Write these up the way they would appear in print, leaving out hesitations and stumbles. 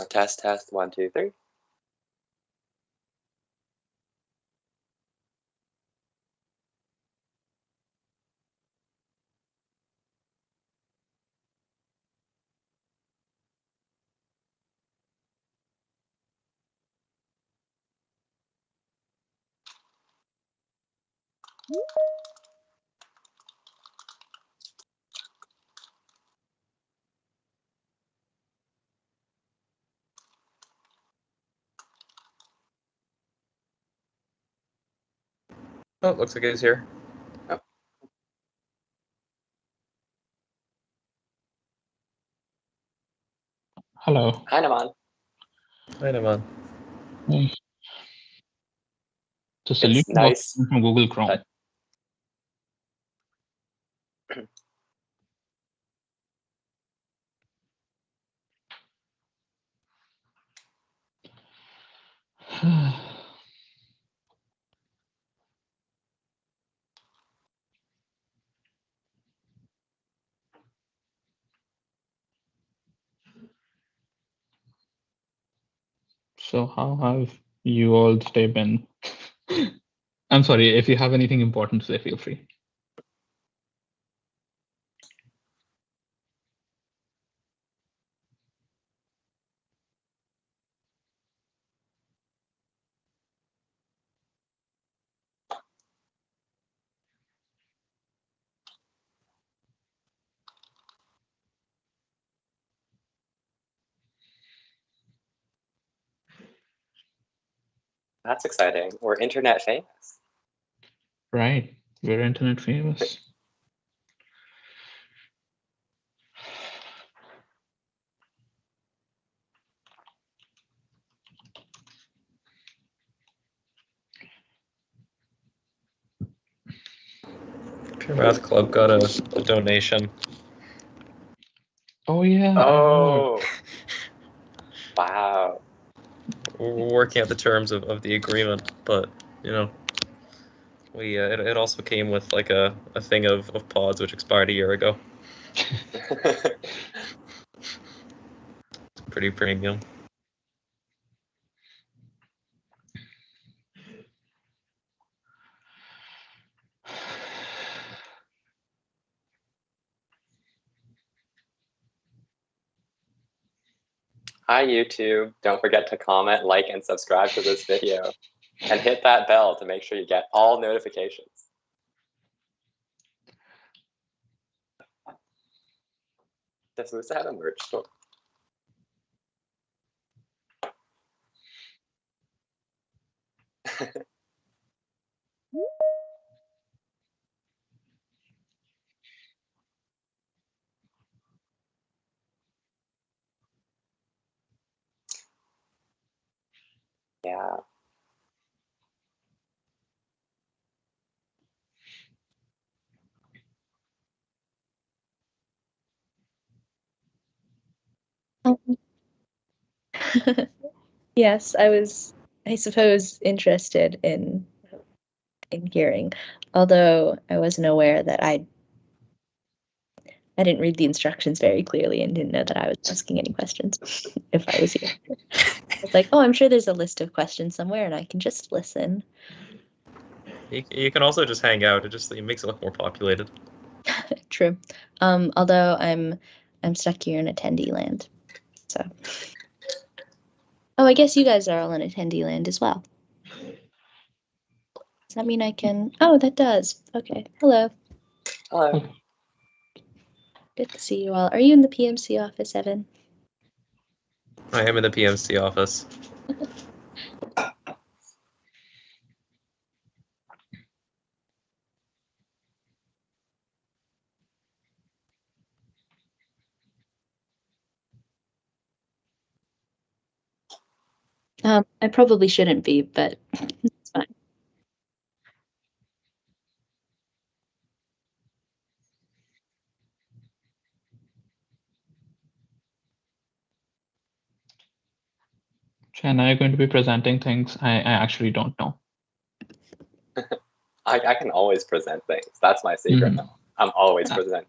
Test, 1, 2, 3. Oh, it looks like he's here. Oh. Hello. Hi, Naman. Hi, Naman. Hey. So It's solution nice. from Google Chrome. But So how have you all today been? I'm sorry, if you have anything important to say, feel free. that's exciting. We're internet famous. Right, we're internet famous. Pure Math Club got a donation. Oh yeah. Oh. Wow. We're working out the terms of the agreement, but you know, we it also came with like a thing of pods which expired a year ago. Pretty premium. Hi, YouTube. Don't forget to comment, like, and subscribe to this video. And hit that bell to make sure you get all notifications. Does WUSA have a merch store? Yeah. Yes, I suppose, interested in hearing, although I wasn't aware that I didn't read the instructions very clearly and didn't know that I was asking any questions if I was here. I was like, oh, I'm sure there's a list of questions somewhere and I can just listen. You can also just hang out. It makes it look more populated. True. Although I'm stuck here in attendee land. So. Oh, I guess you guys are all in attendee land as well. Does that mean I can? Oh, that does. Okay. Hello. Hello. Good to see you all. Are you in the PMC office, Evan? I am in the PMC office. I probably shouldn't be, but it's fine. Chen, are you going to be presenting things? I actually don't know. I can always present things. That's my secret. I'm always presenting.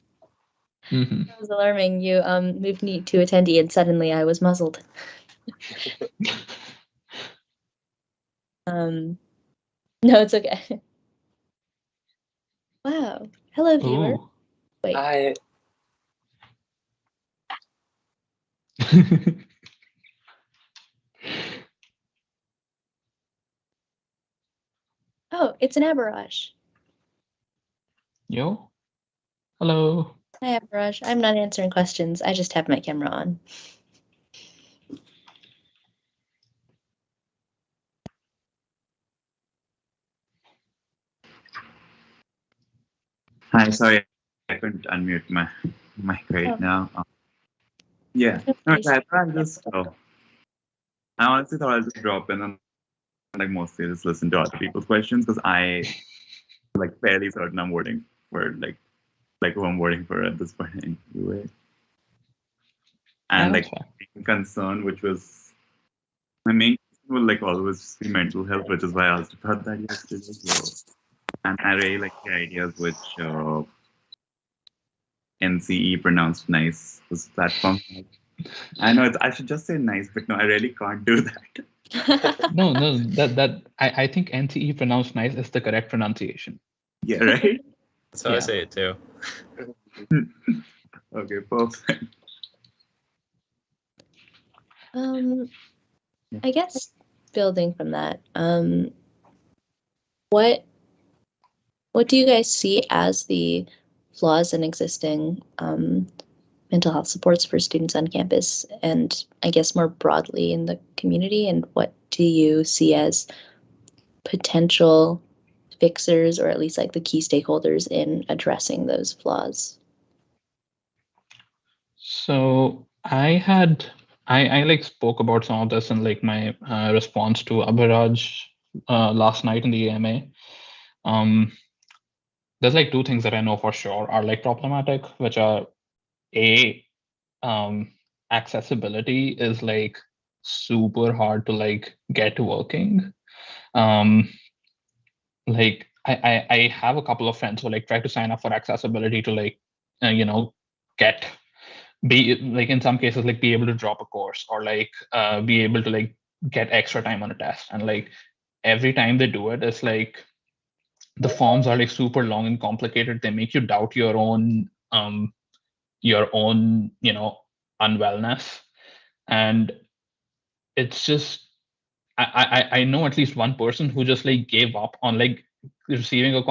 That was alarming. You moved me to attendee and suddenly I was muzzled. No, it's okay. Wow. Hello, viewer. Ooh. Wait. I Oh, it's an Aberrage. Yo. Hello. Hi, Aberrage. I'm not answering questions. I just have my camera on. Hi, sorry, I couldn't unmute my mic right Oh. now. Yeah, No no, worries. I thought I honestly thought I'd just drop in and like mostly just listen to other people's questions because I like fairly certain I'm voting for like who I'm voting for at this point anyway. And That's like fair. concern, which was my main concern will like always just be mental health, which is why I asked about that yesterday as well. And I really like the ideas which NCE pronounced nice was platform. I know I should just say nice, but no, I really can't do that. No, that I think NCE pronounced nice is the correct pronunciation. Yeah, right? That's how I Yeah. say it too. Okay, perfect. I guess building from that, what do you guys see as the flaws in existing mental health supports for students on campus, and I guess more broadly in the community, and what do you see as potential fixers, or at least like the key stakeholders in addressing those flaws? So I like spoke about some of this in like my response to Abhiraj last night in the AMA. There's like two things that I know for sure are like problematic, which are accessibility is like super hard to like get working. Like I have a couple of friends who like try to sign up for accessibility to like get be like in some cases like be able to drop a course or like be able to like get extra time on a test, and like every time they do it, it's like the forms are like super long and complicated. They make you doubt your own unwellness, and it's just I know at least one person who just like gave up on like receiving a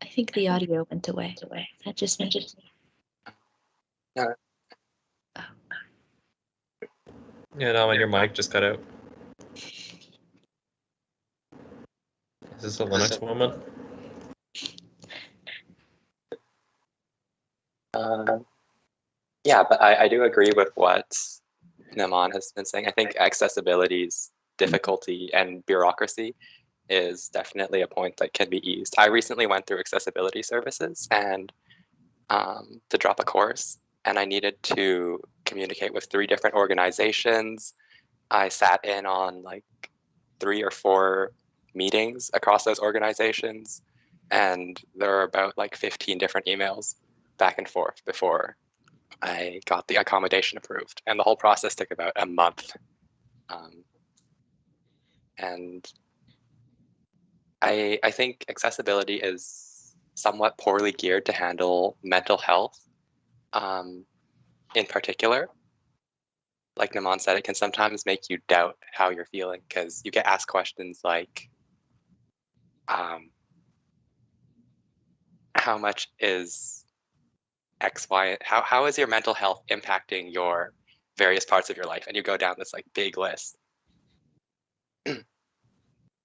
I think the audio went away. That just me. No. Yeah, no, and your mic just cut out. Is this a Linux moment? Yeah, but I do agree with what Naman has been saying. I think accessibility's difficulty and bureaucracy is definitely a point that can be eased. I recently went through accessibility services and to drop a course, and I needed to communicate with 3 different organizations. I sat in on like 3 or 4 meetings across those organizations, and there were about like 15 different emails back and forth before I got the accommodation approved, and the whole process took about a month. And I think accessibility is somewhat poorly geared to handle mental health in particular. Like Naman said, it can sometimes make you doubt how you're feeling because you get asked questions like, how much is X, Y, how is your mental health impacting your various parts of your life? And you go down this like big list.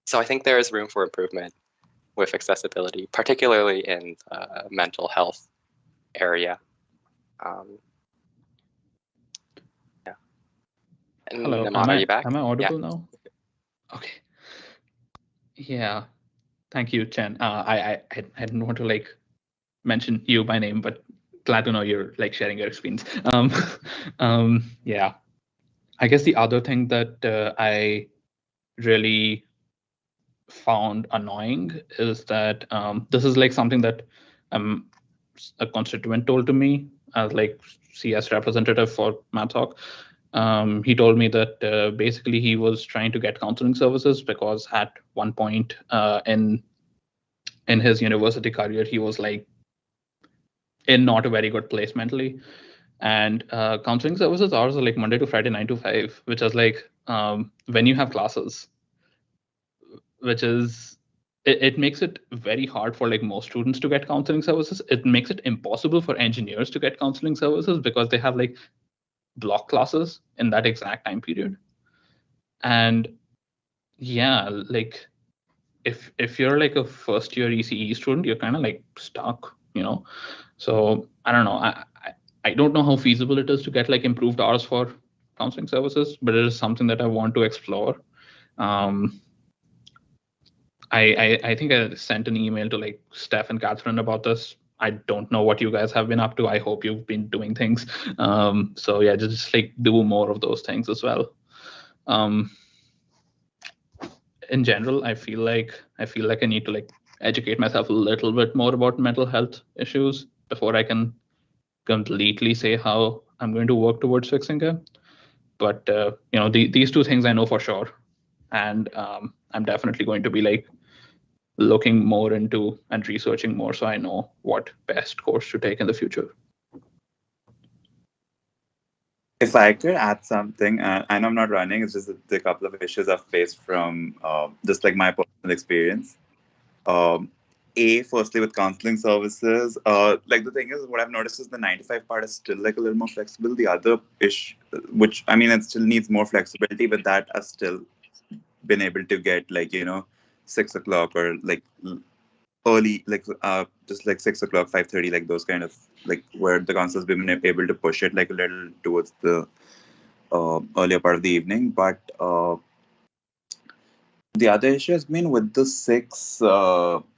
So I think there is room for improvement with accessibility, particularly in the mental health area. Yeah. And Hello, Naman, are you back? am I audible Yeah. now? Okay. Yeah. Thank you, Chen. I didn't want to like mention you by name, but glad to know you're like sharing your experience. Yeah. I guess the other thing that I really found annoying is that this is like something that I'm a constituent told to me as like CS representative for MadTalk. He told me that basically he was trying to get counseling services because at one point in his university career, he was like in not a very good place mentally. And counseling services hours are like Monday to Friday, 9 to 5, which is like when you have classes, which is it makes it very hard for like most students to get counseling services. It makes it impossible for engineers to get counseling services because they have like block classes in that exact time period. And yeah, like if you're like a first year ECE student, you're kind of like stuck, you know. So I don't know. I don't know how feasible it is to get like improved hours for counseling services, but it is something that I want to explore. I think I sent an email to like Steph and Catherine about this. I don't know what you guys have been up to. I hope you've been doing things. So yeah, just like do more of those things as well. In general, I feel like I need to like educate myself a little bit more about mental health issues before I can completely say how I'm going to work towards fixing it. But you know, these two things I know for sure, and I'm definitely going to be like looking more into and researching more so I know what best course to take in the future. If I could add something, I know I'm not running, it's just a couple of issues I've faced from just like my personal experience. Firstly, with counseling services, like the thing is, what I've noticed is the 9 to 5 part is still like a little more flexible. The other issue, which I mean, it still needs more flexibility, but that has still been able to get like, 6 o'clock or like early, like just like 6 o'clock, 5:30, like those kind of like where the counselor's been able to push it like a little towards the earlier part of the evening. But the other issue has been with the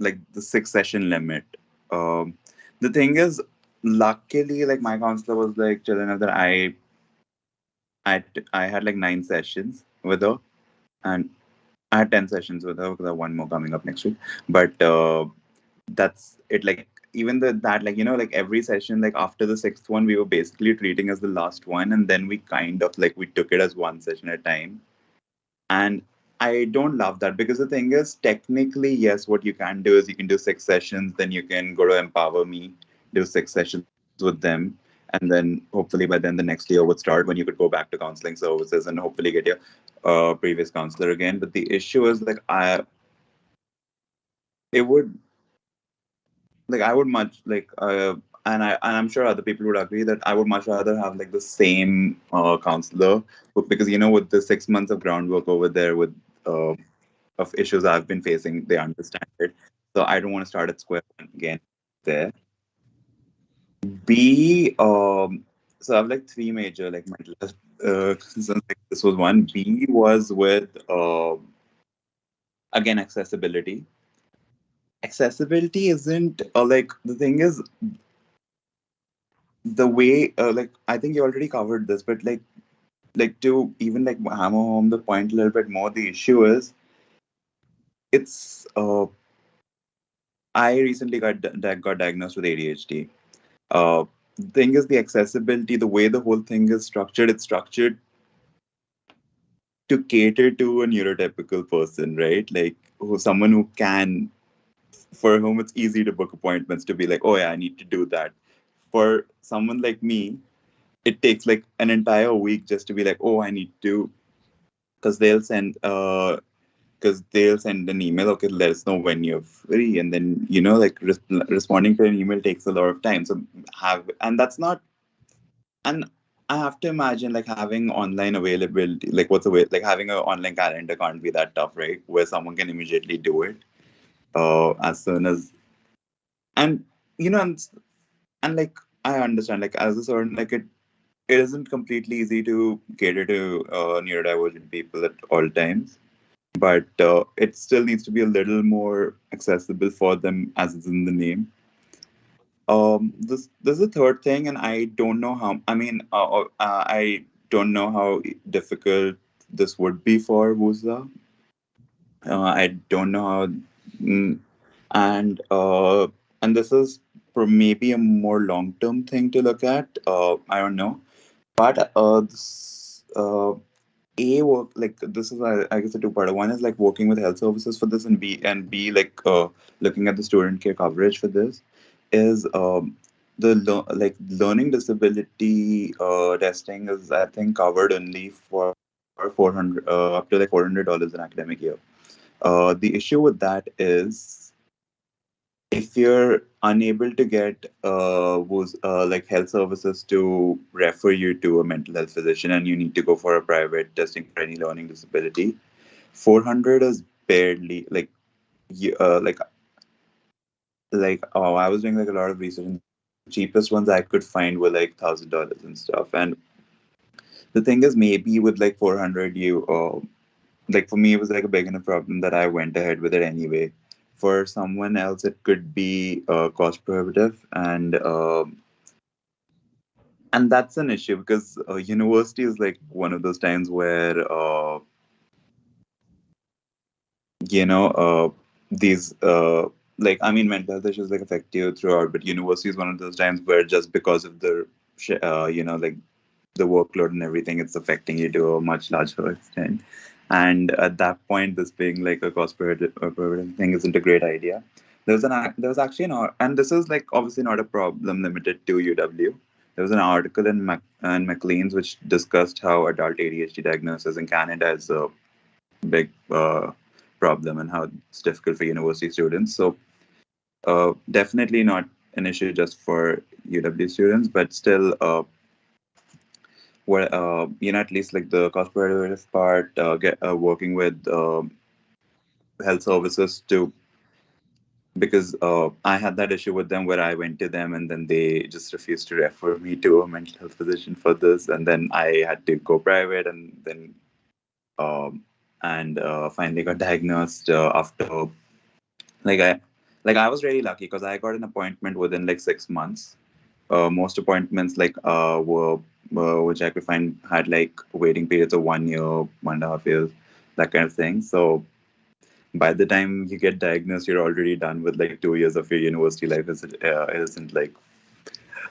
the 6 session limit. The thing is, luckily, like my counselor was like chill enough that I had like 9 sessions with her, and I had 10 sessions with her because I have one more coming up next week. But that's it. Like even that, like like every session, like after the 6th one, we were basically treating as the last one, and then we kind of like we took it as one session at a time. And I don't love that because the thing is, technically, yes, what you can do is you can do 6 sessions, then you can go to Empower Me, do 6 sessions with them, and then hopefully by then the next year would start when you could go back to counseling services and hopefully get your previous counselor again. But the issue is like I would much like and I'm sure other people would agree that I would much rather have like the same counselor, because with the 6 months of groundwork over there with of issues I've been facing, they understand it. So I don't want to start at square one again there. B, so I have like 3 major like mental health concerns. Like this was one. B was with again accessibility. Accessibility isn't like the thing is the way like I think you already covered this, but like to even like hammer home the point a little bit more, the issue is it's I recently got diagnosed with ADHD. The thing is the accessibility, the way the whole thing is structured, it's structured to cater to a neurotypical person, right? Like someone who can, for whom it's easy to book appointments, to be like, oh yeah, I need to do that. For someone like me, it takes like an entire week just to be like, oh, I need to, because they'll send an email, okay, let us know when you're free, and then like responding to an email takes a lot of time. So that's not, and I have to imagine like having online availability, like like having an online calendar can't be that tough, right? Where someone can immediately do it as soon as, and and like I understand, like as a certain like it isn't completely easy to cater to neurodivergent people at all times, but it still needs to be a little more accessible for them, as it's in the name. There's a third thing, and I don't know how. I mean, I don't know how difficult this would be for WUSA. I don't know how, and this is maybe a more long-term thing to look at. I don't know, but this is I guess a two-parter. One is like working with health services for this, and B like looking at the student care coverage for this is learning disability testing is I think covered only for 400 up to like $400 an academic year. The issue with that is if you're unable to get like health services to refer you to a mental health physician and you need to go for a private testing for any learning disability, 400 is barely like I was doing like a lot of research and the cheapest ones I could find were like $1,000 and stuff. And the thing is, maybe with like 400, like for me, it was like a big enough problem that I went ahead with it anyway. For someone else, it could be cost prohibitive, and that's an issue because university is like one of those times where these like I mean mental health issues like affect you throughout, but university is one of those times where just because of the like the workload and everything, it's affecting you to a much larger extent. And at that point, this being like a cost prohibitive thing isn't a great idea. There was actually and this is like obviously not a problem limited to UW. There was an article in Maclean's which discussed how adult ADHD diagnosis in Canada is a big problem and how it's difficult for university students. So definitely not an issue just for UW students, but still where at least like the cost prohibitive part, working with health services to, because I had that issue with them where I went to them and then they just refused to refer me to a mental health physician for this, and then I had to go private, and then finally got diagnosed after I was really lucky because I got an appointment within like 6 months. Most appointments were which I could find had like waiting periods of 1 year, 1.5 years, that kind of thing. So by the time you get diagnosed, you're already done with like 2 years of your university life. Isn't like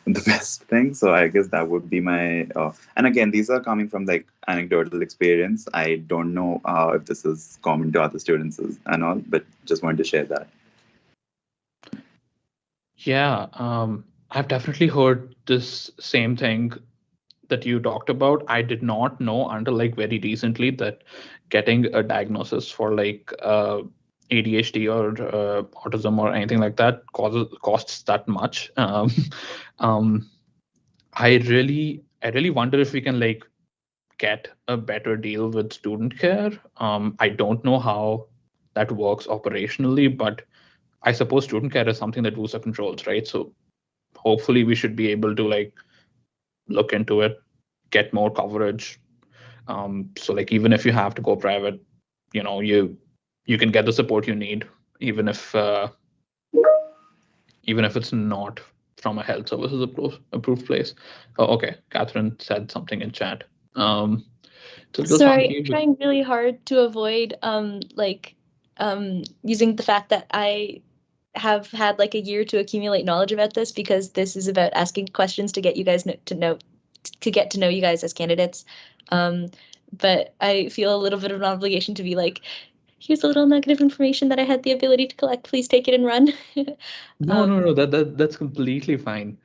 the best thing. So I guess that would be my. And again, these are coming from like anecdotal experience. I don't know if this is common to other students and all, but just wanted to share that. Yeah, I've definitely heard this same thing that you talked about. I did not know until like very recently that getting a diagnosis for like ADHD or autism or anything like that costs that much. I really wonder if we can like get a better deal with student care. I don't know how that works operationally, but I suppose student care is something that WUSA controls, right? So hopefully we should be able to like look into it, get more coverage. So like even if you have to go private, you can get the support you need, even if it's not from a health services approved place. Oh, okay, Catherine said something in chat. Sorry, I'm trying really hard to avoid using the fact that I have had like a year to accumulate knowledge about this, because this is about asking questions to get you guys to get to know you guys as candidates. But I feel a little bit of an obligation to be like, here's a little nugget of information that I had the ability to collect. Please take it and run. No, that's completely fine.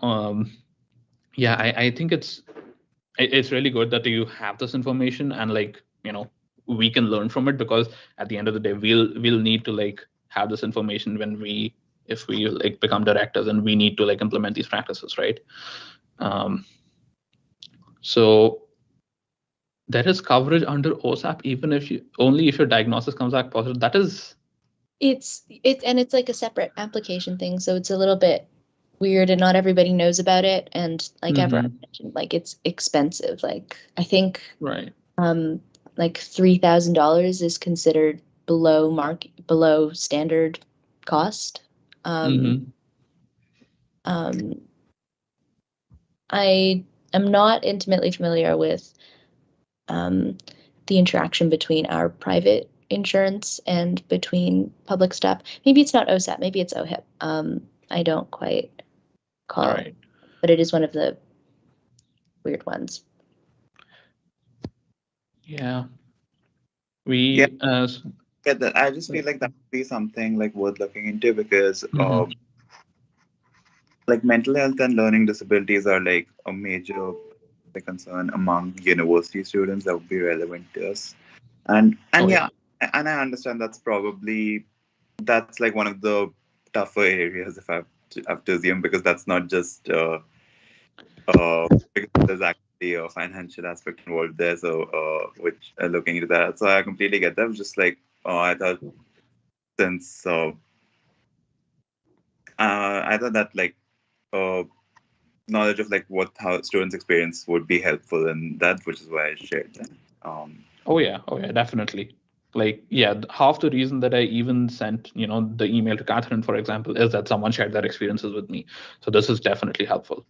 Yeah, I think it's really good that you have this information, and like we can learn from it, because at the end of the day we'll need to like have this information if we like become directors, and we need to like implement these practices, right? So there is coverage under OSAP even if your diagnosis comes back positive. That is it's like a separate application thing, so it's a little bit weird and not everybody knows about it, and like everyone mentioned, like it's expensive. Like I think right, like $3,000 is considered below standard cost. I am not intimately familiar with the interaction between our private insurance and between public staff. Maybe it's not OSAP, maybe it's OHIP. I don't quite call. All right. But it is one of the weird ones. Yeah. We Get that. I just feel like that would be something like worth looking into because like mental health and learning disabilities are like a major concern among university students that would be relevant to us. And Okay. and I understand that's like one of the tougher areas if I have to assume because that's not just because there's actually a financial aspect involved there. So which looking into that, so I completely get that. Just like I thought since I thought that like knowledge of like how students experience would be helpful in that, which is why I shared that. Oh yeah, definitely. Like, yeah, half the reason that I even sent, the email to Catherine, for example, is that someone shared their experiences with me. So this is definitely helpful.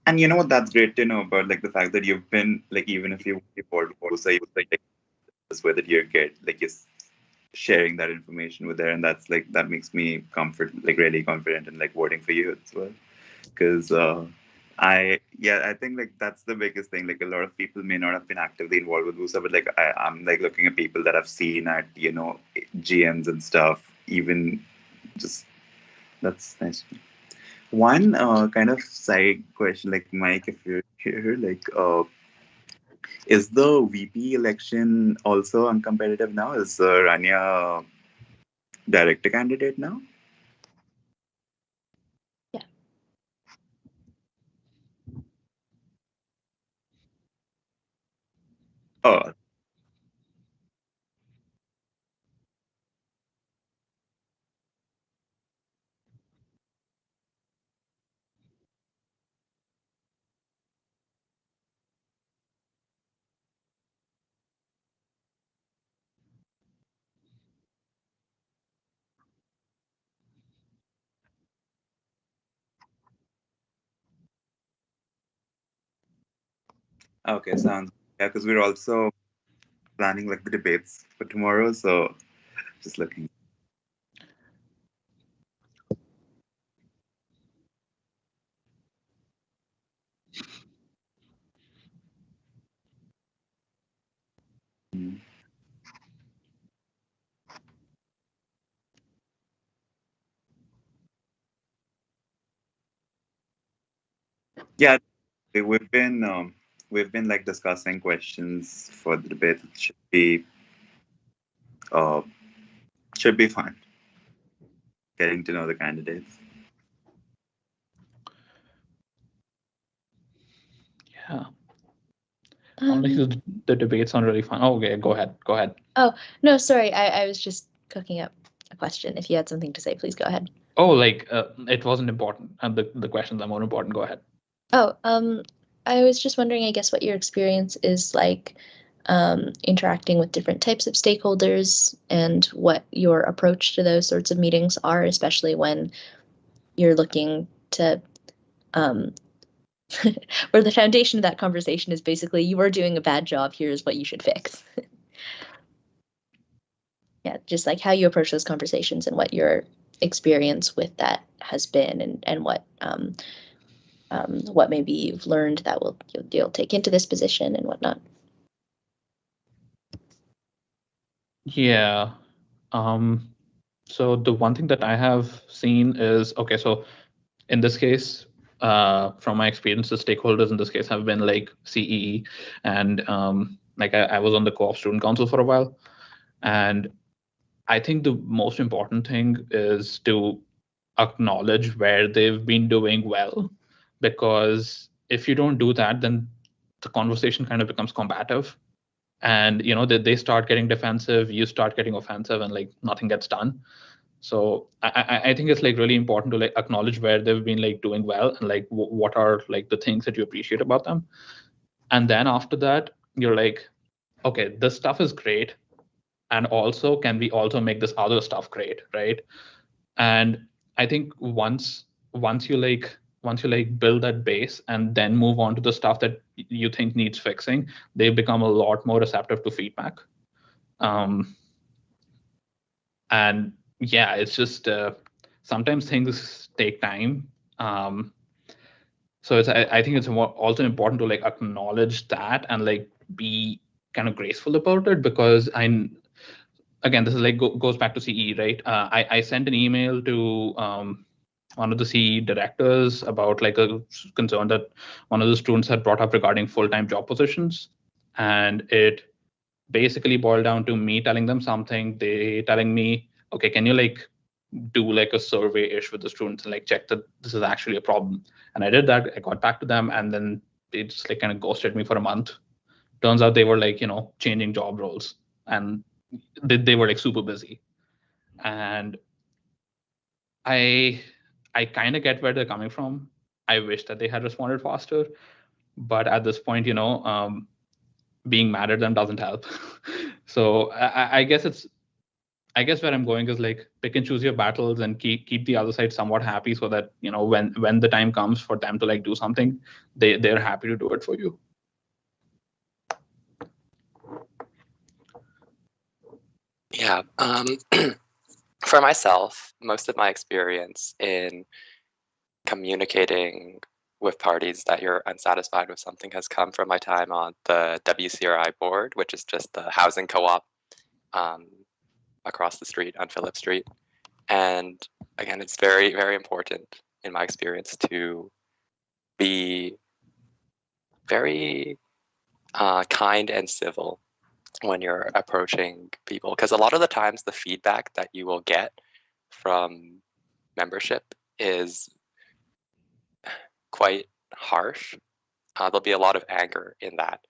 And you know what? That's great to know about like the fact that you've been like even if you involved with WUSA, you like this way that you're sharing that information with her, and that's like that makes me really confident in like voting for you as well. Because I think like that's the biggest thing. Like a lot of people may not have been actively involved with WUSA, but like I'm like looking at people that I've seen at GMs and stuff. Even just that's nice. One kind of side question, like Mike, if you're here, like is the VP election also uncompetitive now? Is Rania director candidate now? Yeah. Oh. Okay, sounds because we're also planning like the debates for tomorrow, so just looking. Yeah, we've been like discussing questions for the debate. It uh should be fun getting to know the candidates. Yeah. Honestly, the debates sound really fun. Oh, okay, go ahead. Oh, no, sorry. I was just cooking up a question. If you had something to say, please go ahead. Oh, like it wasn't important. And the questions are more important. Go ahead. Oh, I was just wondering, I guess, what your experience is like interacting with different types of stakeholders and what your approach to those sorts of meetings are, especially when you're looking to where the foundation of that conversation is basically you are doing a bad job, here's what you should fix. Yeah, just like how you approach those conversations and what your experience with that has been and what maybe you've learned that you'll take into this position and whatnot. Yeah. So the one thing that I have seen is, okay, so in this case, from my experience, the stakeholders in this case have been like CEE, and like I was on the co-op student council for a while, and I think the most important thing is to acknowledge where they've been doing well, because if you don't do that, then the conversation kind of becomes combative, and they start getting defensive, you start getting offensive, and like nothing gets done. So I think it's like really important to like acknowledge where they've been like doing well and like what are like the things that you appreciate about them. And then after that, you're like, okay, this stuff is great. And also, can we also make this other stuff great, right? And I think once you build that base and then move on to the stuff that you think needs fixing, they become a lot more receptive to feedback. And yeah, it's just sometimes things take time. So I think it's also important to like acknowledge that and like be kind of graceful about it, because again, this is like goes back to CE, right? I sent an email to one of the CE directors about like a concern that one of the students had brought up regarding full-time job positions, and it basically boiled down to me telling them something, they telling me, okay, can you like do like a survey-ish with the students and like check that this is actually a problem? And I did that. I got back to them, and then they just like kind of ghosted me for a month. Turns out they were like, changing job roles, and they were like super busy. And I kind of get where they're coming from. I wish that they had responded faster, but at this point, being mad at them doesn't help. So I guess where I'm going is like pick and choose your battles and keep the other side somewhat happy, so that when the time comes for them to like do something, they're happy to do it for you. Yeah. For myself, most of my experience in communicating with parties that you're unsatisfied with something has come from my time on the WCRI board, which is just the housing co-op across the street on Phillip Street. And again, it's very, very important in my experience to be very kind and civil when you're approaching people, because a lot of the times the feedback that you will get from membership is quite harsh. There'll be a lot of anger in that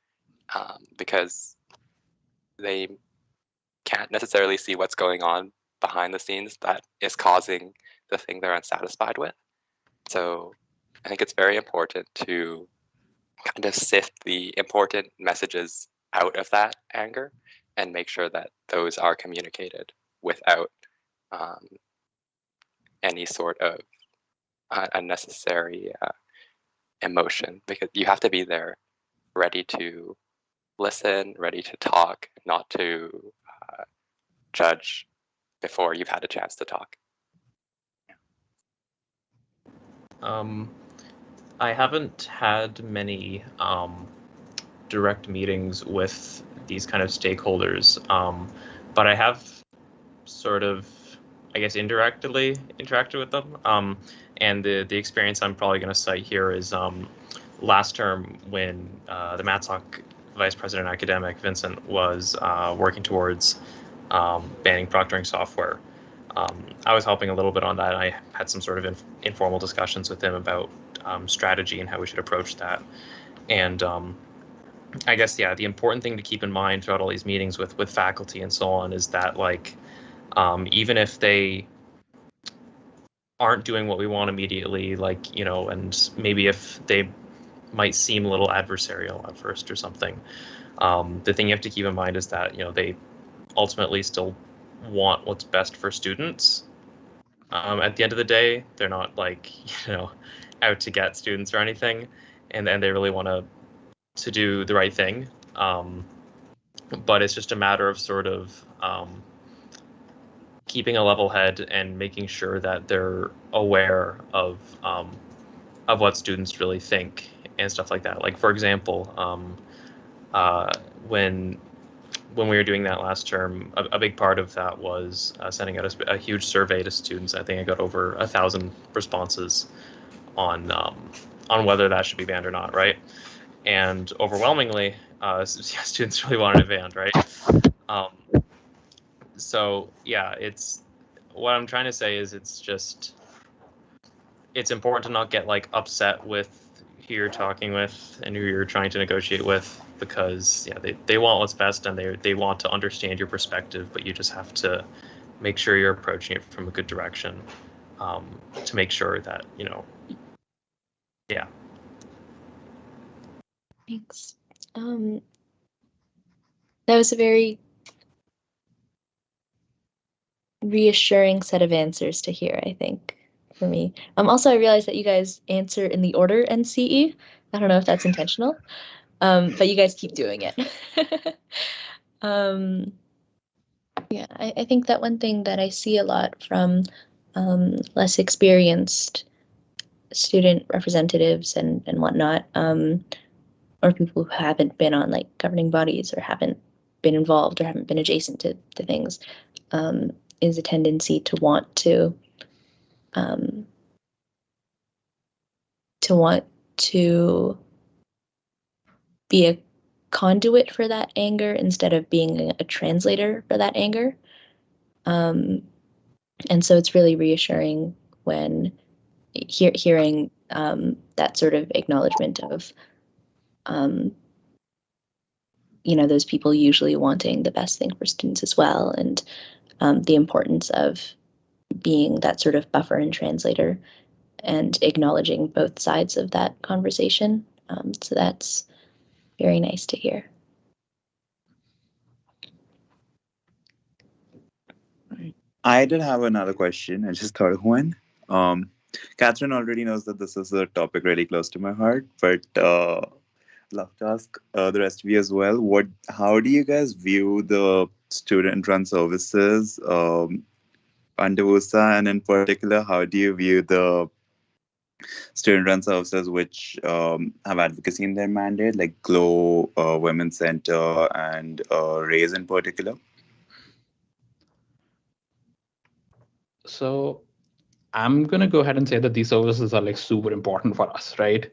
because they can't necessarily see what's going on behind the scenes that is causing the thing they're unsatisfied with. So I think it's very important to kind of sift the important messages out of that anger and make sure that those are communicated without any sort of unnecessary emotion, because you have to be there ready to listen, ready to talk, not to judge before you've had a chance to talk. I haven't had many direct meetings with these kind of stakeholders, but I have sort of, I guess, indirectly interacted with them. And the experience I'm probably going to cite here is last term when the MATSOC Vice President Academic, Vincent, was working towards banning proctoring software. I was helping a little bit on that. And I had some sort of informal discussions with him about strategy and how we should approach that. And I guess, yeah, the important thing to keep in mind throughout all these meetings with faculty and so on is that, like, even if they aren't doing what we want immediately, like, and maybe if they might seem a little adversarial at first or something, the thing you have to keep in mind is that, they ultimately still want what's best for students. At the end of the day, they're not like, out to get students or anything, and they really want to do the right thing. But it's just a matter of sort of keeping a level head and making sure that they're aware of what students really think and stuff like that. Like, for example, when we were doing that last term, a big part of that was sending out a huge survey to students. I think I got over 1,000 responses on whether that should be banned or not, right? And overwhelmingly, students really wanted it banned, right? So yeah, it's what I'm trying to say is it's important to not get like upset with who you're talking with and who you're trying to negotiate with, because yeah, they want what's best and they want to understand your perspective, but you just have to make sure you're approaching it from a good direction to make sure that yeah. Thanks. That was a very reassuring set of answers to hear, I think, for me. Also, I realized that you guys answer in the order NCE. I don't know if that's intentional, but you guys keep doing it. Yeah, I think that one thing that I see a lot from less experienced student representatives and whatnot, or people who haven't been on like governing bodies or haven't been involved or haven't been adjacent to things, is a tendency to want to be a conduit for that anger instead of being a translator for that anger. And so it's really reassuring when hearing that sort of acknowledgement of, those people usually wanting the best thing for students as well, and the importance of being that sort of buffer and translator and acknowledging both sides of that conversation. So that's very nice to hear. I did have another question. I just thought of one. Catherine already knows that this is a topic really close to my heart, but love to ask the rest of you as well. How do you guys view the student-run services under WUSA, and in particular, how do you view the student-run services which have advocacy in their mandate, like GLOW, Women's Center, and RAISE in particular? So I'm going to go ahead and say that these services are like super important for us, right?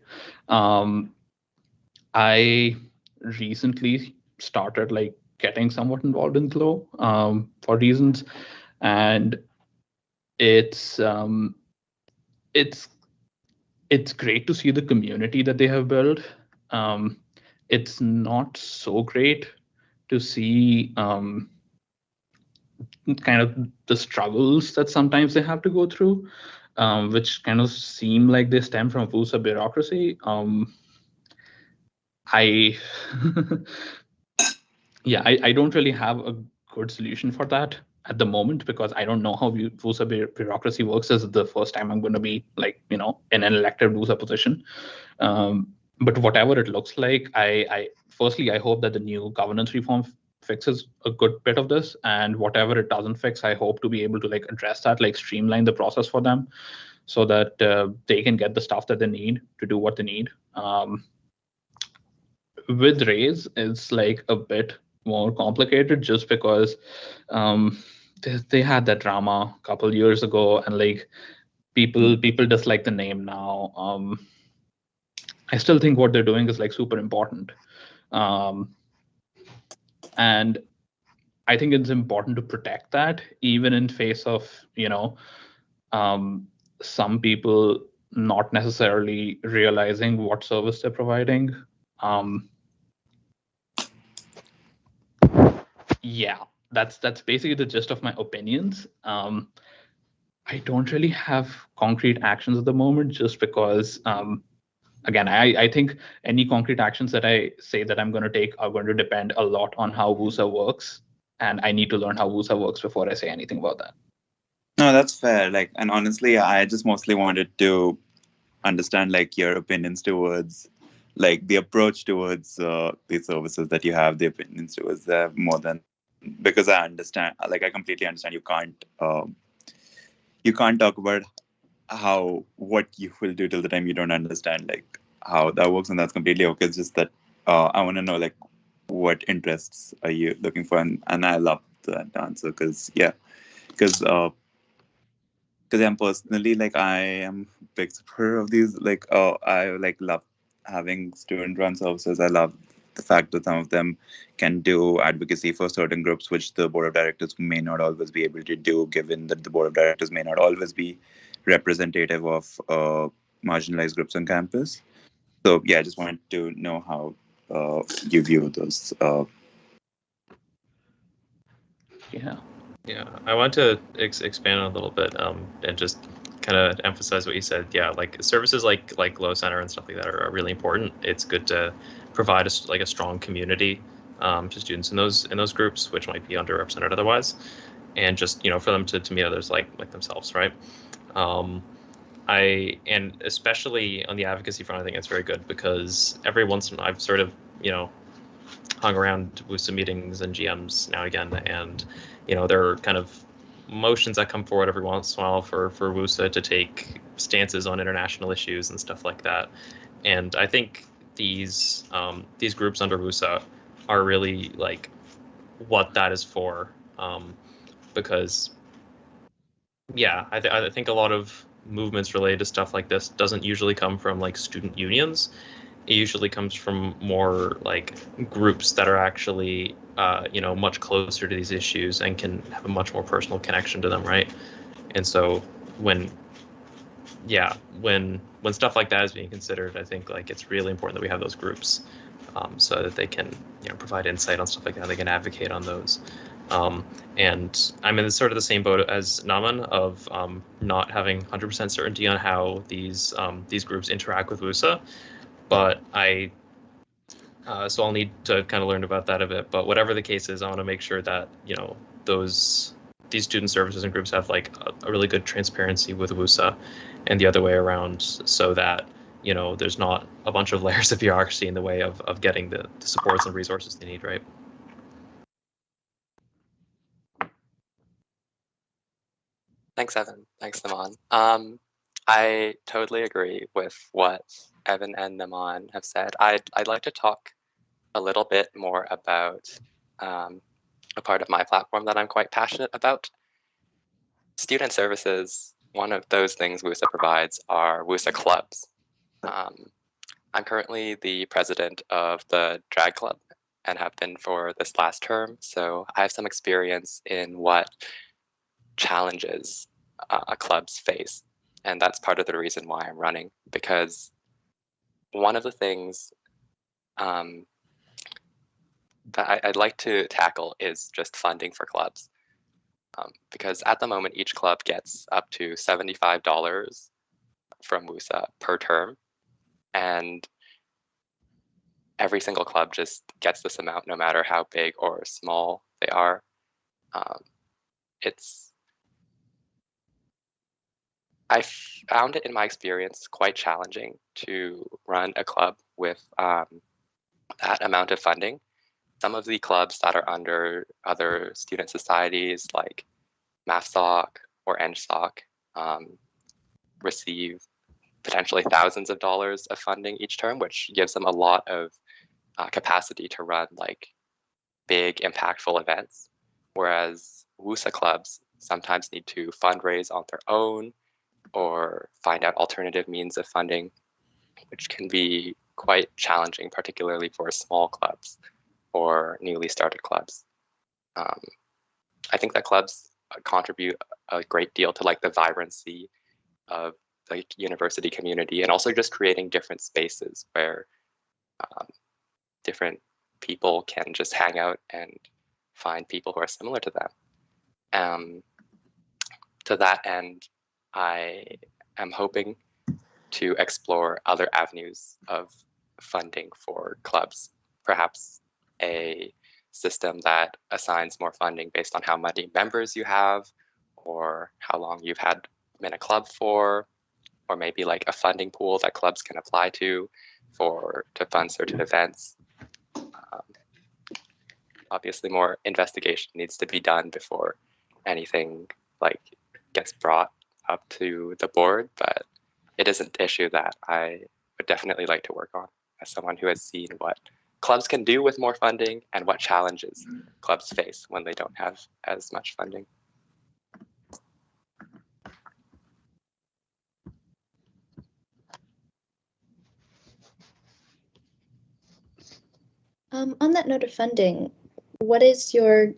I recently started like getting somewhat involved in GLOW for reasons, and it's great to see the community that they have built. It's not so great to see kind of the struggles that sometimes they have to go through, which kind of seem like they stem from WUSA bureaucracy. I don't really have a good solution for that at the moment, because I don't know how WUSA bureaucracy works. This is the first time I'm going to be like, in an elected WUSA position. But whatever it looks like, I hope that the new governance reform fixes a good bit of this, and whatever it doesn't fix, I hope to be able to like address that, like streamline the process for them so that they can get the stuff that they need to do what they need. With RAISE, it's like a bit more complicated just because they had that drama a couple years ago, and like people dislike the name now. I still think what they're doing is like super important. And I think it's important to protect that, even in face of, some people not necessarily realizing what service they're providing. Yeah, that's basically the gist of my opinions. I don't really have concrete actions at the moment, just because, again, I think any concrete actions that I say that I'm going to take are going to depend a lot on how WUSA works, and I need to learn how WUSA works before I say anything about that. No, that's fair. Like, and honestly, I just mostly wanted to understand like your opinions towards like the approach towards the services that you have, the opinions towards them, more than, because I understand, like I completely understand you can't talk about what you will do till the time you don't understand like how that works, and that's completely okay. It's just that I want to know like what interests are you looking for, and I love that answer because I'm personally like I am a big supporter of these. Like I like love having student-run services. I love the fact that some of them can do advocacy for certain groups, which the board of directors may not always be able to do, given that the board of directors may not always be representative of marginalized groups on campus. So yeah, I just wanted to know how you view those. Yeah, I want to expand on a little bit and just kind of emphasize what you said. Yeah, like services like Glow Center and stuff like that are really important. It's good to provide a strong community to students in those groups, which might be underrepresented otherwise, and just for them to meet others like themselves, right? And especially on the advocacy front, I think it's very good, because every once in a while I've sort of hung around WUSA meetings and GMs now and again, and there are kind of motions that come forward every once in a while for WUSA to take stances on international issues and stuff like that. And I think these groups under WUSA are really like what that is for, because I think a lot of movements related to stuff like this doesn't usually come from like student unions. It usually comes from more like groups that are actually much closer to these issues and can have a much more personal connection to them, right? And so when stuff like that is being considered, I think like it's really important that we have those groups, so that they can provide insight on stuff like that. They can advocate on those. And I'm in sort of the same boat as Naman of not having 100% certainty on how these groups interact with WUSA, but so I'll need to kind of learn about that a bit. But whatever the case is, I want to make sure that these student services and groups have like a really good transparency with WUSA, and the other way around, so that there's not a bunch of layers of bureaucracy in the way of getting the supports and resources they need, right? Thanks, Evan. Thanks, Naman. I totally agree with what Evan and Naman have said. I'd like to talk a little bit more about a part of my platform that I'm quite passionate about. Student services, one of those things WUSA provides are WUSA clubs. I'm currently the president of the drag club and have been for this last term, so I have some experience in what challenges clubs face, and that's part of the reason why I'm running, because one of the things that I'd like to tackle is just funding for clubs, because at the moment each club gets up to $75 from WUSA per term, and every single club just gets this amount no matter how big or small they are. I found it in my experience quite challenging to run a club with that amount of funding. Some of the clubs that are under other student societies like MathSoc or NSOC receive potentially thousands of dollars of funding each term, which gives them a lot of capacity to run like big impactful events. Whereas WUSA clubs sometimes need to fundraise on their own or find out alternative means of funding, which can be quite challenging, particularly for small clubs or newly started clubs. I think that clubs contribute a great deal to like the vibrancy of the university community, and also just creating different spaces where different people can just hang out and find people who are similar to them. To that end, I am hoping to explore other avenues of funding for clubs, perhaps a system that assigns more funding based on how many members you have or how long you've been a club for, or maybe like a funding pool that clubs can apply to fund certain events. Obviously, more investigation needs to be done before anything like gets brought up to the board, but it is an issue that I would definitely like to work on as someone who has seen what clubs can do with more funding and what challenges clubs face when they don't have as much funding. On that note of funding, what is your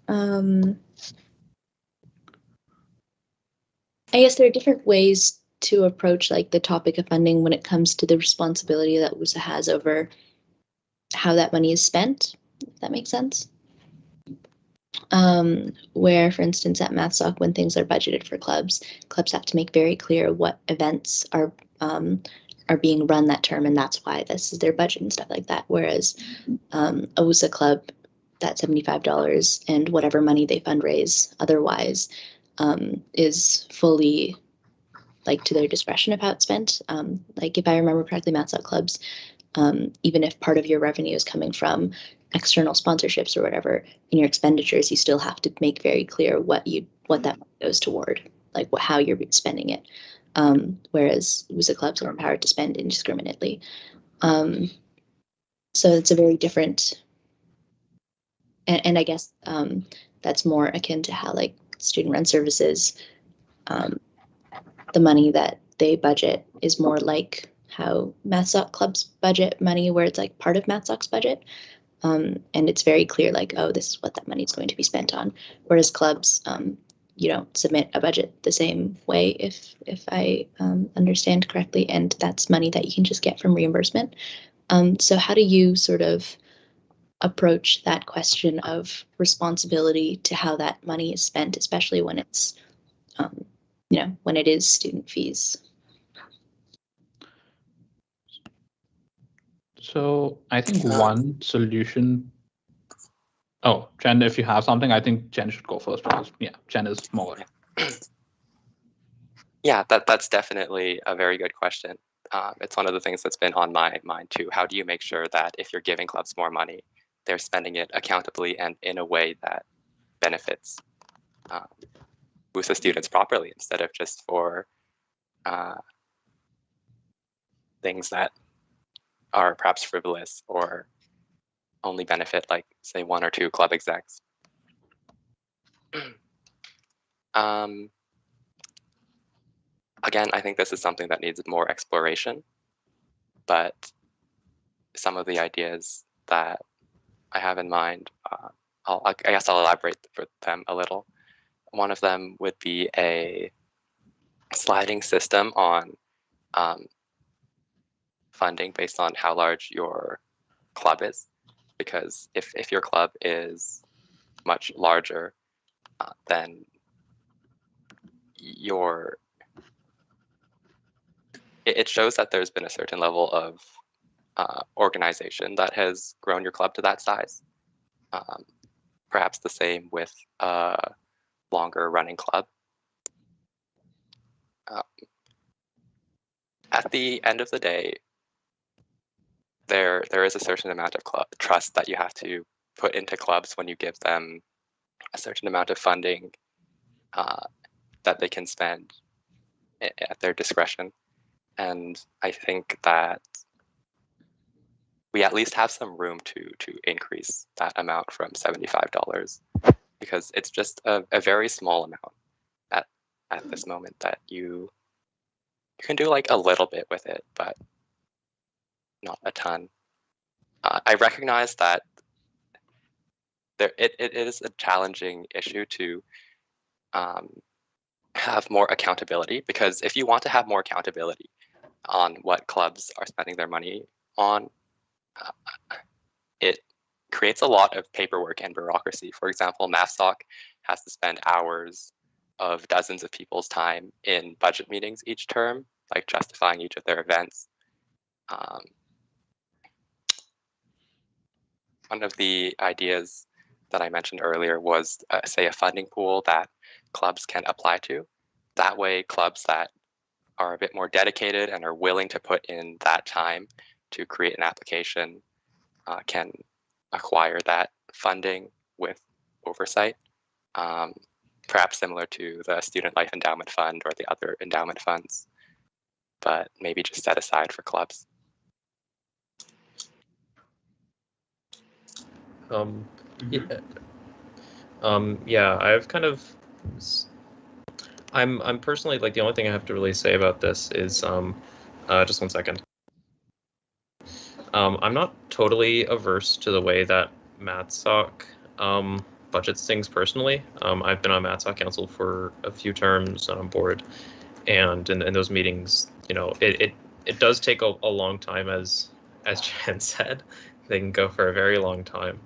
I guess there are different ways to approach like the topic of funding when it comes to the responsibility that WUSA has over how that money is spent, if that makes sense. Where, for instance, at MathSoc, when things are budgeted for clubs have to make very clear what events are being run that term, and that's why this is their budget and stuff like that. Whereas a WUSA club, that $75 and whatever money they fundraise otherwise is fully like to their discretion of how it's spent. Like if I remember correctly, MathSoc clubs, even if part of your revenue is coming from external sponsorships or whatever, in your expenditures, you still have to make very clear what that money goes toward, like how you're spending it. Whereas WUSA clubs are empowered to spend indiscriminately. So it's a very different, and I guess that's more akin to how like student-run services, the money that they budget is more like how MathSoc clubs budget money, where it's like part of MathSoc's budget. And it's very clear, like, oh, this is what that money is going to be spent on. Whereas clubs, you don't submit a budget the same way, if I understand correctly, and that's money that you can just get from reimbursement. So how do you sort of approach that question of responsibility to how that money is spent, especially when it's, when it is student fees? So I think one solution. Oh, Jen, if you have something, I think Jen should go first because Jen is more. Yeah, that's definitely a very good question. It's one of the things that's been on my mind too. How do you make sure that if you're giving clubs more money, they're spending it accountably and in a way that benefits WUSA students properly, instead of just for things that are perhaps frivolous or only benefit, like, say, one or two club execs. Again, I think this is something that needs more exploration, but some of the ideas that I have in mind, I guess I'll elaborate for them a little. One of them would be a sliding system on funding based on how large your club is, because if your club is much larger, then it shows that there's been a certain level of organization that has grown your club to that size. Perhaps the same with a longer running club. At the end of the day, there is a certain amount of trust that you have to put into clubs when you give them a certain amount of funding that they can spend at their discretion. And I think that we at least have some room to increase that amount from $75, because it's just a very small amount at this moment that you can do like a little bit with it, but not a ton. I recognize that it is a challenging issue to have more accountability, because if you want to have more accountability on what clubs are spending their money on, it creates a lot of paperwork and bureaucracy. For example, MathSoc has to spend hours of dozens of people's time in budget meetings each term, like justifying each of their events. One of the ideas that I mentioned earlier was, say, a funding pool that clubs can apply to. That way, clubs that are a bit more dedicated and are willing to put in that time to create an application can acquire that funding with oversight, perhaps similar to the Student Life Endowment Fund or the other endowment funds, but maybe just set aside for clubs. Yeah, I've kind of, I'm personally, like, the only thing I have to really say about this is, just 1 second. I'm not totally averse to the way that MathSoc budgets things personally. I've been on MathSoc Council for a few terms on board, and in those meetings, it does take a long time, as Jen said. They can go for a very long time,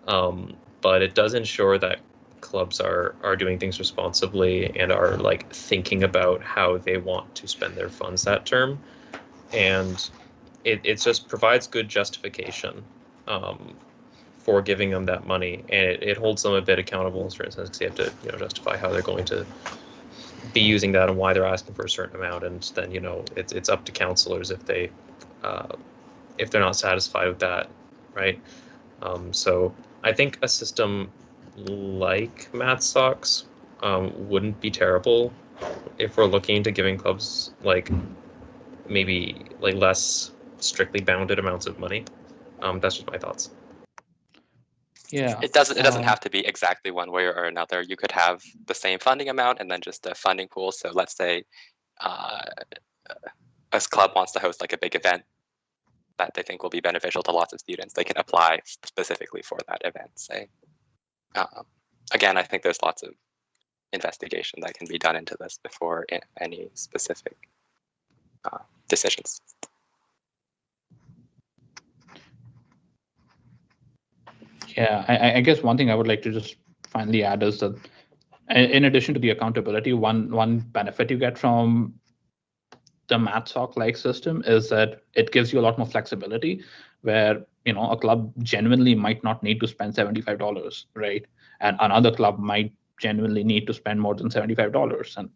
but it does ensure that clubs are doing things responsibly and are like thinking about how they want to spend their funds that term, and it just provides good justification for giving them that money, and it holds them a bit accountable, for instance, because they have to justify how they're going to be using that and why they're asking for a certain amount, and then it's up to counselors if they're not satisfied with that, right? So I think a system like MathSox wouldn't be terrible if we're looking into giving clubs like maybe like less strictly bounded amounts of money. That's just my thoughts. Yeah. It doesn't have to be exactly one way or another. You could have the same funding amount and then just a funding pool. So let's say a club wants to host like a big event that they think will be beneficial to lots of students. They can apply specifically for that event, say. Again, I think there's lots of investigation that can be done into this before any specific decisions. Yeah, I guess one thing I would like to just finally add is that in addition to the accountability, one benefit you get from the MathSoc-like system is that it gives you a lot more flexibility where, a club genuinely might not need to spend $75, right? And another club might genuinely need to spend more than $75. And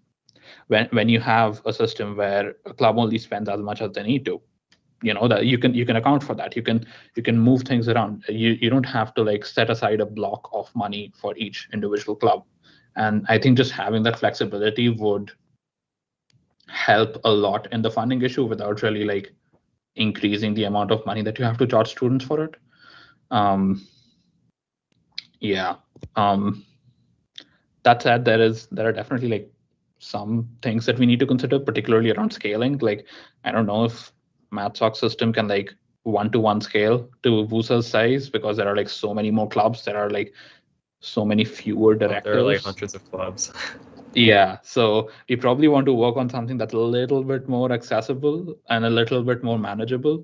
when you have a system where a club only spends as much as they need to, that you can account for that. You can move things around. You don't have to like set aside a block of money for each individual club. And I think just having that flexibility would help a lot in the funding issue without really like increasing the amount of money that you have to charge students for it. Yeah. That said, there are definitely like some things that we need to consider, particularly around scaling. Like, I don't know if MathSoc system can like one-to-one scale to WUSA's size because there are like so many more clubs. There are like so many fewer directors. There are like hundreds of clubs. Yeah, so we probably want to work on something that's a little bit more accessible and a little bit more manageable.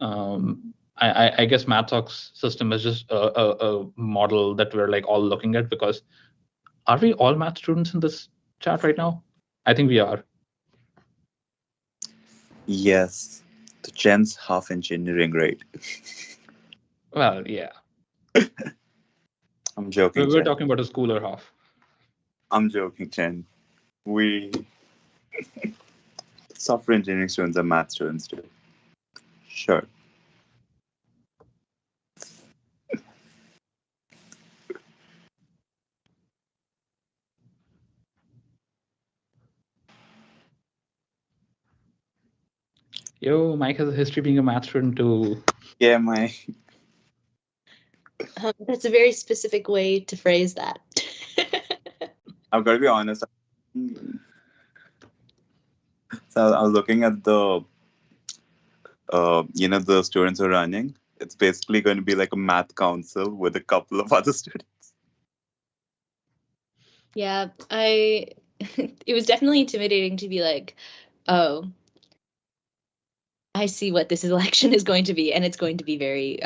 I guess MathSoc's system is just a model that we're like all looking at because are we all math students in this chat right now? I think we are. Yes. The Jen's half engineering, right? Well, yeah. I'm joking. We're talking about a school or half. I'm joking, Chen. Software engineering students are math students too. Sure. Yo, Mike has a history being a math student too. Yeah, my. That's a very specific way to phrase that. I've got to be honest. So I was looking at the, the students who are running. It's basically going to be like a math council with a couple of other students. Yeah, it was definitely intimidating to be like, oh, I see what this election is going to be, and it's going to be very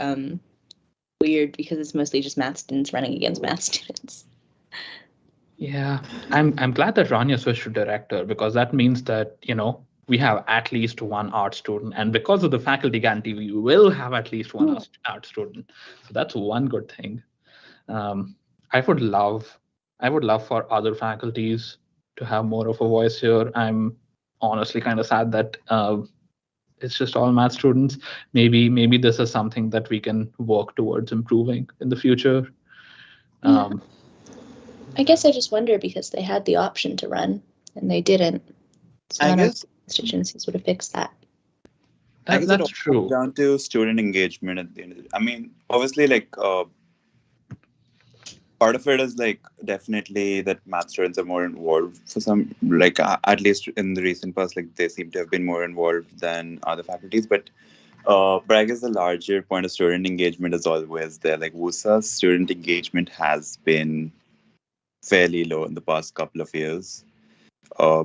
weird because it's mostly just math students running against math students. Yeah, I'm glad that Rania switched to director because that means that, we have at least one art student, and because of the faculty guarantee, we will have at least one art student. So that's one good thing. I would love for other faculties to have more of a voice here. I'm honestly kind of sad that it's just all math students. Maybe this is something that we can work towards improving in the future. I guess I just wonder because they had the option to run and they didn't. So I guess constituencies would have fixed that. That's true. Down to student engagement at the end of the day. I mean, obviously, like part of it is like definitely that math students are more involved for some, like at least in the recent past, like they seem to have been more involved than other faculties. But I guess the larger point of student engagement is always there. Like WUSA's student engagement has been fairly low in the past couple of years,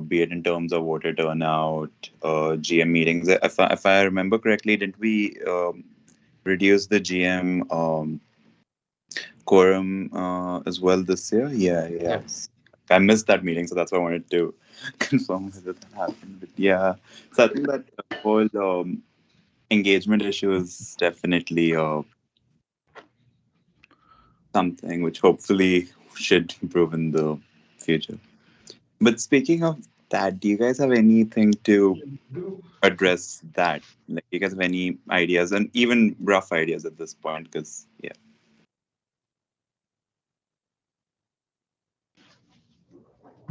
be it in terms of voter turnout, GM meetings. If I remember correctly, didn't we reduce the GM quorum as well this year? Yeah. I missed that meeting, so that's why I wanted to confirm whether that happened. But yeah, so I think that whole engagement issue is definitely something which hopefully should improve in the future. But speaking of that, do you guys have anything to address that? Like, do you guys have any ideas, and even rough ideas at this point? Because, yeah.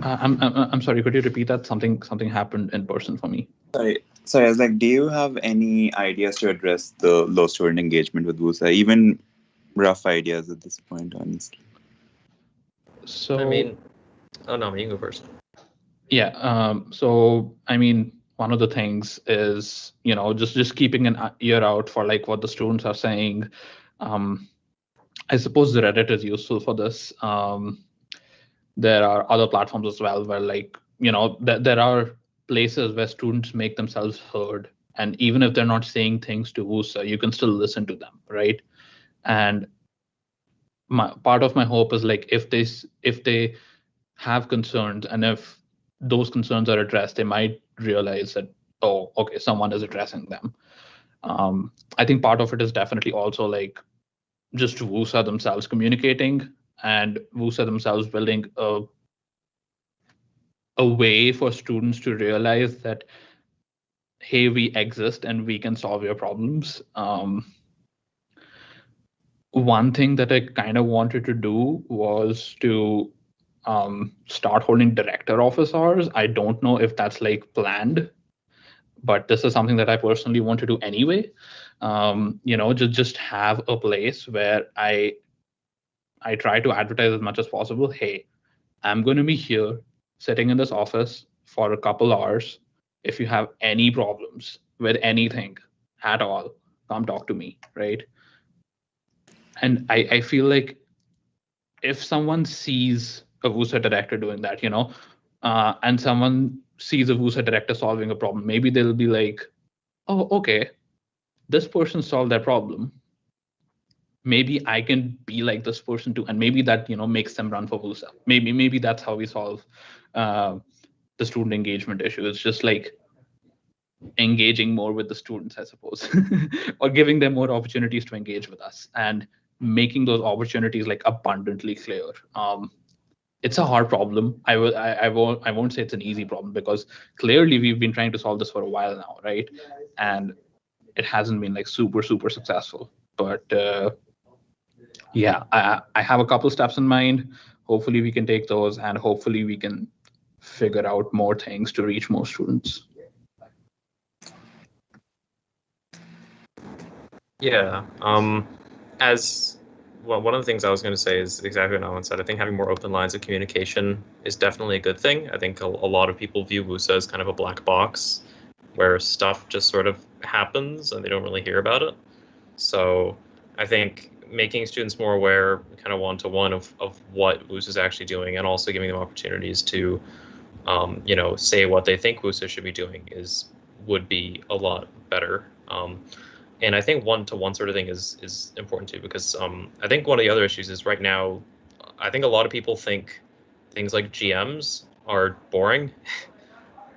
I'm sorry. Could you repeat that? Something happened in person for me. Sorry. I was like, do you have any ideas to address the low student engagement with WUSA? Even rough ideas at this point, honestly. So I mean, oh no, you can go first. Yeah. So I mean, one of the things is, just keeping an ear out for like what the students are saying. I suppose the Reddit is useful for this. There are other platforms as well where there are places where students make themselves heard, and even if they're not saying things to WUSA, you can still listen to them, right? And part of my hope is like if they have concerns, and if those concerns are addressed, they might realize that, oh, okay, someone is addressing them. I think part of it is definitely also like just WUSA themselves communicating, and WUSA themselves building a way for students to realize that, hey, we exist and we can solve your problems. One thing that I kind of wanted to do was to start holding director office hours. I don't know if that's like planned, but this is something that I personally want to do anyway. Just have a place where I try to advertise as much as possible. Hey, I'm going to be here sitting in this office for a couple hours. If you have any problems with anything at all, come talk to me, right? And I feel like if someone sees a WUSA director doing that, and someone sees a WUSA director solving a problem, maybe they'll be like, oh, okay, this person solved their problem. Maybe I can be like this person too, and maybe that makes them run for WUSA. Maybe that's how we solve the student engagement issue. It's just like engaging more with the students, I suppose, or giving them more opportunities to engage with us and making those opportunities like abundantly clear. It's a hard problem. I won't say it's an easy problem, because clearly we've been trying to solve this for a while now, right? And it hasn't been like super successful. But yeah, I have a couple steps in mind. Hopefully we can take those, and hopefully we can figure out more things to reach more students. Yeah. As well, one of the things I was going to say is exactly what Alan said. I think having more open lines of communication is definitely a good thing. I think a lot of people view WUSA as kind of a black box where stuff just sort of happens and they don't really hear about it. So I think making students more aware, kind of one-to-one of what WUSA is actually doing, and also giving them opportunities to, say what they think WUSA should be doing would be a lot better. And I think one-to-one sort of thing is important too, because I think one of the other issues is right now, I think a lot of people think things like GMs are boring.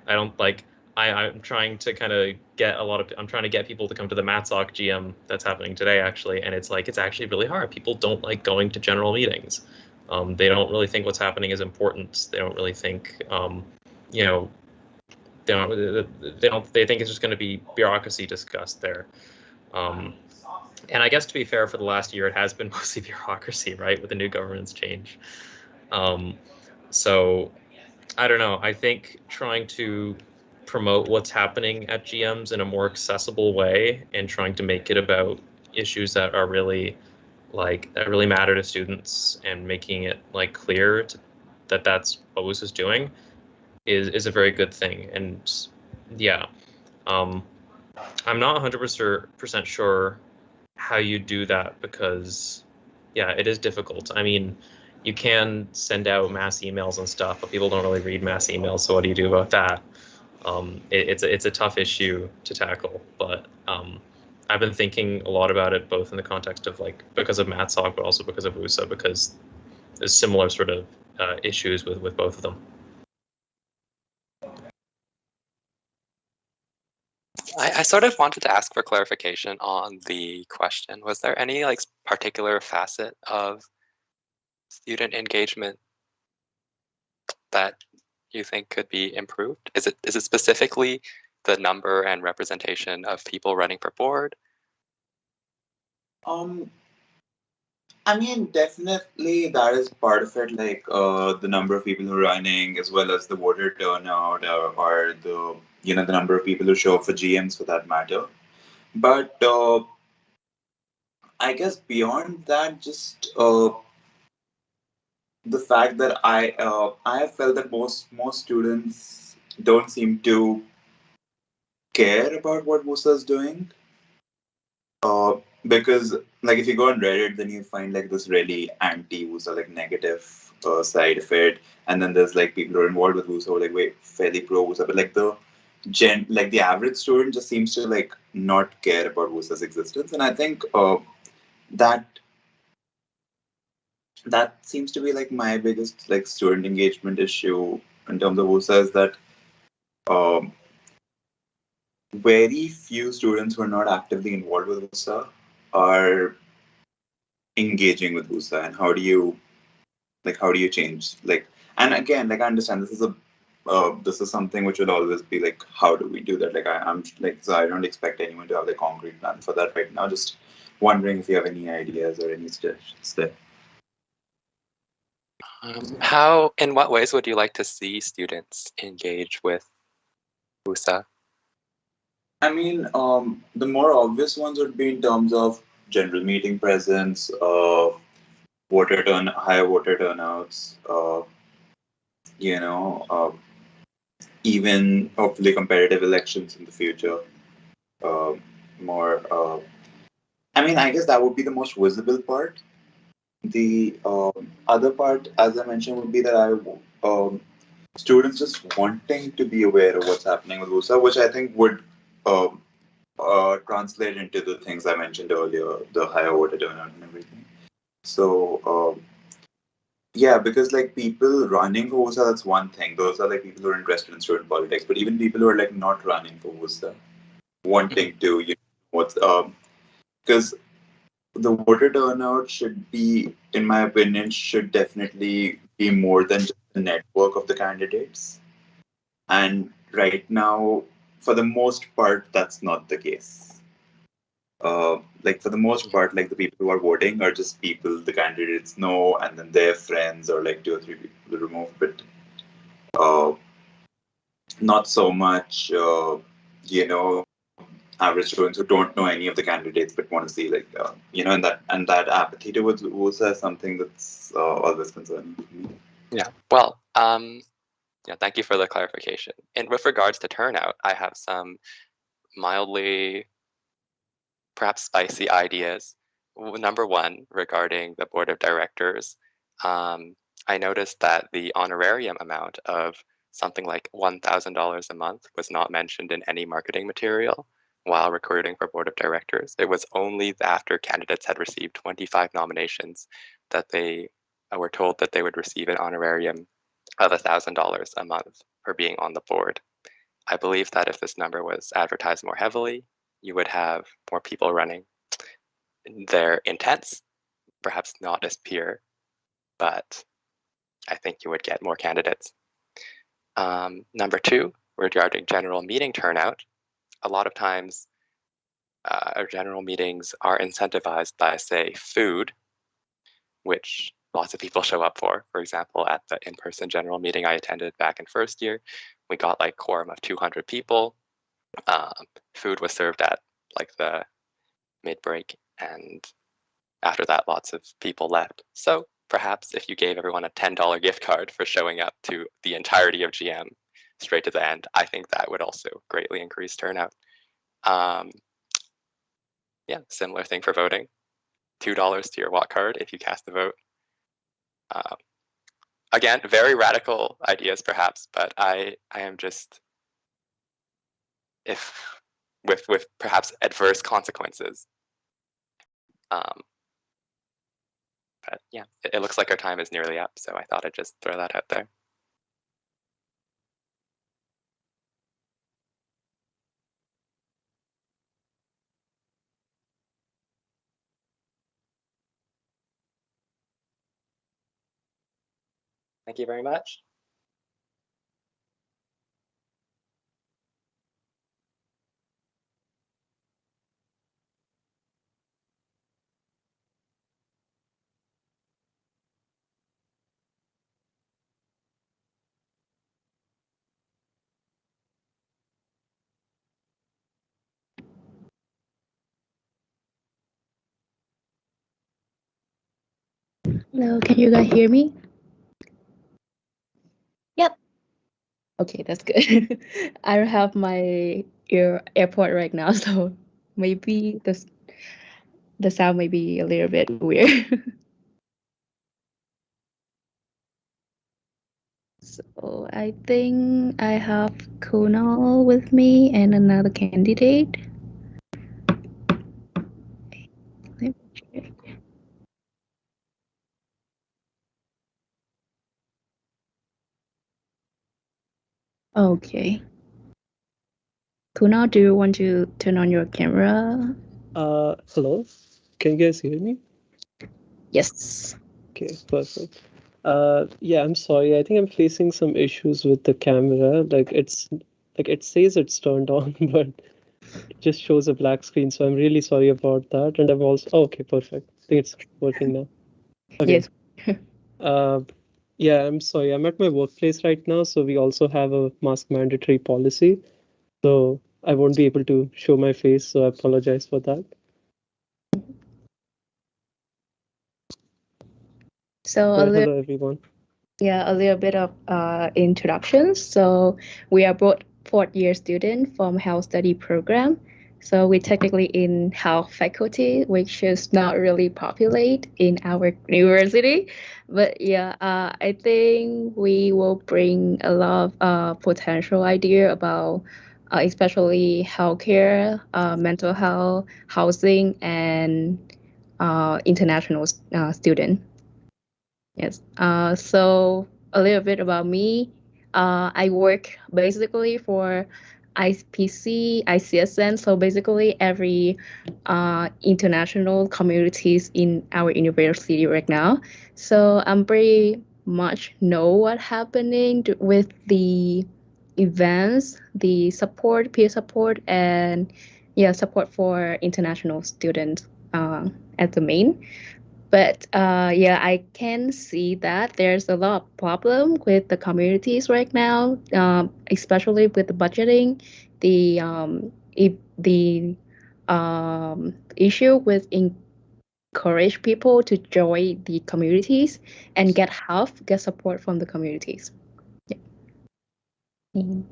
I don't like. I'm trying to kind of I'm trying to get people to come to the MatSoc GM that's happening today, actually, and it's actually really hard. People don't like going to general meetings. They don't really think what's happening is important. They don't really think, they think it's just going to be bureaucracy discussed there. And I guess, to be fair, for the last year, it has been mostly bureaucracy, right, with the new government's change. So I don't know. I think trying to promote what's happening at GMs in a more accessible way, and trying to make it about issues that are really that really matter to students, and making it clear that that's what WUSA is doing is a very good thing. And yeah, I'm not 100% sure how you do that, because yeah, it is difficult. I mean, you can send out mass emails and stuff, but people don't really read mass emails. So what do you do about that? It's a tough issue to tackle, but I've been thinking a lot about it, both in the context of because of MatSoc, but also because of WUSA, because there's similar sort of issues with both of them. I sort of wanted to ask for clarification on the question. Was there any particular facet of student engagement that you think could be improved? Is it specifically the number and representation of people running for board? I mean, definitely that is part of it, like the number of people who are running, as well as the voter turnout, or the the number of people who show up for GMs for that matter. But I guess beyond that, just the fact that I have felt that most students don't seem to care about what WUSA is doing. Uh, because like if you go on Reddit, then you find like this really anti-WUSA, like negative side of it, and then there's like people who are involved with WUSA who are like wait fairly pro WUSA, but like the average student just seems to like not care about WUSA's existence, and I think that that seems to be like my biggest like student engagement issue in terms of WUSA is that um, very few students who are not actively involved with WUSA are engaging with WUSA, and how do you change like, and again, like I understand this is something which will always be like how do we do that, like I'm like, so I don't expect anyone to have the concrete plan for that right now, just wondering if you have any ideas or any suggestions there. In what ways would you like to see students engage with WUSA? I mean, the more obvious ones would be in terms of general meeting presence, higher voter turnouts, you know, even hopefully competitive elections in the future. Uh, more, I mean, I guess that would be the most visible part. The other part, as I mentioned, would be that students just wanting to be aware of what's happening with WUSA, which I think would translate into the things I mentioned earlier, the higher voter turnout and everything. So, yeah, because like people running for WUSA, that's one thing. Those are like people who are interested in student politics. But even people who are like not running for WUSA, wanting to, what's because the voter turnout should be, in my opinion, should definitely be more than just the network of the candidates. And right now, for the most part, that's not the case. Like for the most part, like the people who are voting are just people the candidates know, and then their friends or like two or three people removed, but uh, not so much, you know, average students who don't know any of the candidates but want to see like, and that apathy towards WUSA is something that's always concerning to me. Yeah. Well, yeah. Thank you for the clarification. And with regards to turnout, I have some mildly, perhaps spicy ideas. Number one, regarding the board of directors, I noticed that the honorarium amount of something like $1,000 a month was not mentioned in any marketing material while recruiting for board of directors. It was only after candidates had received 25 nominations that they were told that they would receive an honorarium of $1,000 a month for being on the board. I believe that if this number was advertised more heavily, you would have more people running. They're intense, perhaps not as pure, but I think you would get more candidates. Number two, regarding general meeting turnout, a lot of times our general meetings are incentivized by, say, food, which lots of people show up for. For example, at the in-person general meeting I attended back in first year, we got like quorum of 200 people. Food was served at like the mid-break, and after that, lots of people left. So perhaps if you gave everyone a $10 gift card for showing up to the entirety of GM straight to the end, I think that would also greatly increase turnout. Yeah, similar thing for voting. $2 to your walk card if you cast the vote. Again, very radical ideas perhaps, but I am just, if with perhaps adverse consequences. But yeah, it looks like our time is nearly up, so I thought I'd just throw that out there. Thank you very much. Hello, can you guys hear me? Yep. Okay, that's good. I don't have my AirPod right now, so maybe the sound may be a little bit weird. So I think I have Kunal with me and another candidate. Let me check. Okay. Kunal, do you want to turn on your camera? Hello, can you guys hear me? Yes. Okay, perfect. Yeah, I'm sorry. I think I'm facing some issues with the camera. Like it says it's turned on, but it just shows a black screen. So I'm really sorry about that. And I'm also okay, perfect. I think it's working now. Okay. Yes. Uh, yeah, I'm sorry. I'm at my workplace right now, so we also have a mask mandatory policy. So I won't be able to show my face, so I apologize for that. So Yeah, hello everyone. a little bit of introductions. So we are both fourth-year student from health study program. So we're technically in health faculty, which is not really populate in our university. But yeah, I think we will bring a lot of potential idea about especially healthcare, mental health, housing, and international student. Yes. So a little bit about me. I work basically for IPC, ICSN. So basically every international communities in our university right now. So I'm pretty much know what happening with the events, the support, peer support, and yeah, support for international students at the main. But yeah, I can see that there's a lot of problem with the communities right now, especially with the budgeting, the issue with encourage people to join the communities and get help, get support from the communities. Yeah. Thank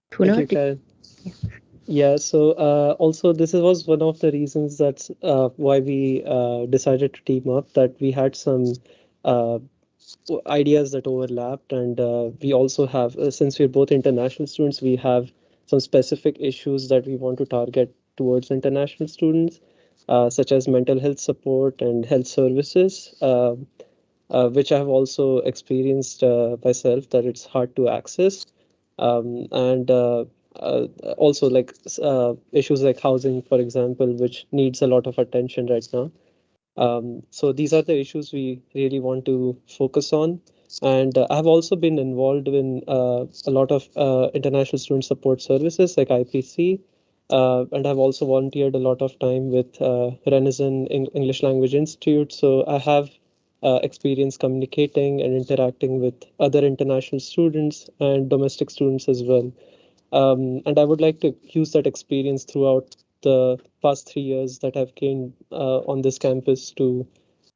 Puno, you, Karen. Yeah, so also was one of the reasons that's why we decided to team up, that we had some uh, ideas that overlapped, and we also have, since we're both international students, we have some specific issues that we want to target towards international students, such as mental health support and health services, which I have also experienced myself, that it's hard to access. And also issues like housing, for example, which needs a lot of attention right now. So these are the issues we really want to focus on. And I've also been involved in a lot of international student support services like IPC. And I've also volunteered a lot of time with Renison English Language Institute. So I have experience communicating and interacting with other international students and domestic students as well. And I would like to use that experience throughout the past 3 years that I've gained on this campus to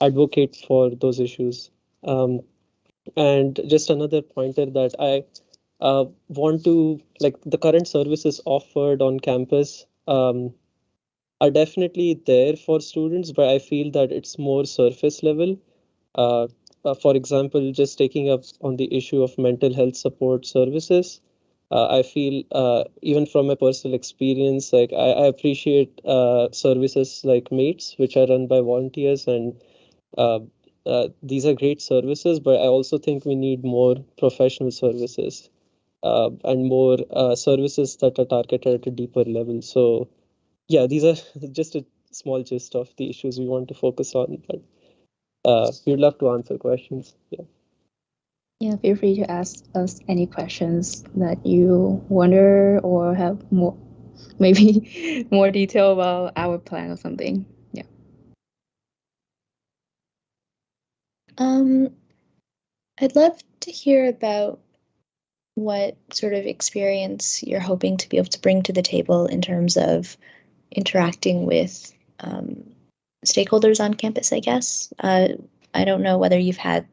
advocate for those issues. And just another pointer that I want to, like, the current services offered on campus are definitely there for students, but I feel that it's more surface level. For example, just taking up on the issue of mental health support services, I feel even from my personal experience, like I appreciate services like Mates, which are run by volunteers, and uh, these are great services. But I also think we need more professional services and more services that are targeted at a deeper level. So yeah, these are just a small gist of the issues we want to focus on. But we'd love to answer questions. Yeah. Yeah, feel free to ask us any questions that you wonder or have more, maybe more detail about our plan or something. Yeah. I'd love to hear about what sort of experience you're hoping to be able to bring to the table in terms of interacting with stakeholders on campus, I guess. I don't know whether you've had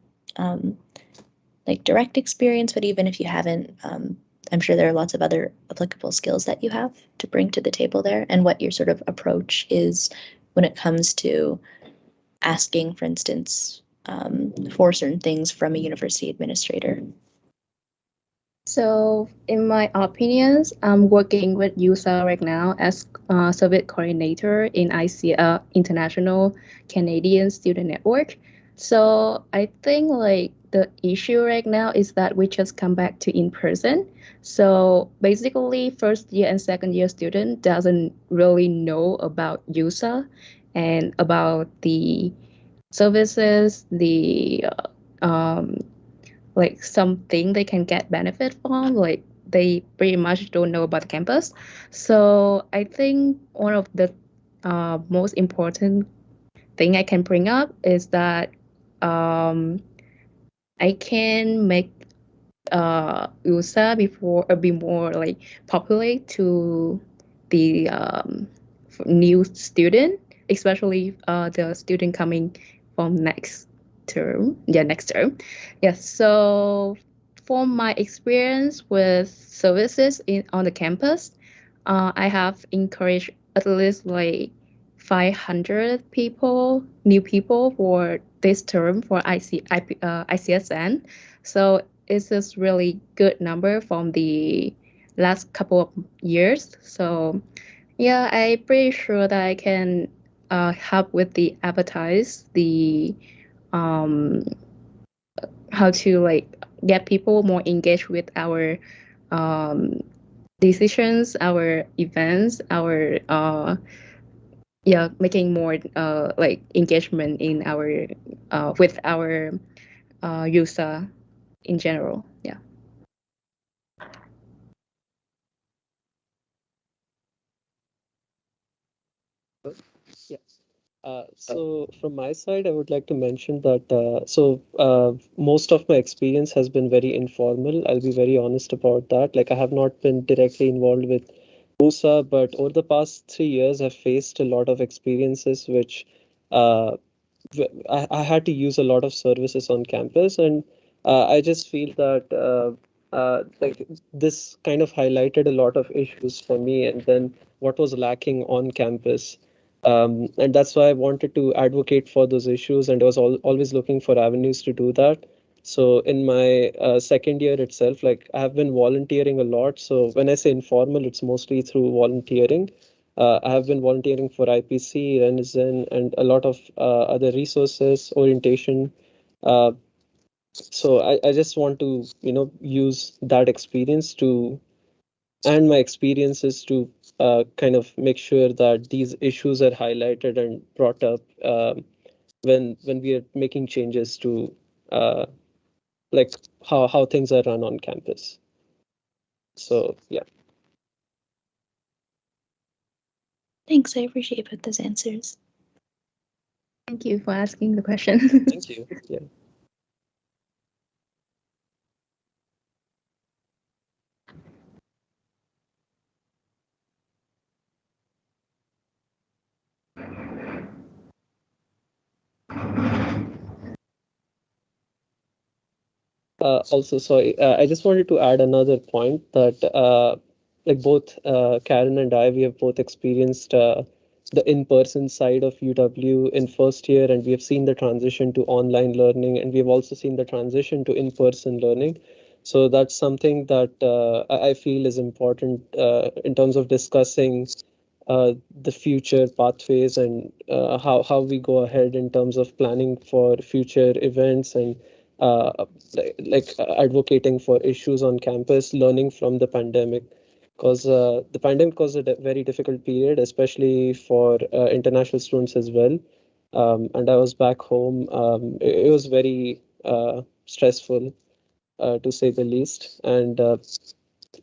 like direct experience, but even if you haven't, I'm sure there are lots of other applicable skills that you have to bring to the table there, and what your sort of approach is when it comes to asking, for instance, for certain things from a university administrator. So, in my opinions, I'm working with WUSA right now as service coordinator in International Canadian Student Network. So, I think like the issue right now is that we just come back to in person. So basically, first year and second year student doesn't really know about WUSA and about the services, the like something they can get benefit from, like they pretty much don't know about the campus. So I think one of the most important thing I can bring up is that I can make USA before be more like popular to the new student, especially the student coming from next term. Yeah, next term. Yes. So, from my experience with services on the campus, I have encouraged at least like 500 people, new people for this term for ICSN. So it's a really good number from the last couple of years. So yeah, I'm pretty sure that I can help with the advertise, the how to like get people more engaged with our decisions, our events, our yeah, making more like engagement in our with our user in general. Yeah. Yeah. So from my side, I would like to mention that most of my experience has been very informal. I'll be very honest about that. Like I have not been directly involved with WUSA, but over the past 3 years, I've faced a lot of experiences which uh, I had to use a lot of services on campus, and I just feel that like this kind of highlighted a lot of issues for me, and then what was lacking on campus. And that's why I wanted to advocate for those issues, and I was always looking for avenues to do that. So in my second year itself, like I have been volunteering a lot. So when I say informal, it's mostly through volunteering. I have been volunteering for IPC, Renizen, and a lot of other resources, orientation. Uh, so I just want to, use that experience to, and my experiences to kind of make sure that these issues are highlighted and brought up when we are making changes to uh, like how things are run on campus. So yeah. Thanks, I appreciate both those answers. Thank you for asking the question. Thank you. Yeah. Also, sorry, I just wanted to add another point that like both Karen and I, we have both experienced the in-person side of UW in first year, and we have seen the transition to online learning, and we have also seen the transition to in-person learning. So that's something that I feel is important in terms of discussing the future pathways and how we go ahead in terms of planning for future events and advocating for issues on campus, learning from the pandemic. Because the pandemic was a very difficult period, especially for international students as well. And I was back home. It was very stressful, to say the least. And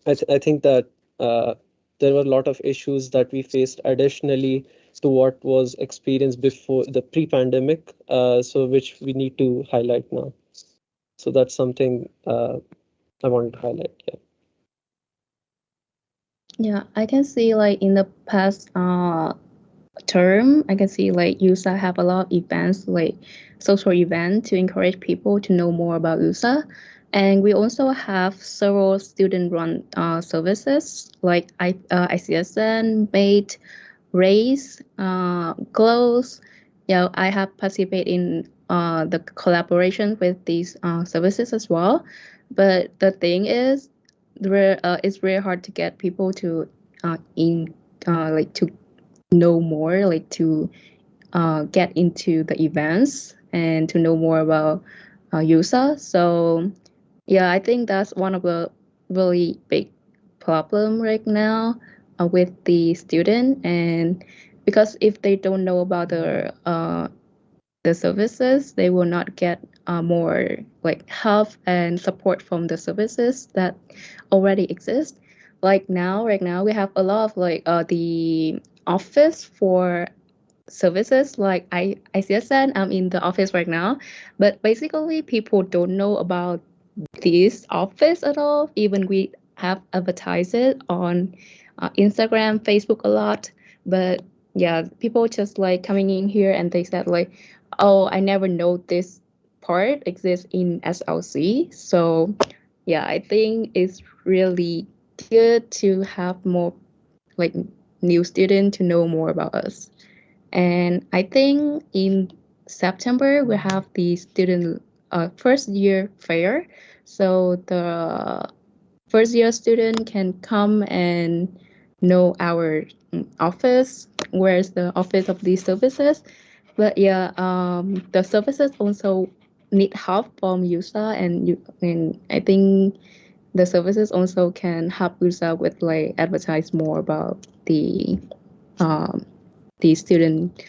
I think that there were a lot of issues that we faced additionally to what was experienced before the pre-pandemic, so which we need to highlight now. So that's something I wanted to highlight. Yeah. Yeah, I can see like in the past term, I can see like WUSA have a lot of events, like social events, to encourage people to know more about WUSA. And we also have several student-run services like ICSN, MATE, RACE, GLOWS. Yeah, I have participated in the collaboration with these services as well. But the thing is, it's very hard to get people to like to know more, like to get into the events and to know more about USA. So yeah, I think that's one of the really big problem right now with the student. And because if they don't know about the services, they will not get more like help and support from the services that already exist. Like now, right now, we have a lot of like the office for services like ICSN. I'm in the office right now, but basically people don't know about this office at all. Even we have advertised it on Instagram, Facebook a lot, but yeah, people just like coming in here and they said like, oh, I never know this part exists in SLC. So yeah, I think it's really good to have more like new students to know more about us. And I think in September we have the student first year fair. So the first year student can come and know our office, where's the office of these services. But yeah, the services also need help from USA, and I think the services also can help USA with like advertise more about um, the student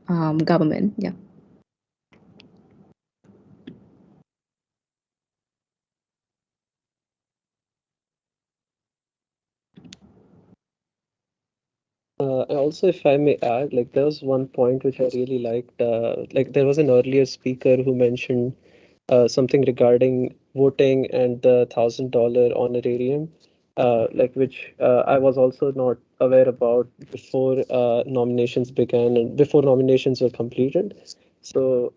government. Yeah. Also, if I may add, like there was one point which I really liked. Like there was an earlier speaker who mentioned something regarding voting and the $1,000 honorarium, like which I was also not aware about before nominations began and before nominations were completed. So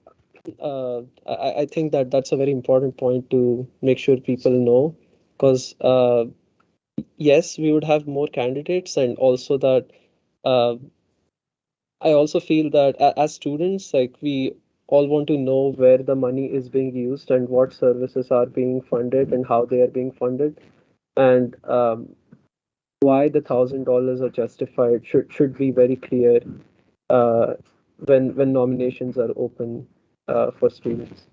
I think that that's a very important point to make sure people know, because yes, we would have more candidates, and also that uh, I also feel that as students, like we all want to know where the money is being used and what services are being funded and how they are being funded, and why the $1,000 are justified should be very clear uh, when nominations are open for students.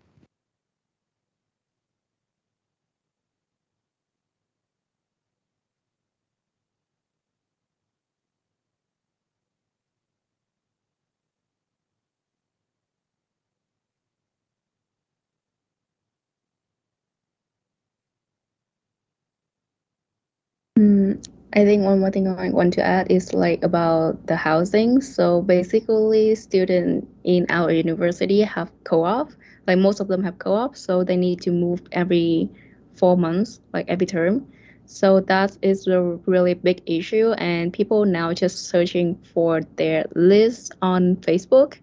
I think one more thing I want to add is like about the housing. So basically, students in our university have co-op. Like most of them have co-op, so they need to move every 4 months, like every term. So that is a really big issue, and people now just searching for their list on Facebook,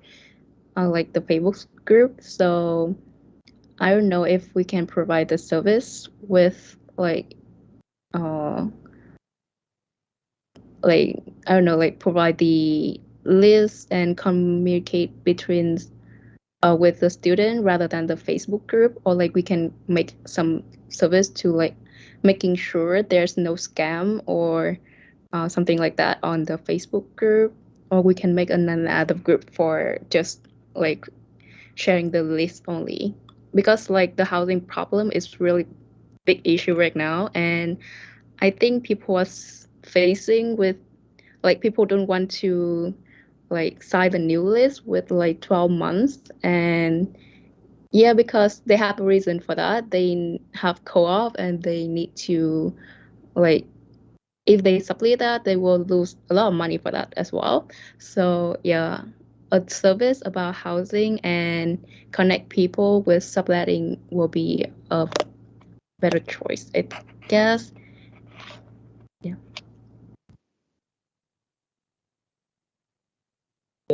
like the Facebook group. So I don't know if we can provide the service with uh like I don't know, like provide the list and communicate between with the student rather than the Facebook group, or like we can make some service to like making sure there's no scam or something like that on the Facebook group, or we can make another group for just like sharing the list only, because like the housing problem is really big issue right now, and I think people are facing with like people don't want to like sign the new list with like 12 months. And yeah, because they have a reason for that. They have co-op and they need to like if they supply that, they will lose a lot of money for that as well. So yeah, a service about housing and connect people with subletting will be a better choice, I guess. Yeah.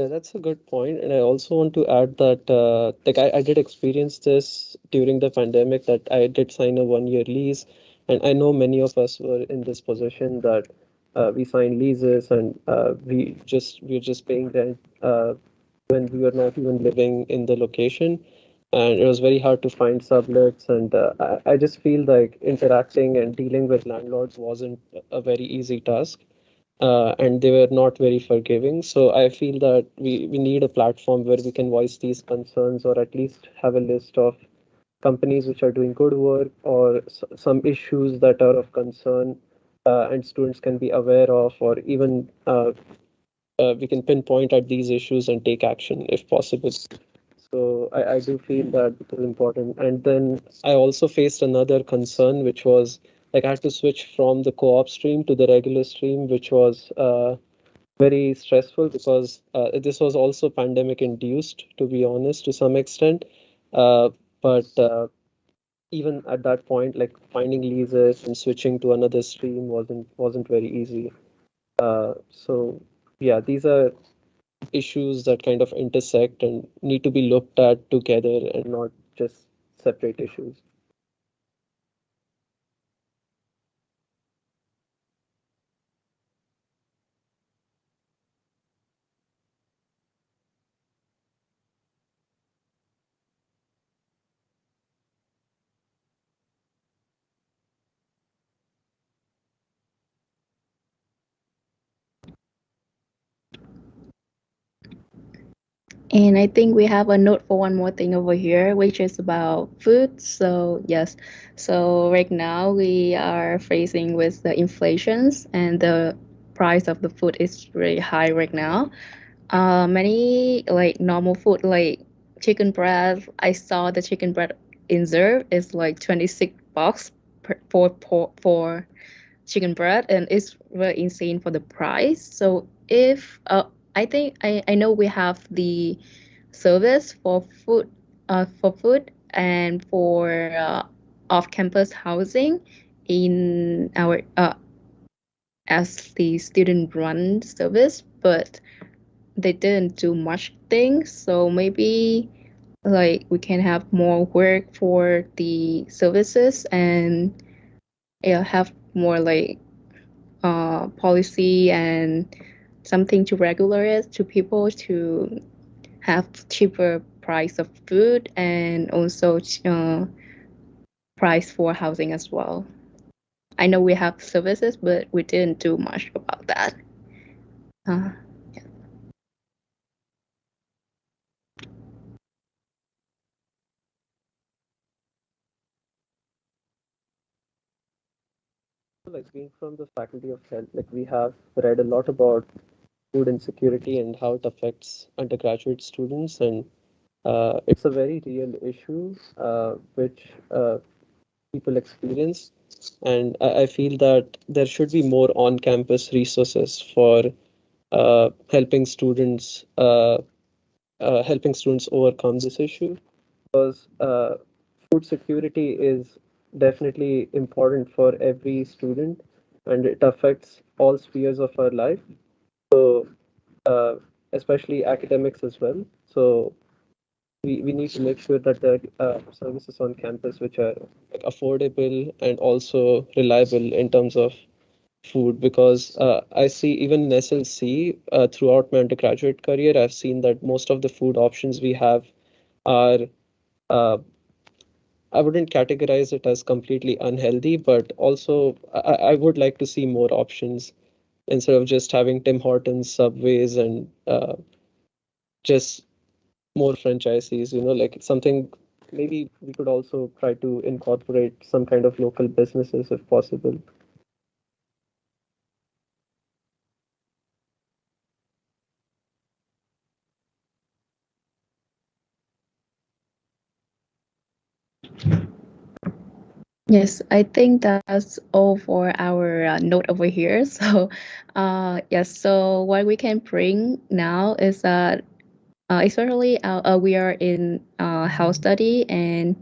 Yeah, that's a good point. And I also want to add that like I did experience this during the pandemic that I did sign a 1 year lease. And I know many of us were in this position that we signed leases and we're just paying rent when we were not even living in the location. And it was very hard to find sublets. And I just feel like interacting and dealing with landlords wasn't a very easy task, and they were not very forgiving. So I feel that we need a platform where we can voice these concerns, or at least have a list of companies which are doing good work, or some issues that are of concern, and students can be aware of, or even we can pinpoint at these issues and take action if possible. So I do feel that it is important. And then I also faced another concern, which was like I had to switch from the co-op stream to the regular stream, which was very stressful because this was also pandemic induced, to be honest, to some extent. But even at that point, like finding leases and switching to another stream wasn't very easy. So yeah, these are issues that kind of intersect and need to be looked at together and not just separate issues. And I think we have a note for one more thing over here, which is about food. So yes, so right now we are facing with the inflations and the price of the food is really high right now. Many like normal food like chicken breast. I saw the chicken breast in there is like 26 bucks for chicken breast, and it's really insane for the price. So if I think I know we have the service for food and for off-campus housing in our as the student-run service, but they didn't do much things. So maybe like we can have more work for the services and yeah, have more like policy and something to regulate it to people to have cheaper price of food and also price for housing as well. I know we have services, but we didn't do much about that. Uh, Like being from the Faculty of Health, like we have read a lot about food insecurity and how it affects undergraduate students, and it's a very real issue which people experience. And I feel that there should be more on-campus resources for helping students overcome this issue, because food security is definitely important for every student, and it affects all spheres of our life. So uh, especially academics as well. So we need to make sure that there are services on campus which are like, affordable and also reliable in terms of food, because I see even in SLC throughout my undergraduate career, I've seen that most of the food options we have are uh, I wouldn't categorize it as completely unhealthy, but also I would like to see more options instead of just having Tim Hortons, Subways, and just more franchisees. Like something maybe we could also try to incorporate some kind of local businesses if possible. yes, I think that's all for our note over here. So, yes, so what we can bring now is that especially we are in house study and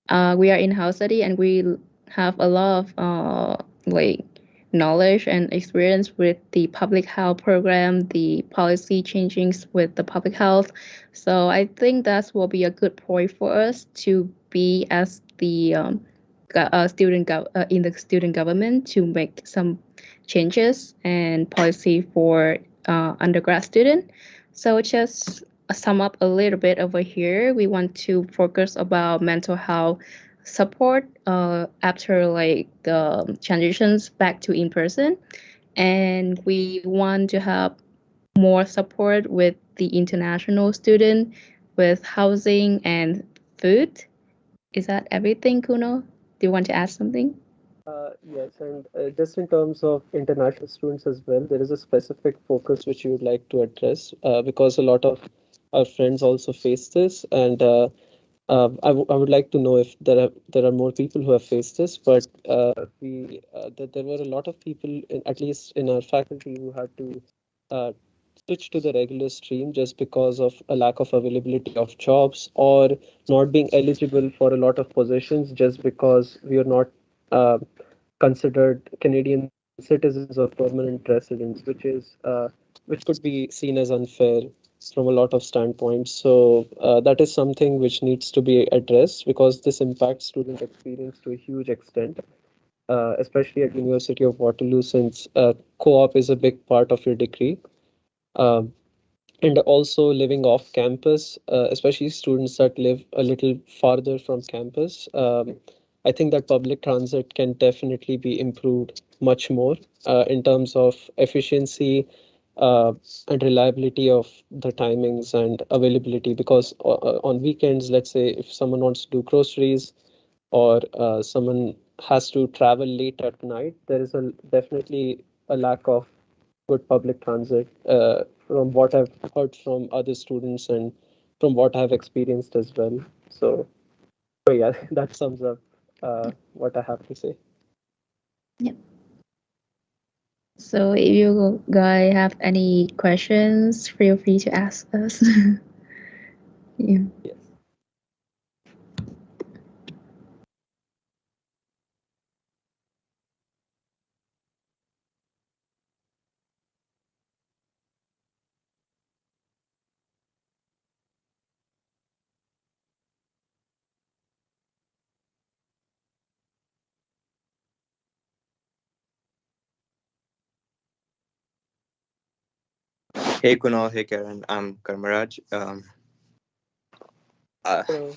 we are in house study and we have a lot of like knowledge and experience with the public health program, the policy changings with the public health. So I think that will be a good point for us to be as the in the student government to make some changes and policy for undergrad student. So just sum up a little bit over here, we want to focus about mental health support after like the transitions back to in person, and we want to have more support with the international student with housing and food. Is that everything, Kuno? Do you want to add something? Yes, and just in terms of international students as well, there is a specific focus which you would like to address because a lot of our friends also face this, and I would like to know if there are more people who have faced this, but that there were a lot of people, at least in our faculty, who had to uh, switch to the regular stream just because of a lack of availability of jobs or not being eligible for a lot of positions just because we are not uh, considered Canadian citizens or permanent residents, which could be seen as unfair from a lot of standpoints. So that is something which needs to be addressed because this impacts student experience to a huge extent, especially at University of Waterloo, since co-op is a big part of your degree. Um, and also living off campus, especially students that live a little farther from campus. I think that public transit can definitely be improved much more in terms of efficiency and reliability of the timings and availability. Because on weekends, let's say if someone wants to do groceries or someone has to travel late at night, there is a definitely a lack of good public transit from what I've heard from other students and from what I've experienced as well. So yeah, that sums up what I have to say. Yep. So if you guys have any questions, feel free to ask us. Yeah. Yes. Hey Kunal, hey Karen, I'm Karmaraj. Uh, So,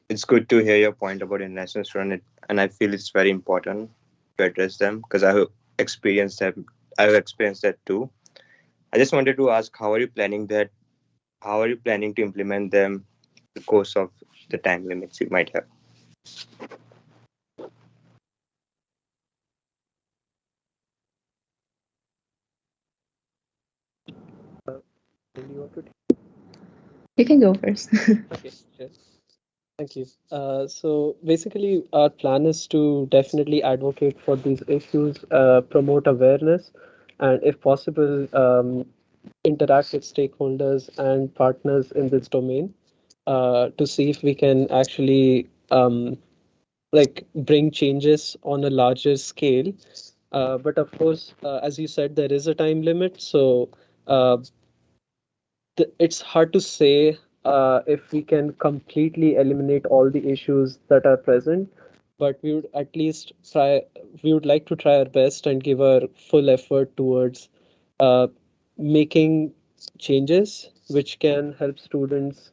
it's good to hear your point about international student, and I feel it's very important to address them because I have experienced that. I have experienced that too. I just wanted to ask, how are you planning that? How are you planning to implement them? The course of the time limits you might have. do you want to You can go first. Okay, sure. Thank you. So basically, our plan is to definitely advocate for these issues, promote awareness, and if possible, interact with stakeholders and partners in this domain to see if we can actually like bring changes on a larger scale. But of course, as you said, there is a time limit, so uh, it's hard to say if we can completely eliminate all the issues that are present, but we would at least try, we would like to try our best and give our full effort towards uh, making changes which can help students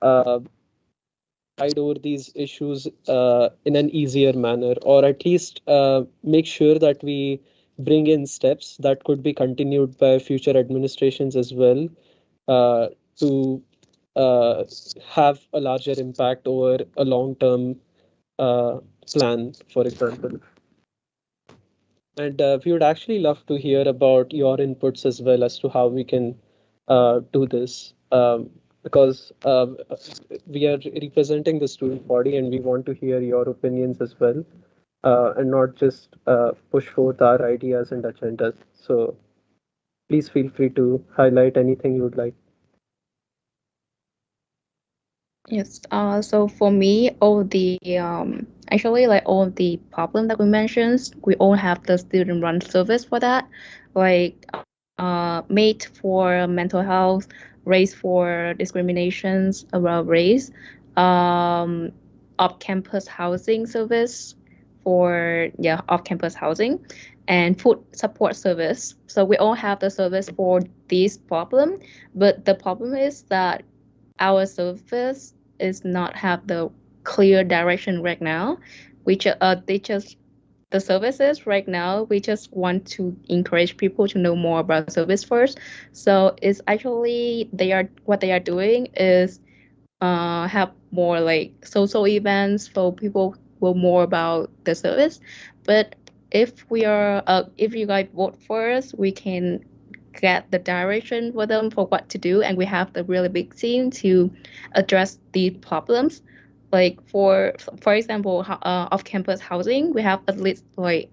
uh, tide over these issues in an easier manner, or at least make sure that we bring in steps that could be continued by future administrations as well uh, to uh, have a larger impact over a long-term uh, plan, for example. And we would actually love to hear about your inputs as well as to how we can do this. Because we are representing the student body and we want to hear your opinions as well, and not just push forth our ideas and agendas. So please feel free to highlight anything you would like. Yes. So for me, all the actually like all of the problem that we mentioned, we all have the student run service for that, like mate for mental health, race for discriminations around race, um, off-campus housing service for off-campus housing, and food support service. So we all have the service for this problem, but the problem is that our service is not have the clear direction right now. They just the services right now. We just want to encourage people to know more about service first. So it's actually what they are doing is have more like social events for people who know more about the service. But if you guys vote for us, we can get the direction for them for what to do, and we have the really big team to address the problems. Like for example, off-campus housing, we have at least like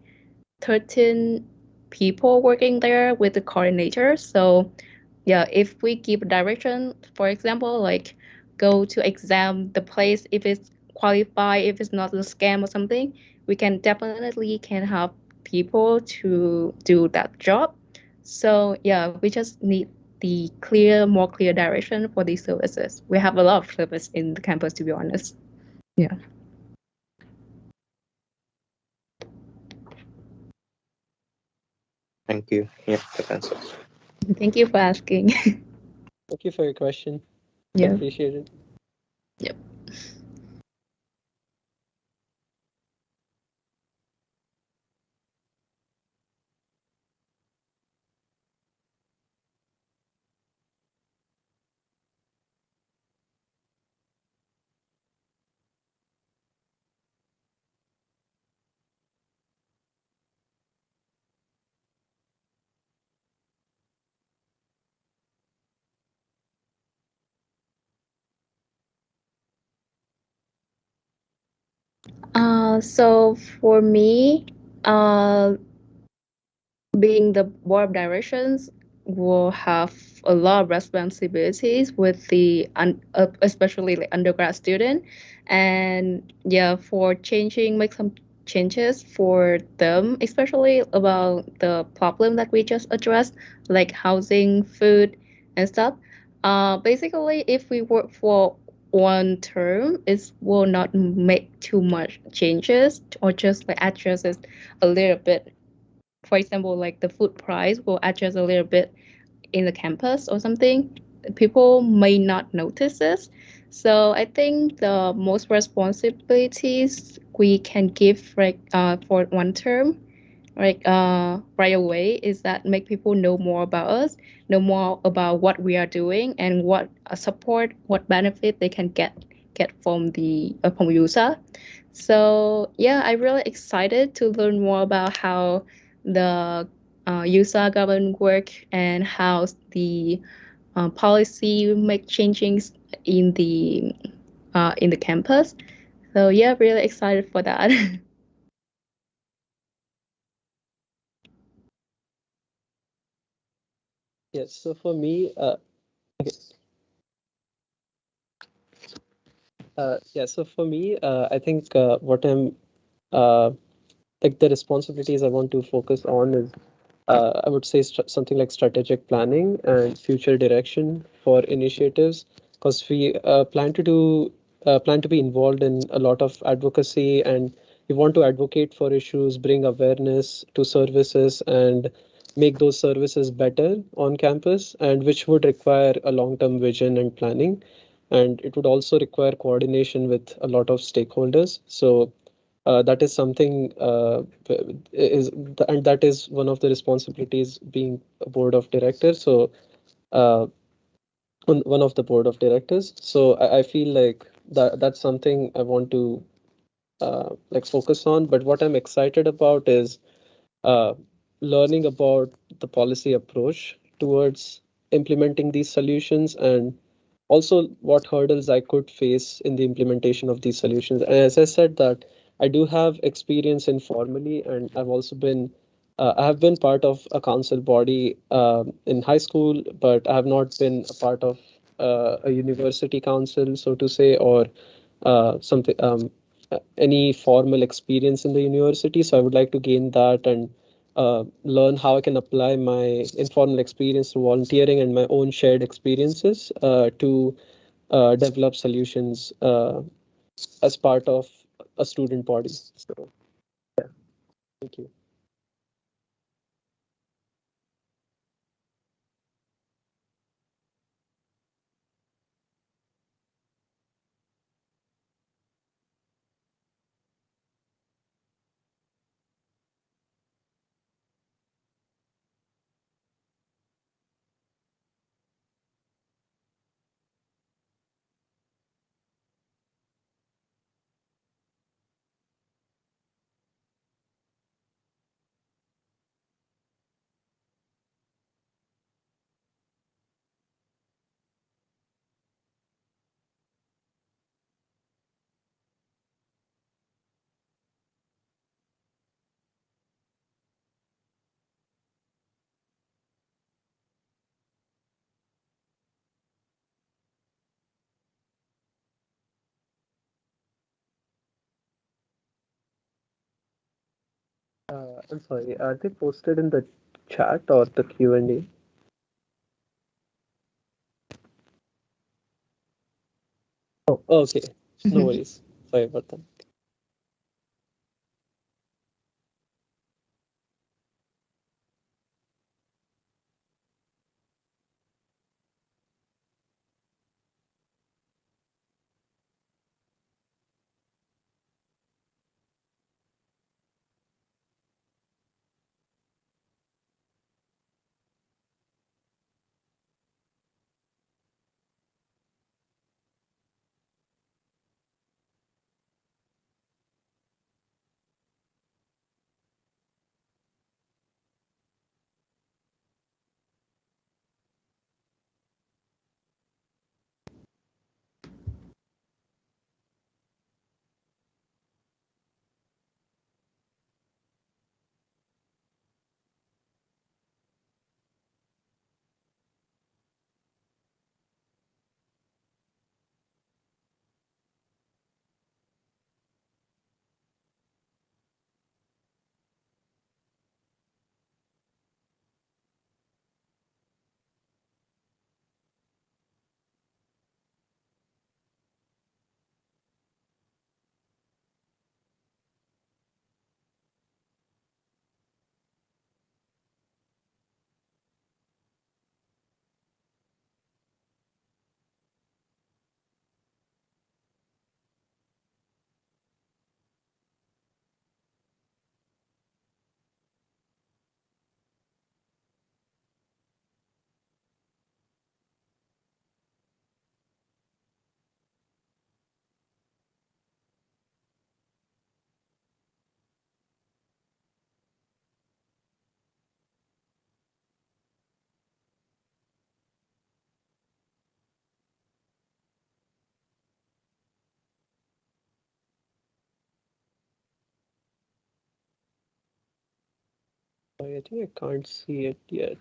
13 people working there with the coordinator. So yeah, if we give direction, for example, like go to exam the place if it's qualified, if it's not a scam or something, we can definitely can have people to do that job. So yeah, we just need the more clear direction for these services. We have a lot of service in the campus, to be honest. Yeah. Thank you. Yeah, that answers. Thank you for asking. Thank you for your question. Yeah. Appreciate it. Yep. So for me, being the board of directions will have a lot of responsibilities with especially the undergrad student, and yeah, for make some changes for them, especially about the problem that we just addressed, like housing, food, and stuff. Basically, if we work for one term, it will not make too much changes, or just like adjust it a little bit. For example, like the food price will adjust a little bit in the campus or something. People may not notice this. So I think the most responsibilities we can give for one term right away is that make people know more about us, know more about what we are doing, and what support, what benefit they can get from WUSA. So yeah, I'm really excited to learn more about how the USA government work and how the policy make changes in the campus. So yeah, really excited for that. Yes. So for me, okay. Yeah. So for me, I think what I'm like the responsibilities I want to focus on is I would say something like strategic planning and future direction for initiatives, because we plan to be involved in a lot of advocacy, and we want to advocate for issues, bring awareness to services, and make those services better on campus, and which would require a long-term vision and planning, and it would also require coordination with a lot of stakeholders. So that is something and that is one of the responsibilities being a board of directors. So uh, one of the board of directors. So I feel like that's something I want to like focus on. But what I'm excited about is uh, learning about the policy approach towards implementing these solutions, and also what hurdles I could face in the implementation of these solutions. And as I said, that I do have experience informally, and I have been part of a council body in high school, but I have not been a part of a university council, so to say, or something, any formal experience in the university. So I would like to gain that and learn how I can apply my informal experience to volunteering and my own shared experiences to develop solutions as part of a student body. So, yeah, thank you. I'm sorry, are they posted in the chat or the Q&A? Oh, okay. No worries. Sorry about that. I think I can't see it yet.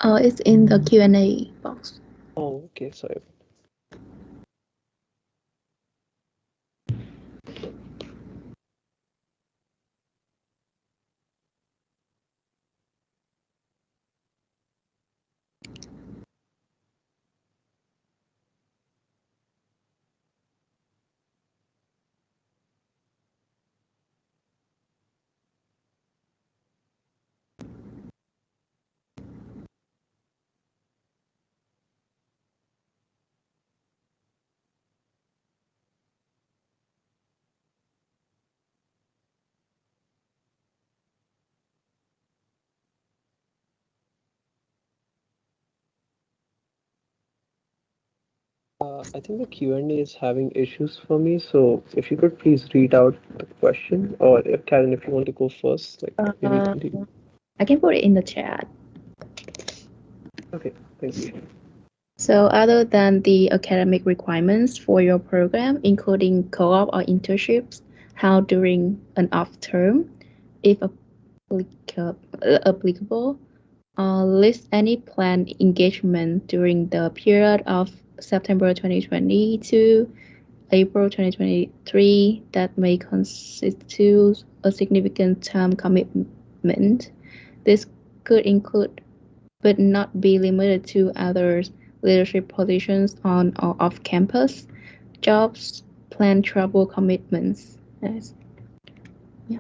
It's in the Q&A box. Oh, okay, sorry. I think the Q&A is having issues for me, so if you could please read out the question, or if Karen, if you want to go first, like maybe continue. I can put it in the chat. Okay, thank you. So other than the academic requirements for your program, including co-op or internships, how during an off term, if applicable, List any planned engagement during the period of September 2020 to April 2023 that may constitute a significant time commitment. This could include, but not be limited to, other leadership positions on or off campus, jobs, planned travel commitments. Yes. Yeah.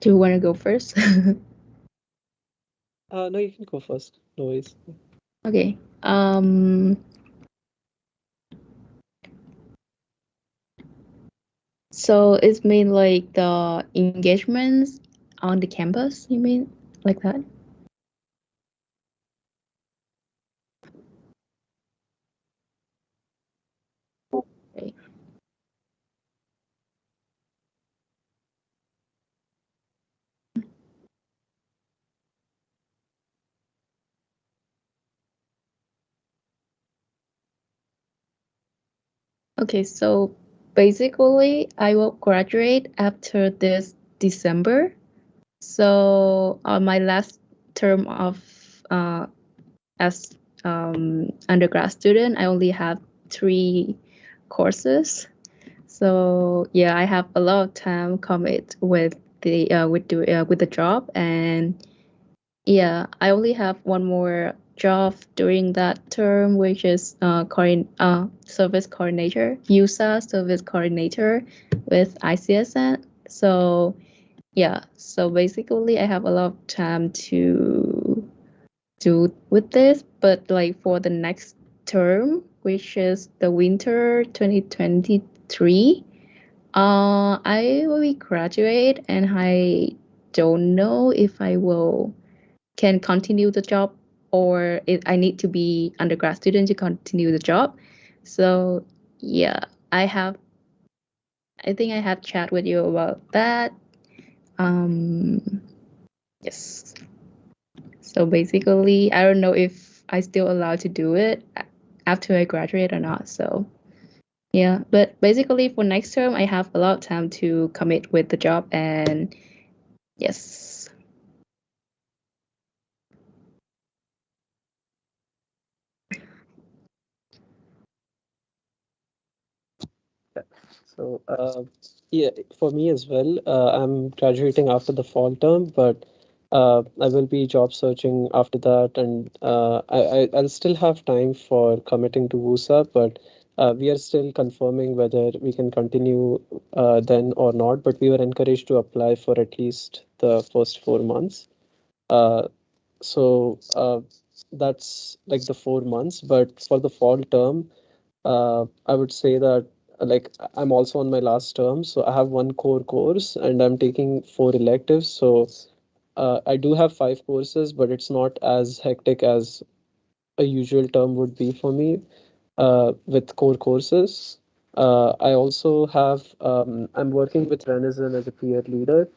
Do you want to go first? No, you can go first. No worries. Okay. So it's mean like the engagements on the campus, you mean like that? Okay. Okay, so basically I will graduate after this December. So on my last term of as undergrad student, I only have 3 courses. So yeah, I have a lot of time commit with the job, and yeah, I only have one more job during that term, which is service coordinator, WUSA service coordinator with ICSN. So yeah, so basically I have a lot of time to do with this, but like for the next term, which is the winter 2023, I will be graduate, and I don't know if I can continue the job, or if I need to be undergrad student to continue the job. So yeah, I think I have chat with you about that. Yes. So basically, I don't know if I still allowed to do it after I graduate or not. So yeah, but basically for next term, I have a lot of time to commit with the job, and yes. So, yeah, for me as well, I'm graduating after the fall term, but I will be job searching after that, and I'll still have time for committing to WUSA, but we are still confirming whether we can continue then or not. But we were encouraged to apply for at least the first 4 months. So that's like the 4 months, but for the fall term, I would say that like I'm also on my last term, so I have one core course and I'm taking 4 electives. So I do have 5 courses, but it's not as hectic as a usual term would be for me with core courses. I also have I'm working with Renison as a peer leader,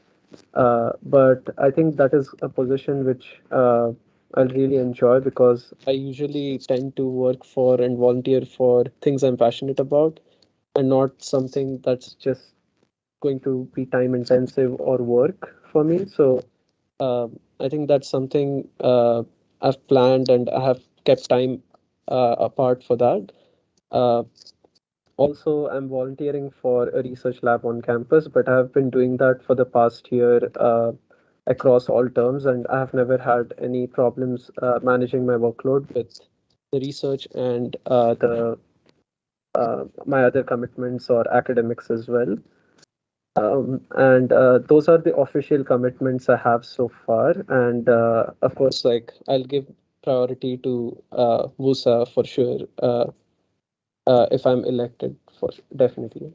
but I think that is a position which I'll really enjoy because I usually tend to work for and volunteer for things I'm passionate about and not something that's just going to be time intensive or work for me. So I think that's something I've planned and I have kept time apart for that. Uh, Also, I'm volunteering for a research lab on campus, but I have been doing that for the past year across all terms, and I have never had any problems managing my workload with the research and the my other commitments or academics as well. And those are the official commitments I have so far. And of course, like I'll give priority to WUSA for sure if I'm elected, for definitely.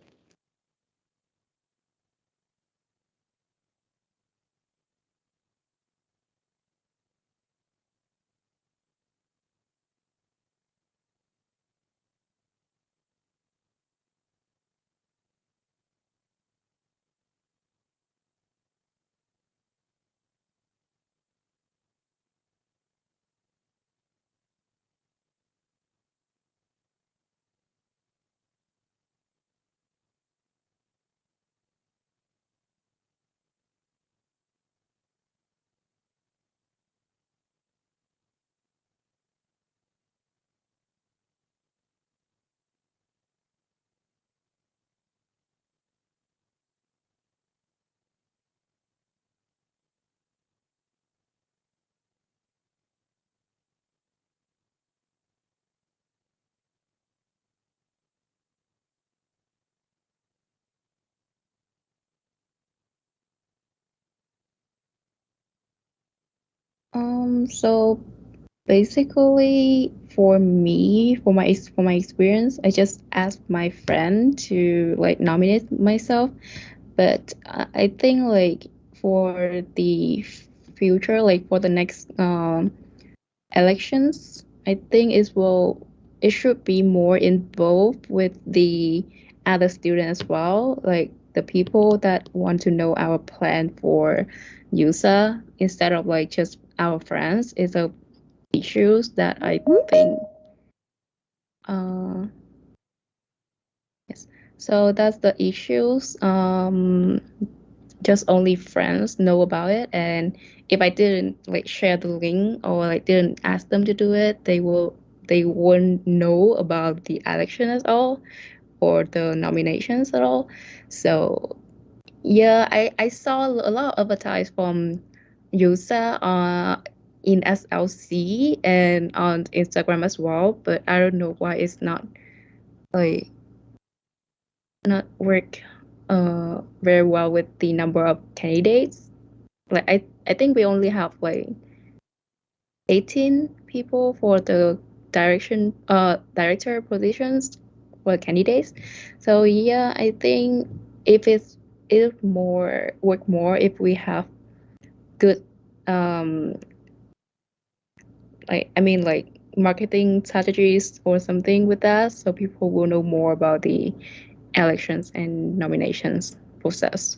So basically, for me, for my experience, I just asked my friend to like nominate myself. But I think like for the future, like for the next elections, I think it should be more involved with the other students as well, like the people that want to know our plan for USA instead of like just our friends. Is a issues that I think uh yes. So that's the issues. Just only friends know about it, and if I didn't like share the link or like didn't ask them to do it, they wouldn't know about the election at all or the nominations at all. So yeah, I saw a lot of advertise from USA in SLC and on Instagram as well, but I don't know why it's not like not work very well with the number of candidates. Like I think we only have like 18 people for the director positions for candidates. So yeah, I think if it more work more if we have good like I mean like marketing strategies or something with that, so people will know more about the elections and nominations process.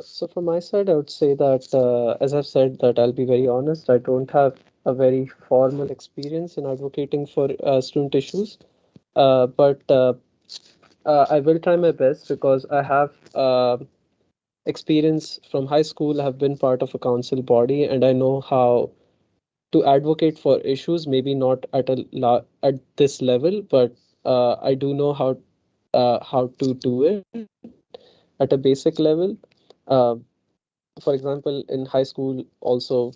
So from my side, I would say that, as I've said, that I'll be very honest, I don't have a very formal experience in advocating for student issues, but I will try my best because I have experience from high school. I have been part of a council body, and I know how to advocate for issues. Maybe not at at this level, but I do know how to do it at a basic level. Uh, for example, in high school, also,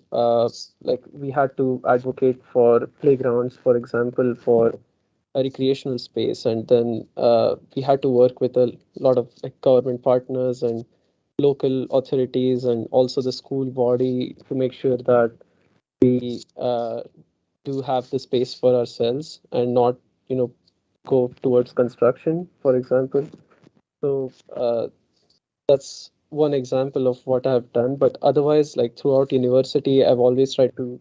like we had to advocate for playgrounds, for example, for a recreational space, and then we had to work with a lot of like government partners and local authorities and also the school body to make sure that we do have the space for ourselves and not, you know, go towards construction, for example. So that's one example of what I've done. But otherwise, like throughout university, I've always tried to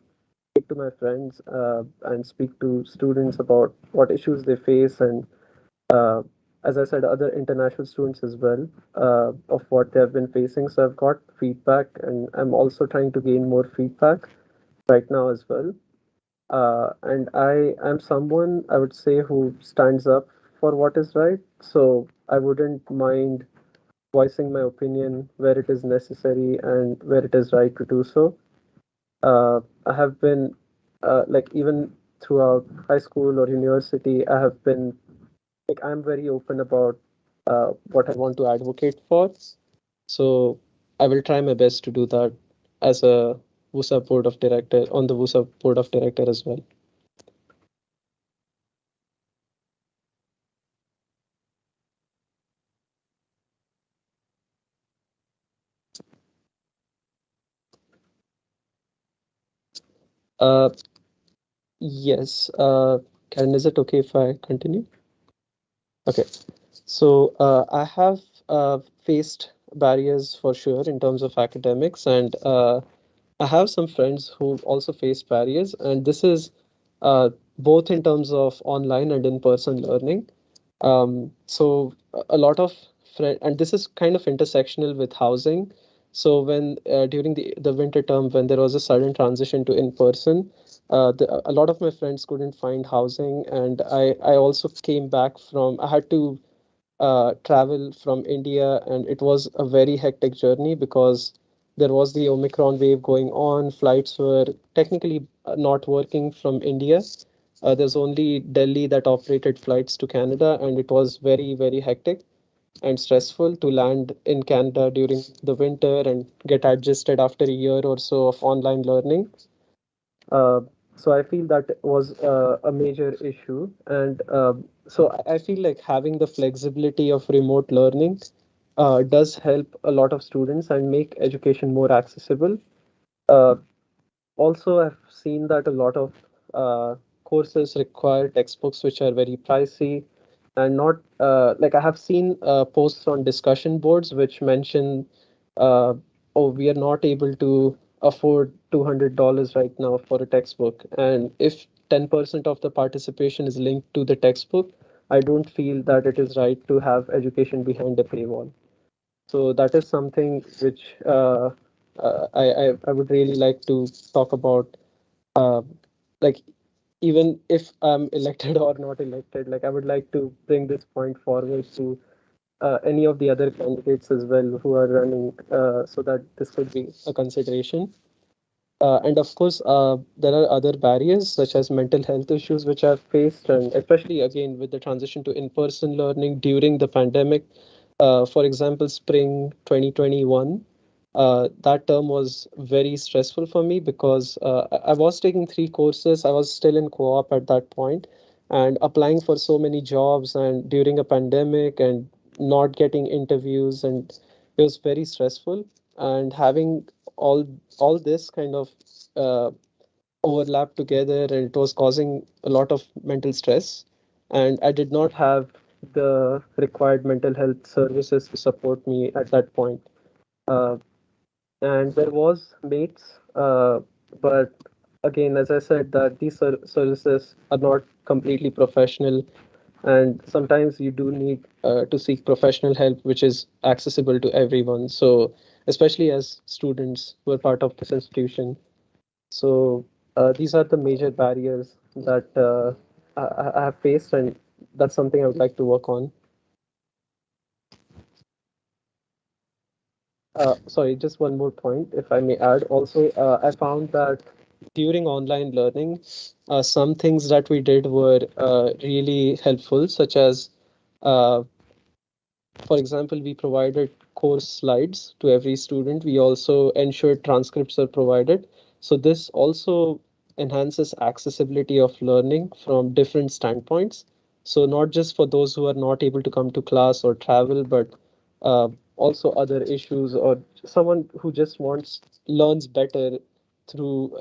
speak to my friends and speak to students about what issues they face, and uh, as I said, other international students as well, of what they have been facing. So I've got feedback, and I'm also trying to gain more feedback right now as well. And I am someone, I would say, who stands up for what is right. So I wouldn't mind voicing my opinion where it is necessary and where it is right to do so. I have been, like, even throughout high school or university, I have been, like, I'm very open about what I want to advocate for. So I will try my best to do that as a WUSA board of director, on the WUSA board of director as well. Uh, yes. Karen, is it okay if I continue? Okay. So I have faced barriers for sure in terms of academics, and I have some friends who also face barriers, and this is both in terms of online and in-person learning. So a lot of and this is kind of intersectional with housing. So when during the winter term, when there was a sudden transition to in-person, a lot of my friends couldn't find housing, and I also came back from, I had to travel from India, and it was a very hectic journey because there was the Omicron wave going on. Flights were technically not working from India. There's only Delhi that operated flights to Canada, and it was very, very hectic and stressful to land in Canada during the winter and get adjusted after a year or so of online learning. Uh, so I feel that was a major issue, and so I feel like having the flexibility of remote learning does help a lot of students and make education more accessible. Uh, Also, I've seen that a lot of courses require textbooks which are very pricey and not like I have seen posts on discussion boards which mention, oh, we are not able to afford $200 right now for a textbook. And if 10% of the participation is linked to the textbook, I don't feel that it is right to have education behind a paywall. So that is something which I would really like to talk about. Uh, like even if I'm elected or not elected, like I would like to bring this point forward to any of the other candidates as well who are running, so that this could be a consideration. And of course, there are other barriers such as mental health issues which I've faced, and especially again with the transition to in-person learning during the pandemic. For example, spring 2021, that term was very stressful for me because I was taking 3 courses. I was still in co-op at that point, and applying for so many jobs, and during a pandemic, and not getting interviews, and it was very stressful. And having all all this kind of uh, overlap together, and it was causing a lot of mental stress, and I did not have the required mental health services to support me at that point. uh, and there was mates, but again, as I said, that these services are not completely professional, and sometimes you do need to seek professional help which is accessible to everyone, so especially as students who are part of this institution. So these are the major barriers that I have faced, and that's something I would like to work on. Sorry, just one more point, if I may add. Also, I found that during online learning, some things that we did were really helpful, such as uh, for example, we provided course slides to every student. We also ensured transcripts are provided. So this also enhances accessibility of learning from different standpoints. So not just for those who are not able to come to class or travel, but also other issues, or someone who just learns better through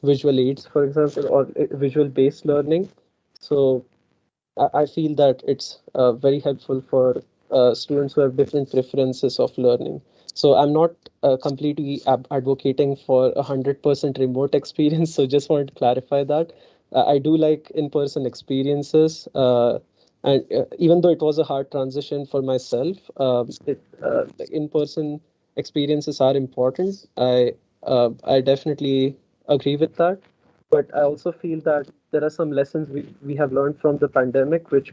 visual aids, for example, or visual based learning. So I feel that it's very helpful for students who have different preferences of learning. So I'm not completely advocating for 100% remote experience. So just wanted to clarify that. I do like in-person experiences. And even though it was a hard transition for myself, the in-person experiences are important. I definitely agree with that. But I also feel that there are some lessons we have learned from the pandemic which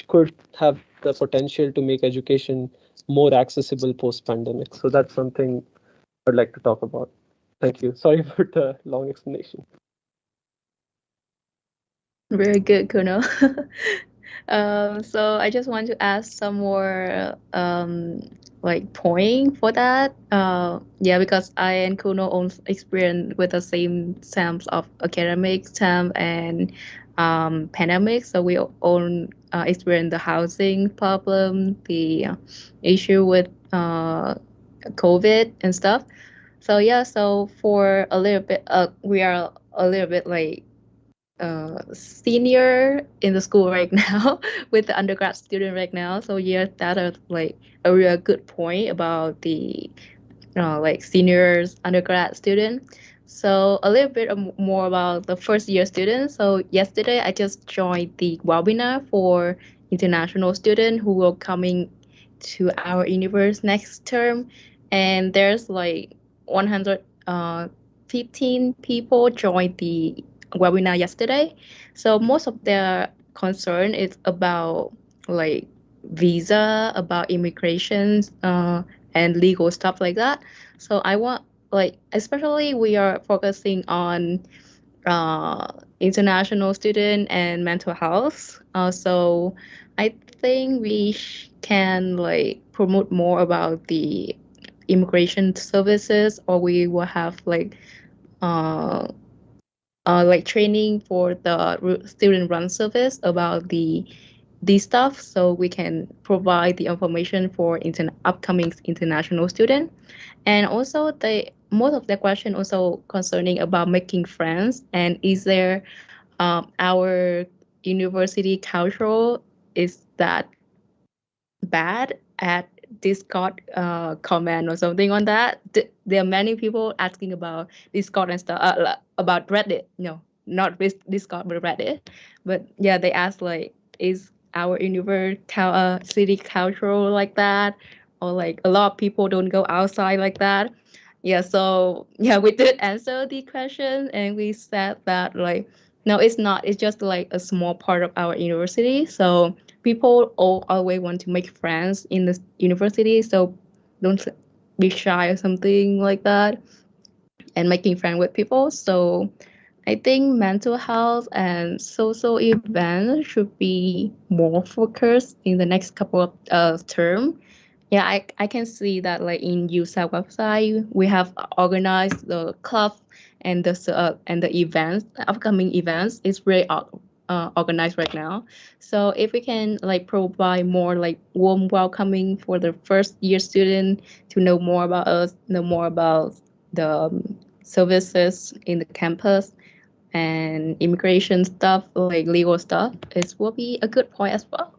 could have the potential to make education more accessible post-pandemic. So that's something I'd like to talk about. Thank you. Sorry for the long explanation. Very good, Kuno. So I just want to ask some more like point for that. Yeah, because I and Kuno own experience with the same terms of academics term and pandemic. So we own experience the housing problem, the issue with COVID and stuff. So yeah, so for a little bit, we are a little bit like senior in the school right now with the undergrad student right now. So yeah, that is like a real good point about the like seniors undergrad student. So a little bit more about the first year students. So yesterday I just joined the webinar for international students who will coming to our universe next term, and there's like 115 people joined the webinar yesterday. So most of their concern is about like visa, about immigration, and legal stuff like that. So I want like especially we are focusing on international student and mental health. So I think we can like promote more about the immigration services, or we will have like like training for the student run service about these stuff, so we can provide the information for upcoming international student. And also most of the question also concerning about making friends, and is there our university cultural is that bad at Discord comment or something on that. There are many people asking about Discord and stuff, about Reddit. No, not Discord, but Reddit. But yeah, they ask like, is our city cultural like that? Or like a lot of people don't go outside like that. Yeah, so yeah, we did answer the question and we said that like, no, it's not. It's just like a small part of our university. So people always want to make friends in the university, so don't be shy or something like that, and making friends with people. So I think mental health and social events should be more focused in the next couple of term. Yeah, I can see that like in WUSA website we have organized the club and the events, upcoming events is really organized right now. So if we can like provide more like warm welcoming for the first year student to know more about us, know more about the services in the campus and immigration stuff, like legal stuff, it will be a good point as well.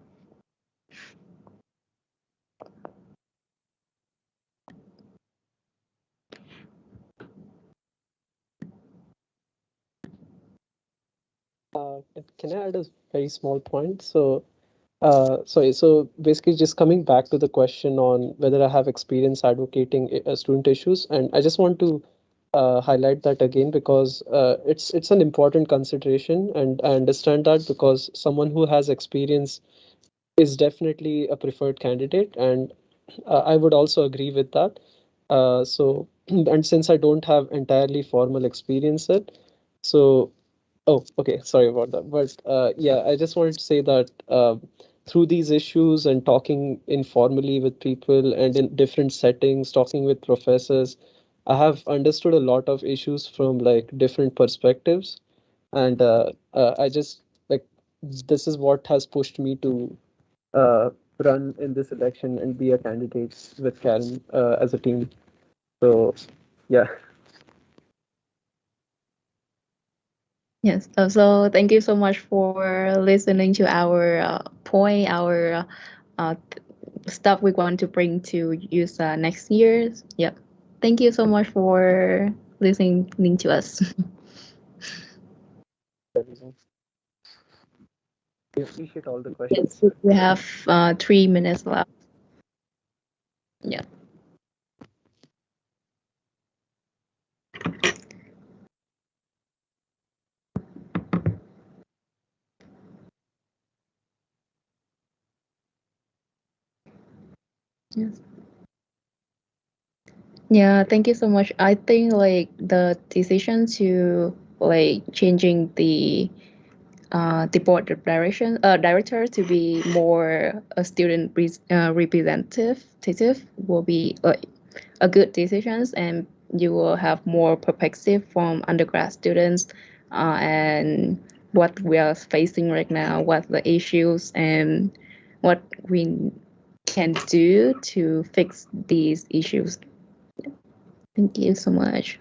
Can I add a very small point? Sorry, so basically just coming back to the question on whether I have experience advocating student issues, and I just want to highlight that again because it's an important consideration, and I understand that because someone who has experience is definitely a preferred candidate, and I would also agree with that. And since I don't have entirely formal experience yet, so oh, okay. Sorry about that. But yeah, I just wanted to say that through these issues and talking informally with people and in different settings, talking with professors, I have understood a lot of issues from like different perspectives. And I just like this is what has pushed me to uh, run in this election and be a candidate with Karen as a team. So yeah. Yes. So thank you so much for listening to our point, our stuff we want to bring to use next year. Yep. Thank you so much for listening to us. We appreciate all the Yes, questions. we have 3 minutes left. Yeah. Yes. Yeah, thank you so much. I think like the decision to like changing the board director to be more a student representative will be a good decisions, and you will have more perspective from undergrad students and what we are facing right now, what the issues and what we can do to fix these issues. Thank you so much.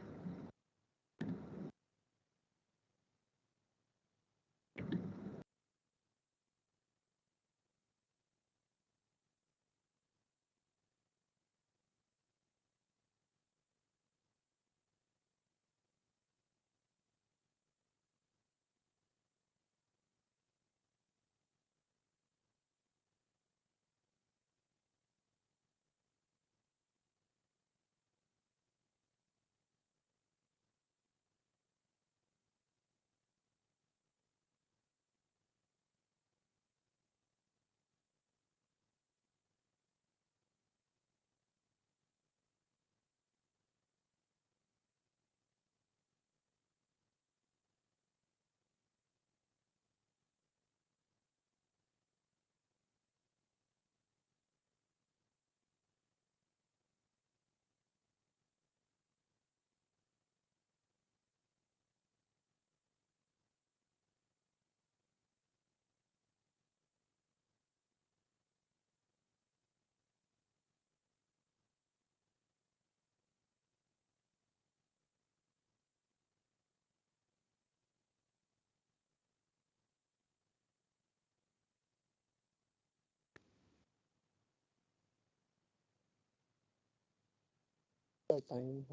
our time.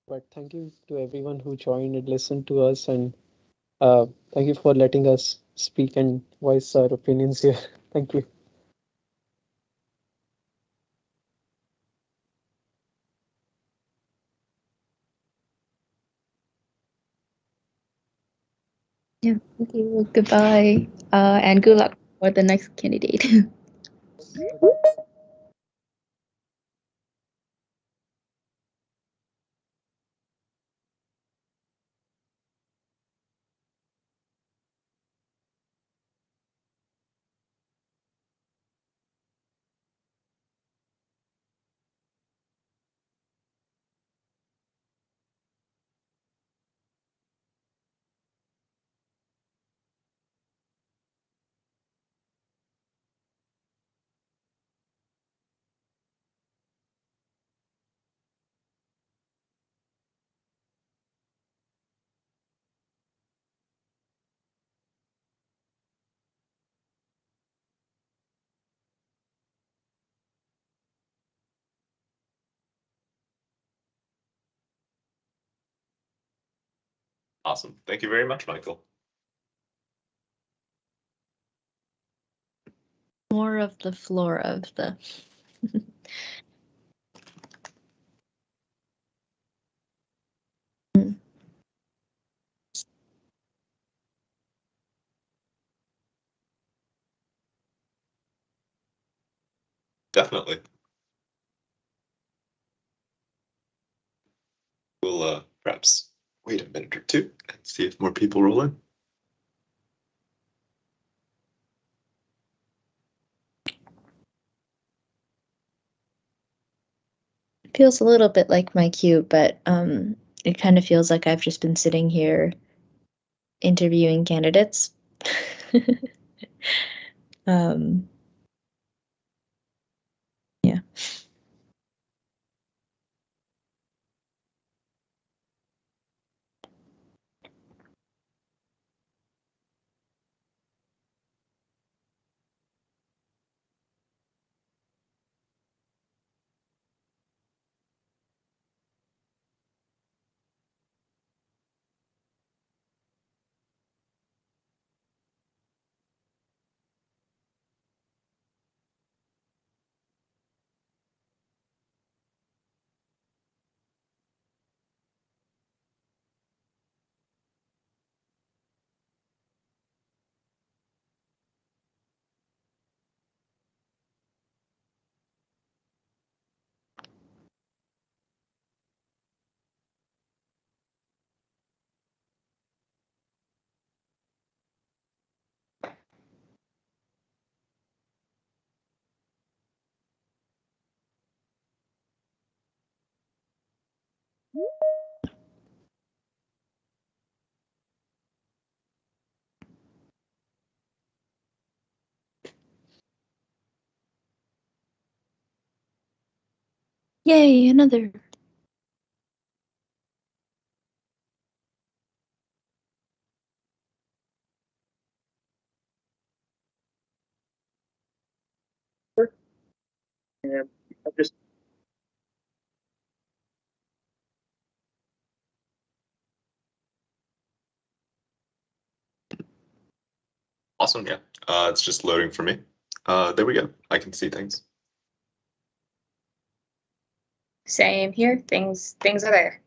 But thank you to everyone who joined and listened to us, and thank you for letting us speak and voice our opinions here. Thank you. Yeah, thank you. Goodbye. And good luck for the next candidate. Awesome. Thank you very much, Michael. More of the floor of the. Definitely. We'll perhaps wait a minute or two and see if more people roll in. Feels a little bit like my queue, but it kind of feels like I've just been sitting here interviewing candidates. Yeah. Yay, another. Just Awesome, yeah. It's just loading for me. There we go. I can see things. Same here. Things are there.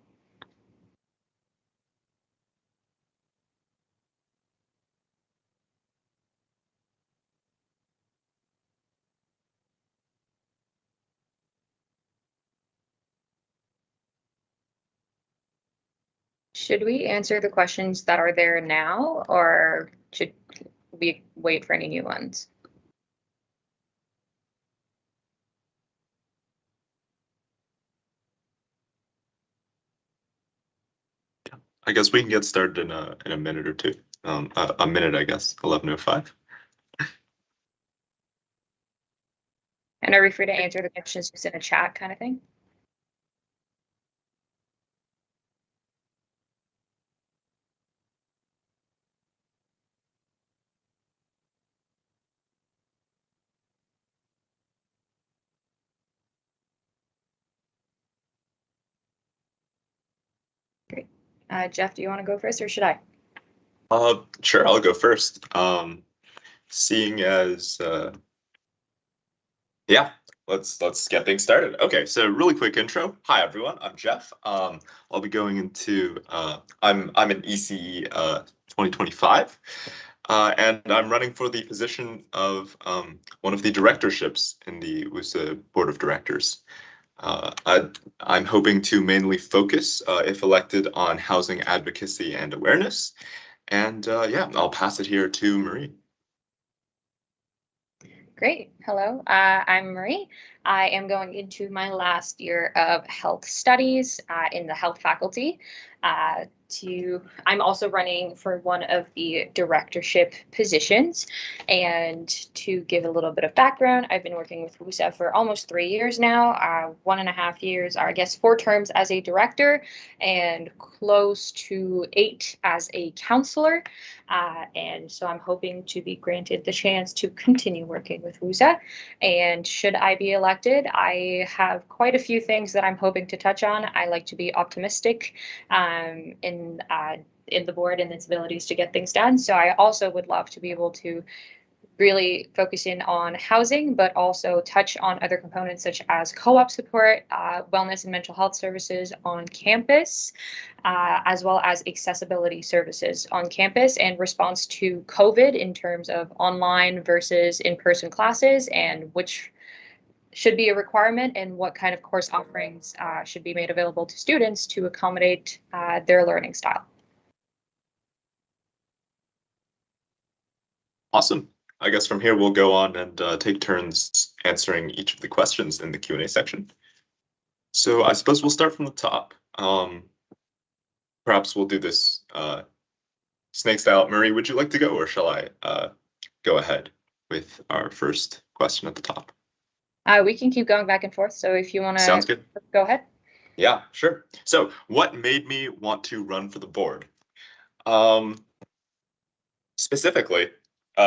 Should we answer the questions that are there now, or should we wait for any new ones? I guess we can get started in a minute or two. A minute, I guess. 11:05. And are we free to answer the questions just in a chat kind of thing? Jeff, do you want to go first or should I? Sure, I'll go first. Seeing as, yeah, let's get things started. Okay, so really quick intro. Hi everyone, I'm Jeff. I'll be going into I'm an ECE 2025, and I'm running for the position of one of the directorships in the WUSA Board of Directors. I'm hoping to mainly focus, if elected, on housing advocacy and awareness. And yeah, I'll pass it here to Marie. Great. Hello, I'm Marie. I am going into my last year of health studies in the health faculty. I'm also running for one of the directorship positions. And to give a little bit of background, I've been working with WUSA for almost 3 years now, 1.5 years, or I guess 4 terms as a director and close to 8 as a counselor. And so I'm hoping to be granted the chance to continue working with WUSA. And should I be elected, I have quite a few things that I'm hoping to touch on. I like to be optimistic in the board and its abilities to get things done. So I also would love to be able to really focus in on housing, but also touch on other components such as co-op support, wellness and mental health services on campus, as well as accessibility services on campus and response to COVID in terms of online versus in-person classes and which should be a requirement and what kind of course offerings should be made available to students to accommodate their learning style. Awesome. I guess from here we'll go on and take turns answering each of the questions in the Q&A section. So I suppose we'll start from the top. Perhaps we'll do this snake style. Marie, would you like to go or shall I go ahead with our first question at the top? We can keep going back and forth. So if you want to Sounds good. Go ahead. Yeah, sure. So what made me want to run for the board? Specifically,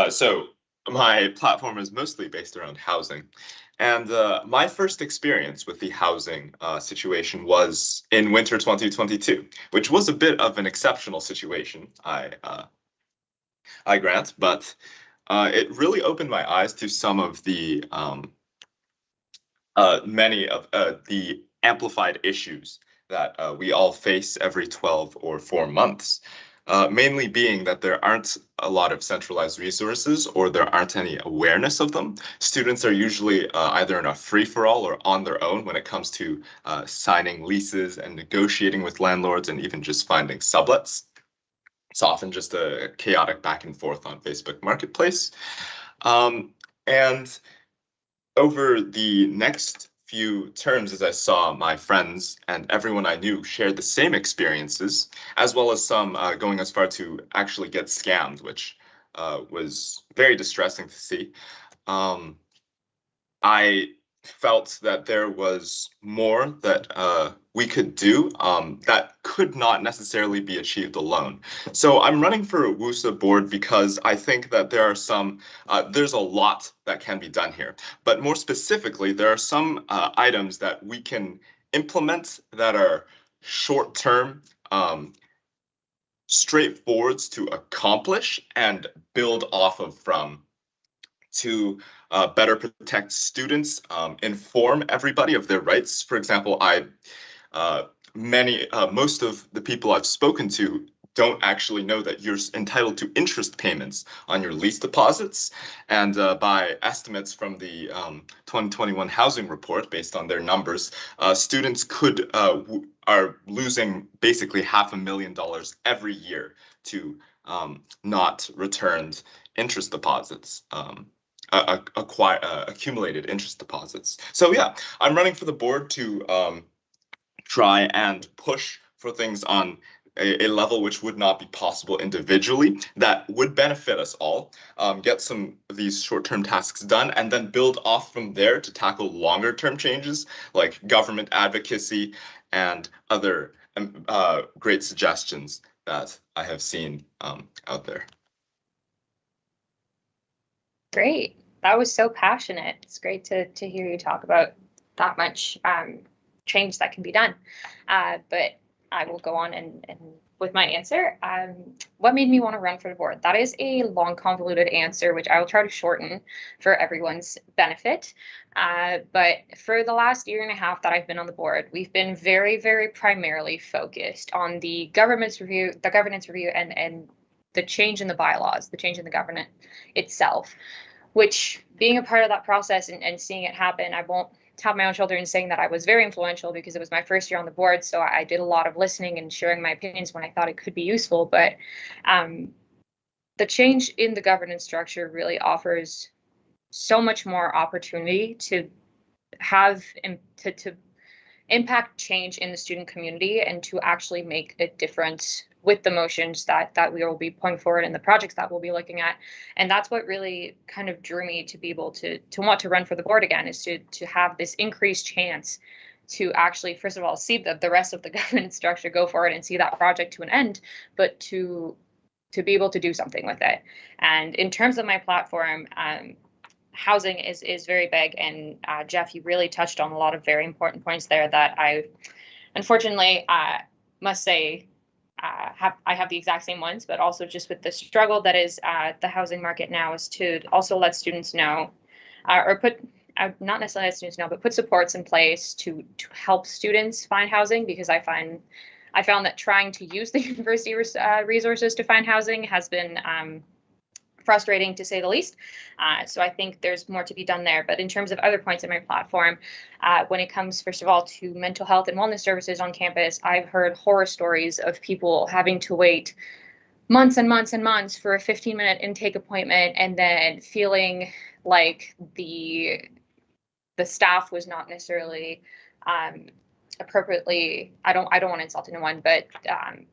so my platform is mostly based around housing. And my first experience with the housing situation was in winter 2022, which was a bit of an exceptional situation, I grant, but it really opened my eyes to some of the many of the amplified issues that we all face every 12 or 4 months. Mainly being that there aren't a lot of centralized resources or there aren't any awareness of them. Students are usually either in a free-for-all or on their own when it comes to signing leases and negotiating with landlords and even just finding sublets. It's often just a chaotic back and forth on Facebook Marketplace. And over the next few terms, as I saw my friends and everyone I knew share the same experiences, as well as some going as far to actually get scammed, which was very distressing to see. I felt that there was more that we could do that could not necessarily be achieved alone. So I'm running for a WUSA board because I think that there are some, there's a lot that can be done here. But more specifically, there are some items that we can implement that are short-term, straightforwards to accomplish and build off of from to better protect students, inform everybody of their rights. For example, most of the people I've spoken to don't actually know that you're entitled to interest payments on your lease deposits. And by estimates from the 2021 housing report, based on their numbers, students are losing basically $500,000 every year to not returned interest deposits. Accumulated interest deposits. So yeah, I'm running for the board to try and push for things on a level which would not be possible individually, that would benefit us all, get some of these short-term tasks done, and then build off from there to tackle longer-term changes like government advocacy and other great suggestions that I have seen out there. Great. That was so passionate. It's great to hear you talk about that much change that can be done. But I will go on and with my answer. What made me want to run for the board? That is a long, convoluted answer, which I will try to shorten for everyone's benefit. But for the last year and a half that I've been on the board, we've been very, very primarily focused on the governance review, and the change in the bylaws, the change in the government itself, which being a part of that process and seeing it happen, I won't tap my own shoulder in saying that I was very influential because it was my first year on the board. So I did a lot of listening and sharing my opinions when I thought it could be useful. But the change in the governance structure really offers so much more opportunity to have to impact change in the student community and to actually make a difference with the motions that we will be putting forward and the projects that we'll be looking at. And that's what really kind of drew me to be able to want to run for the board again, is to have this increased chance to actually, first of all, see the rest of the governance structure go forward and see that project to an end, but to be able to do something with it. And in terms of my platform, housing is very big, and Jeff, you really touched on a lot of very important points there that I unfortunately must say I have the exact same ones, but also just with the struggle that is the housing market now, is to also let students know, or put not necessarily let students know, but put supports in place to help students find housing, because I found that trying to use the university resources to find housing has been frustrating, to say the least. So I think there's more to be done there. But in terms of other points in my platform, when it comes, first of all, to mental health and wellness services on campus, I've heard horror stories of people having to wait months and months and months for a 15-minute intake appointment, and then feeling like the staff was not necessarily appropriately, I don't want to insult anyone, but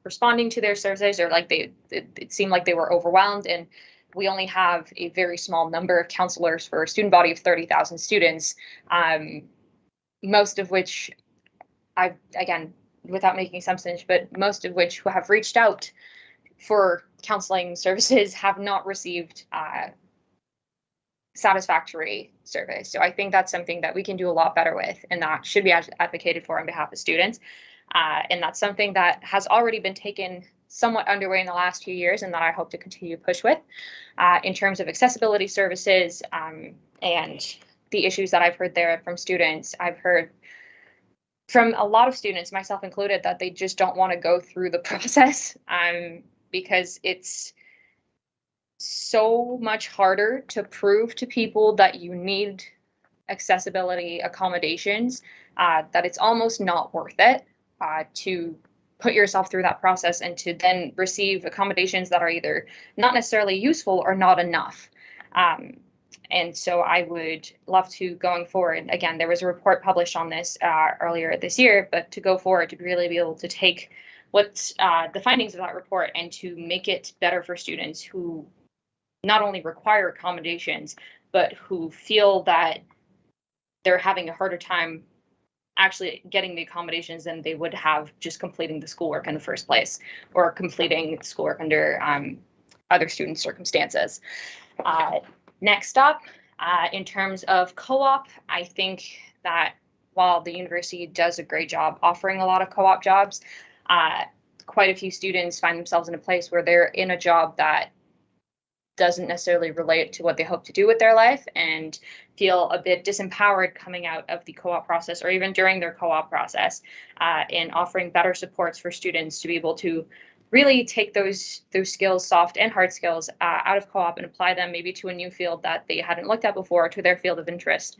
responding to their services, or like it seemed like they were overwhelmed. And we only have a very small number of counselors for a student body of 30,000 students, most of which again, without making assumptions, but most of which who have reached out for counseling services have not received satisfactory service. So I think that's something that we can do a lot better with, and that should be advocated for on behalf of students. And that's something that has already been taken somewhat underway in the last few years, and that I hope to continue to push with. In terms of accessibility services and the issues that I've heard there from students, I've heard from a lot of students, myself included, that they just don't want to go through the process because it's so much harder to prove to people that you need accessibility accommodations that it's almost not worth it to put yourself through that process and to then receive accommodations that are either not necessarily useful or not enough. And so I would love to, going forward, again, there was a report published on this earlier this year, but to go forward, to really be able to take what the findings of that report and to make it better for students who not only require accommodations, but who feel that they're having a harder time actually getting the accommodations than they would have just completing the schoolwork in the first place, or completing schoolwork under other student circumstances. Next up, in terms of co-op, I think that while the university does a great job offering a lot of co-op jobs, quite a few students find themselves in a place where they're in a job that doesn't necessarily relate to what they hope to do with their life, and feel a bit disempowered coming out of the co-op process, or even during their co-op process, in offering better supports for students to be able to really take those skills, soft and hard skills, out of co-op and apply them maybe to a new field that they hadn't looked at before, to their field of interest,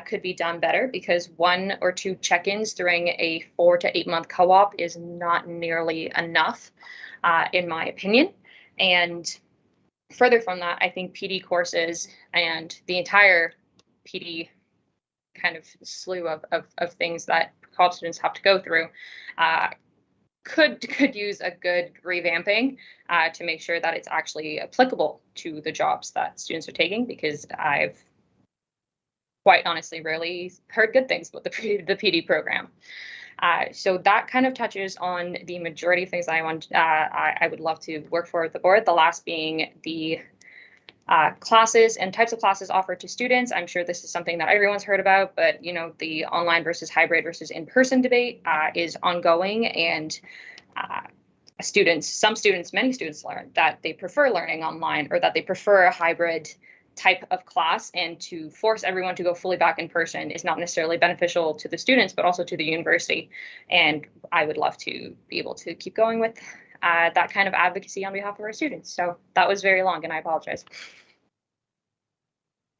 could be done better, because 1 or 2 check-ins during a 4 to 8 month co-op is not nearly enough, in my opinion. And further from that, I think PD courses and the entire PD kind of slew of things that co-op students have to go through could use a good revamping to make sure that it's actually applicable to the jobs that students are taking, because I've quite honestly rarely heard good things about the PD program. So that kind of touches on the majority of things I would love to work for with the board. The last being the classes and types of classes offered to students. I'm sure this is something that everyone's heard about, but the online versus hybrid versus in-person debate is ongoing, and many students learn that they prefer learning online, or that they prefer a hybrid type of class, and to force everyone to go fully back in person is not necessarily beneficial to the students, but also to the university. And I would love to be able to keep going with that kind of advocacy on behalf of our students. So that was very long, and I apologize.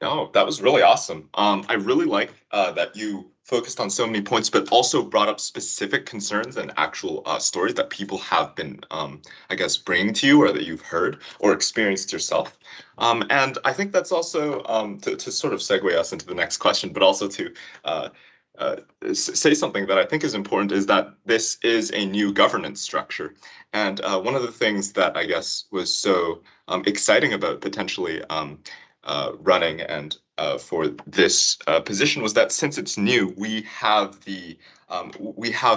No, that was really awesome. I really like that you focused on so many points, but also brought up specific concerns and actual stories that people have been, I guess, bringing to you, or that you've heard or experienced yourself. And I think that's also to sort of segue us into the next question, but also to say something that I think is important, is that this is a new governance structure. And one of the things that I guess was so exciting about potentially running and for this position was that since it's new, we have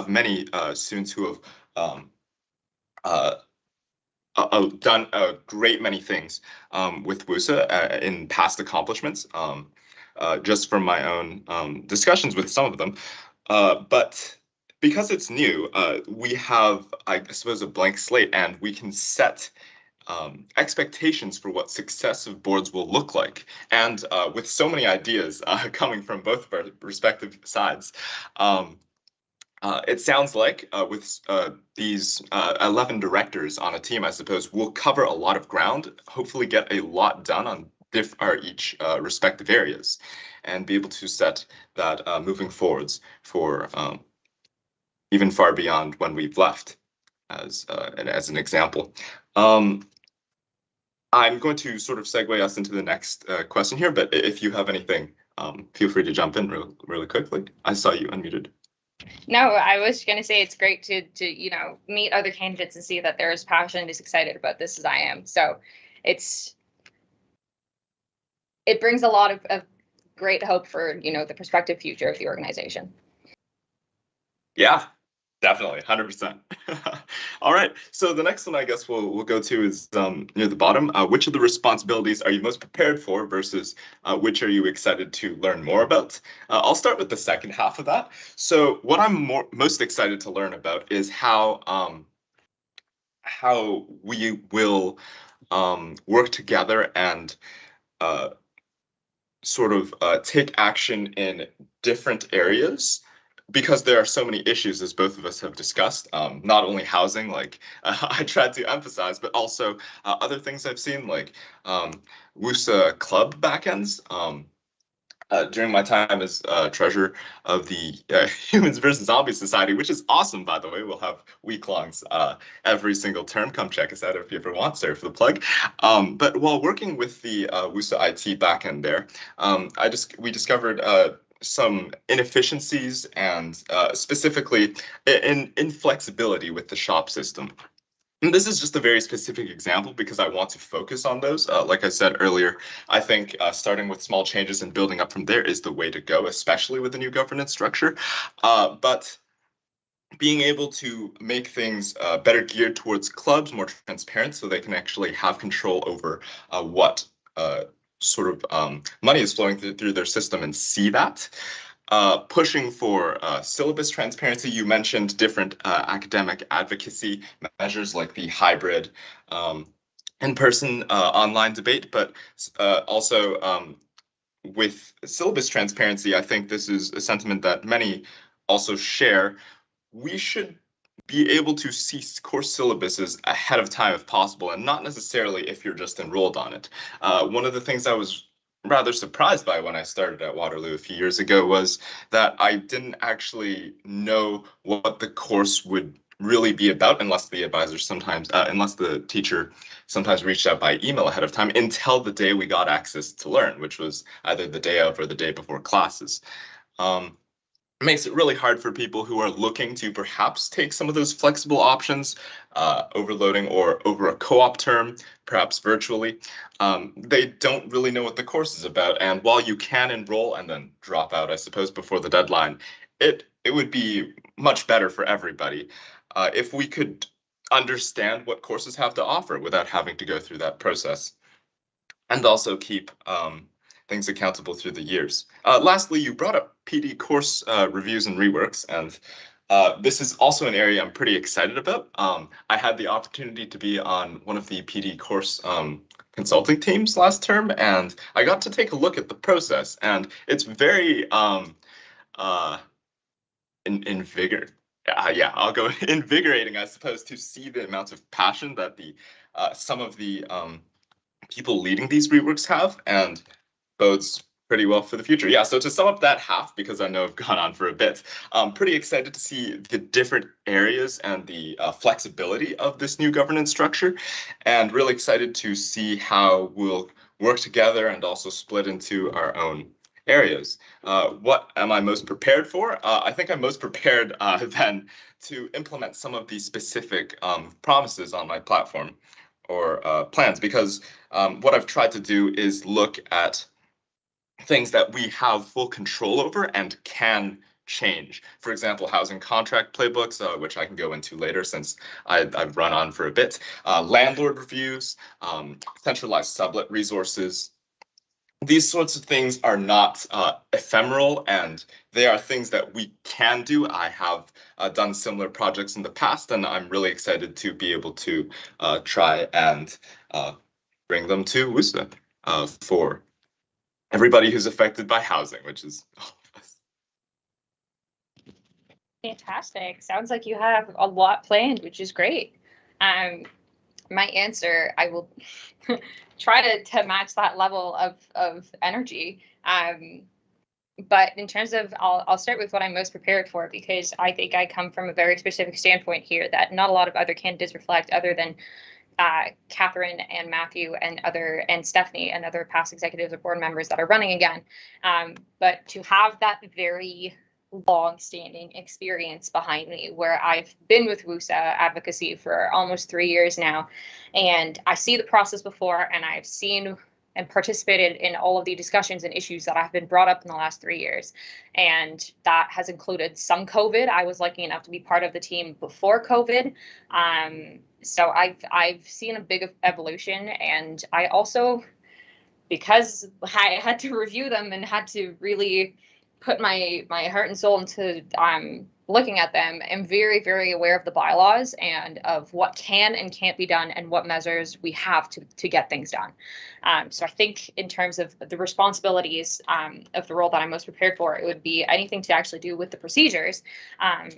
many students who have done a great many things with WUSA in past accomplishments, just from my own discussions with some of them. But because it's new, we have, I suppose, a blank slate, and we can set expectations for what successive boards will look like. And with so many ideas coming from both of our respective sides, it sounds like with these 11 directors on a team, I suppose, we'll cover a lot of ground, hopefully get a lot done on each respective areas, and be able to set that moving forwards for even far beyond when we've left, as an example. I'm going to sort of segue us into the next question here, but if you have anything, feel free to jump in really quickly. I saw you unmuted. No, I was going to say it's great to meet other candidates and see that they're as passionate and as excited about this as I am. So it brings a lot of great hope for the prospective future of the organization. Yeah. Definitely, 100%. All right, so the next one I guess we'll go to is near the bottom. Which of the responsibilities are you most prepared for versus which are you excited to learn more about? I'll start with the second half of that. So what I'm most excited to learn about is how we will work together and sort of take action in different areas, because there are so many issues, as both of us have discussed, not only housing, like I tried to emphasize, but also other things I've seen, like WUSA club backends. During my time as treasurer of the Humans versus Zombies Society, which is awesome, by the way. We'll have week-longs every single term. Come check us out if you ever want. Sorry for the plug. But while working with the WUSA IT backend there, we discovered some inefficiencies and specifically in inflexibility with the shop system. And this is just a very specific example because I want to focus on those. Like I said earlier, I think starting with small changes and building up from there is the way to go, especially with the new governance structure. But being able to make things better geared towards clubs, more transparent, so they can actually have control over what sort of money is flowing through their system and see that. Pushing for syllabus transparency. You mentioned different academic advocacy measures like the hybrid in-person online debate, but also with syllabus transparency, I think this is a sentiment that many also share. We should be able to see course syllabuses ahead of time if possible, and not necessarily if you're just enrolled on it. One of the things I was rather surprised by when I started at Waterloo a few years ago was that I didn't actually know what the course would really be about unless the teacher sometimes reached out by email ahead of time until the day we got access to learn, which was either the day of or the day before classes. It makes it really hard for people who are looking to perhaps take some of those flexible options, overloading or over a co-op term, perhaps virtually. They don't really know what the course is about. And while you can enroll and then drop out, I suppose, before the deadline, it would be much better for everybody if we could understand what courses have to offer without having to go through that process. And also keep things accountable through the years. Lastly, you brought up PD course reviews and reworks, and This is also an area I'm pretty excited about. I had the opportunity to be on one of the PD course consulting teams last term, and I got to take a look at the process, and it's very invigorating, I suppose, to see the amount of passion that the some of the people leading these reworks have, and bodes pretty well for the future. Yeah, so to sum up that half, because I know I've gone on for a bit, I'm pretty excited to see the different areas and the flexibility of this new governance structure, and really excited to see how we'll work together and also split into our own areas. What am I most prepared for? I think I'm most prepared then to implement some of the specific promises on my platform or plans, because what I've tried to do is look at things that we have full control over and can change. For example, housing contract playbooks, which I can go into later since I've run on for a bit, landlord reviews, centralized sublet resources. These sorts of things are not ephemeral, and they are things that we can do. I have done similar projects in the past, and I'm really excited to be able to try and bring them to WUSA for everybody who's affected by housing, which is all of us. Fantastic. Sounds like you have a lot planned, which is great. My answer, I will try to match that level of energy. But in terms of, I'll start with what I'm most prepared for, because I think I come from a very specific standpoint here that not a lot of other candidates reflect, other than Catherine and Matthew and Stephanie and other past executives or board members that are running again. But to have that very long-standing experience behind me, where I've been with WUSA advocacy for almost 3 years now, and I see the process before, and I've seen and participated in all of the discussions and issues that have been brought up in the last 3 years. And that has included some COVID. I was lucky enough to be part of the team before COVID. So I've seen a big evolution, and I also, because I had to review them and had to really put my heart and soul into looking at them, am very, very aware of the bylaws and of what can and can't be done and what measures we have to get things done. So I think in terms of the responsibilities of the role that I'm most prepared for, it would be anything to actually do with the procedures,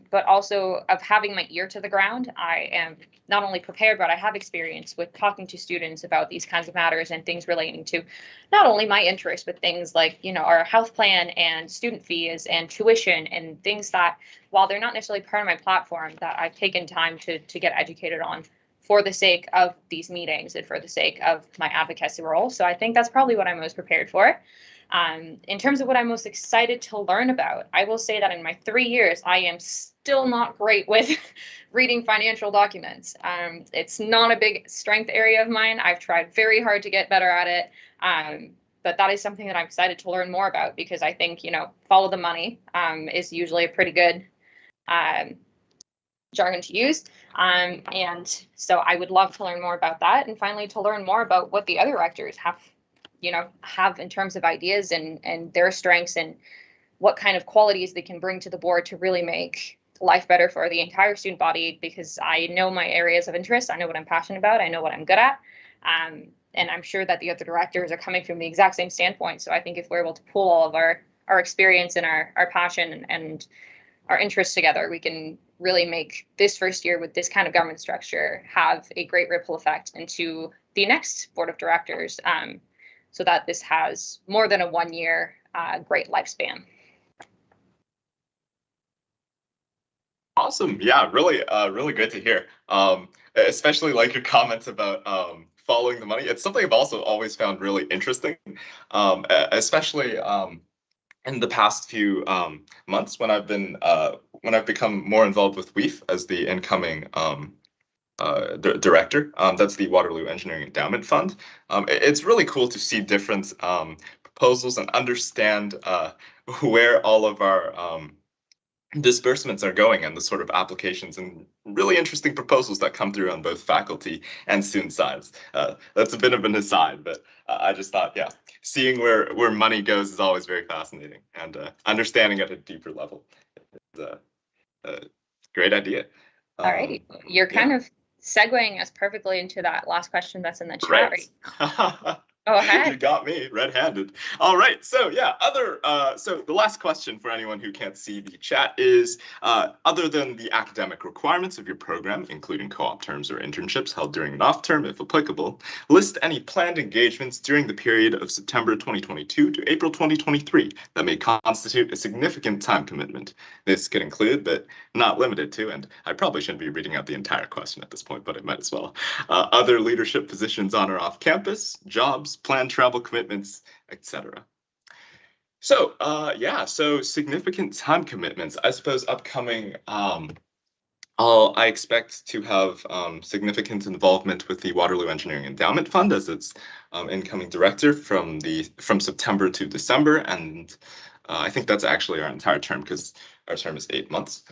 but also of having my ear to the ground. I am not only prepared, but I have experience with talking to students about these kinds of matters and things relating to not only my interests, but things like, our health plan and student fees and tuition and things that, while they're not necessarily part of my platform, that I've taken time to get educated on for the sake of these meetings and for the sake of my advocacy role. So I think that's probably what I'm most prepared for. In terms of what I'm most excited to learn about, I will say that in my 3 years, I am still not great with reading financial documents. It's not a big strength area of mine. I've tried very hard to get better at it. But that is something that I'm excited to learn more about, because I think, follow the money is usually a pretty good jargon to use. And so I would love to learn more about that. And finally, to learn more about what the other rectors have in terms of ideas and their strengths, and what kind of qualities they can bring to the board to really make life better for the entire student body, because I know my areas of interest. I know what I'm passionate about. I know what I'm good at. And I'm sure that the other directors are coming from the exact same standpoint. So I think if we're able to pull all of our experience and our passion and our interests together, we can really make this first year with this kind of government structure have a great ripple effect into the next board of directors, so that this has more than a 1 year great lifespan. Awesome. Yeah, really, really good to hear. Especially like your comments about following the money. It's something I've also always found really interesting, especially in the past few months when I've become more involved with WEEF as the incoming director. That's the Waterloo Engineering Endowment Fund. It's really cool to see different proposals and understand where all of our disbursements are going and the sort of applications and really interesting proposals that come through on both faculty and student sides. That's a bit of an aside, but I just thought, yeah, seeing where money goes is always very fascinating, and understanding at a deeper level is Great idea. Alrighty, you're kind of segueing us perfectly into that last question that's in the chat. Right. Go ahead. You got me red-handed. All right. So yeah, so the last question for anyone who can't see the chat is, other than the academic requirements of your program, including co-op terms or internships held during an off term, if applicable, list any planned engagements during the period of September 2022 to April 2023 that may constitute a significant time commitment. This could include, but not limited to, and I probably shouldn't be reading out the entire question at this point, but I might as well, other leadership positions on or off campus, jobs, planned travel commitments, etc. So yeah, so significant time commitments. I suppose upcoming, I expect to have significant involvement with the Waterloo Engineering Endowment Fund as its incoming director from September to December, and I think that's actually our entire term because our term is 8 months.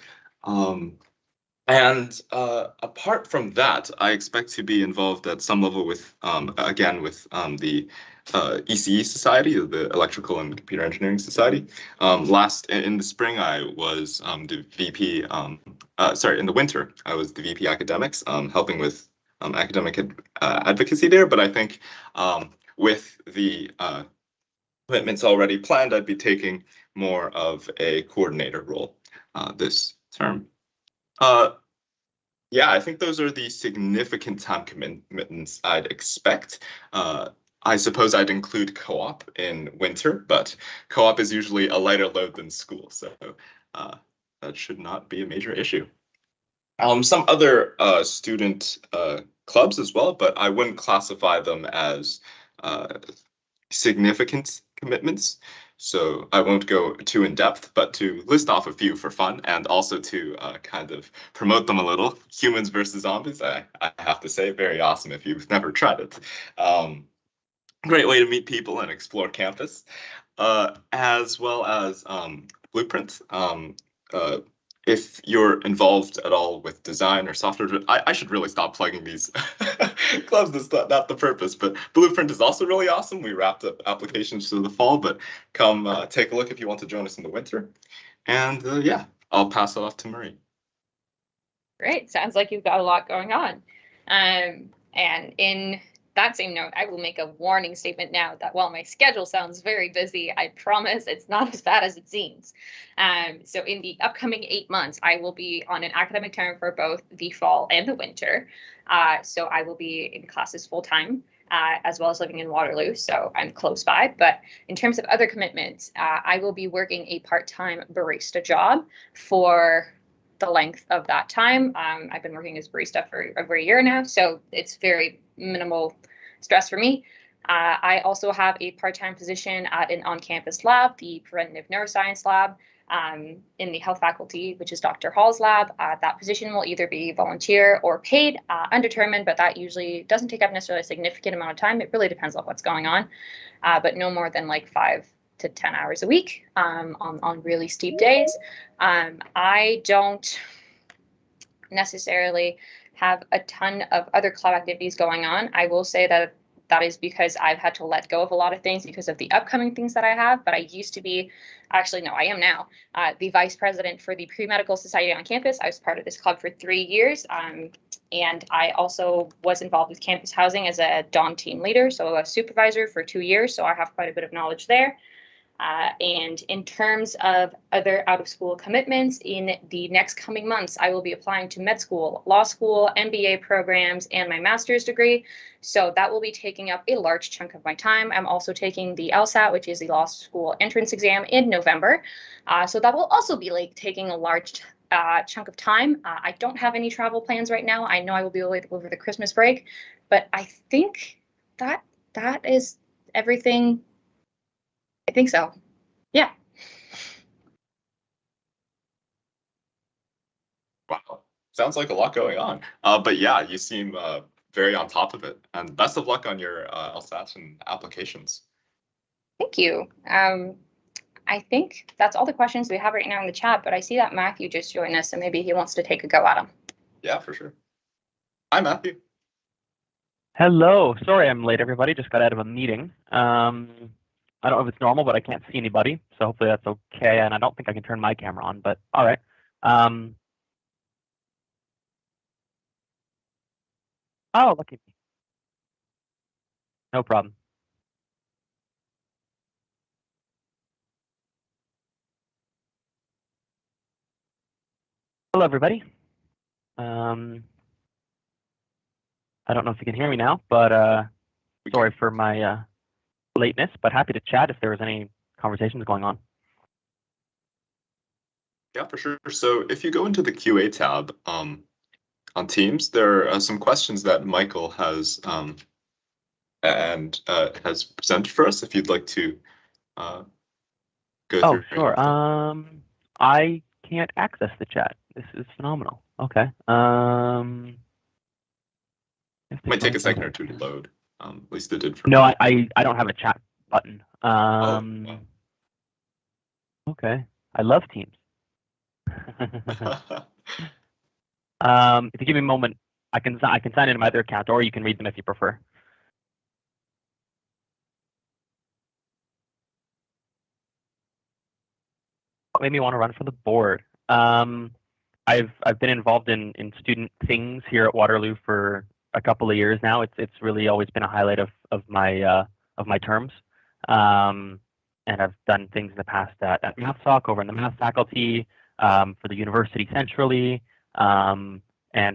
And apart from that, I expect to be involved at some level with, again, with the ECE Society, the Electrical and Computer Engineering Society. In the spring, I was the VP, in the winter, I was the VP Academics, helping with academic advocacy there. But I think with the commitments already planned, I'd be taking more of a coordinator role this term. Yeah, I think those are the significant time commitments I'd expect. I suppose I'd include co-op in winter, but co-op is usually a lighter load than school, so that should not be a major issue. Some other student clubs as well, but I wouldn't classify them as significant commitments. So I won't go too in depth, but to list off a few for fun and also to kind of promote them a little. Humans versus Zombies, I have to say, very awesome if you've never tried it. Great way to meet people and explore campus, as well as Blueprint. If you're involved at all with design or software, I should really stop plugging these clubs. That's not the purpose, but Blueprint is also really awesome. We wrapped up applications to the fall, but come take a look if you want to join us in the winter. And yeah, I'll pass it off to Marie. Great. Sounds like you've got a lot going on. And in that same note, I will make a warning statement now that while my schedule sounds very busy, I promise it's not as bad as it seems. So in the upcoming 8 months, I will be on an academic term for both the fall and the winter. So I will be in classes full time, as well as living in Waterloo. So I'm close by. But in terms of other commitments, I will be working a part-time barista job for the length of that time. I've been working as barista for over a year now, so it's very minimal stress for me. I also have a part-time position at an on-campus lab, the Preventative Neuroscience Lab, in the health faculty, which is Dr. Hall's lab. That position will either be volunteer or paid, undetermined, but that usually doesn't take up necessarily a significant amount of time. It really depends on what's going on, but no more than like 5 to 10 hours a week on really steep days. I don't necessarily have a ton of other club activities going on. I will say that that is because I've had to let go of a lot of things because of the upcoming things that I have. But I used to be, actually, no, I am now the vice president for the Pre-Medical Society on campus. I was part of this club for 3 years. And I also was involved with campus housing as a DOM team leader, so a supervisor for 2 years. So I have quite a bit of knowledge there. And in terms of other out-of-school commitments, in the next coming months, I will be applying to med school, law school, MBA programs, and my master's degree. So that will be taking up a large chunk of my time. I'm also taking the LSAT, which is the law school entrance exam, in November. So that will also be like taking a large chunk of time. I don't have any travel plans right now. I know I will be away over the Christmas break, but I think that is everything. I think so. Yeah. Wow. Sounds like a lot going on. But yeah, you seem very on top of it. And best of luck on your LSAT and applications. Thank you. I think that's all the questions we have right now in the chat, but I see that Matthew just joined us, so maybe he wants to take a go at them. Yeah, for sure. Hi, Matthew. Hello. Sorry I'm late, everybody. Just got out of a meeting. I don't know if it's normal, but I can't see anybody, so hopefully that's okay. And I don't think I can turn my camera on, but all right. Oh, lucky me. No problem. Hello, everybody. I don't know if you can hear me now, but sorry for my lateness, but happy to chat if there was any conversations going on. Yeah, for sure. So if you go into the QA tab on Teams, there are some questions that Michael has has presented for us. If you'd like to go Oh, through. sure. I can't access the chat. This is phenomenal. Okay. Might take a second or two to load. At least it did for No, me. I don't have a chat button. Wow. Okay. I love Teams. If you give me a moment, I can sign into my other account, or you can read them if you prefer. What made me want to run for the board? I've been involved in student things here at Waterloo for a couple of years now. It's really always been a highlight of my terms. And I've done things in the past at MathSoc over in the math faculty, for the university centrally, and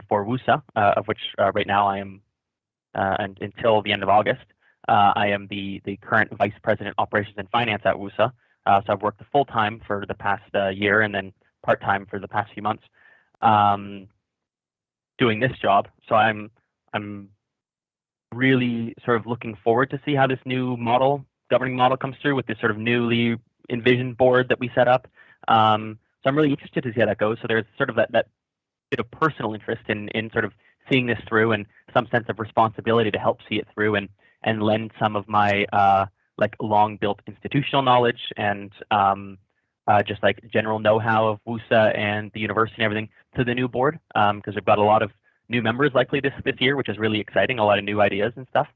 for WUSA, of which right now I am, and until the end of August, I am the current Vice President Operations and Finance at WUSA. So I've worked full time for the past year and then part time for the past few months, doing this job. So I'm really sort of looking forward to see how this new governing model comes through with this sort of newly envisioned board that we set up. So I'm really interested to see how that goes. So there's sort of that bit of personal interest in sort of seeing this through, and some sense of responsibility to help see it through and lend some of my like long built institutional knowledge and just like general know-how of WUSA and the university and everything to the new board, because we've got a lot of new members likely this year, which is really exciting, a lot of new ideas and stuff.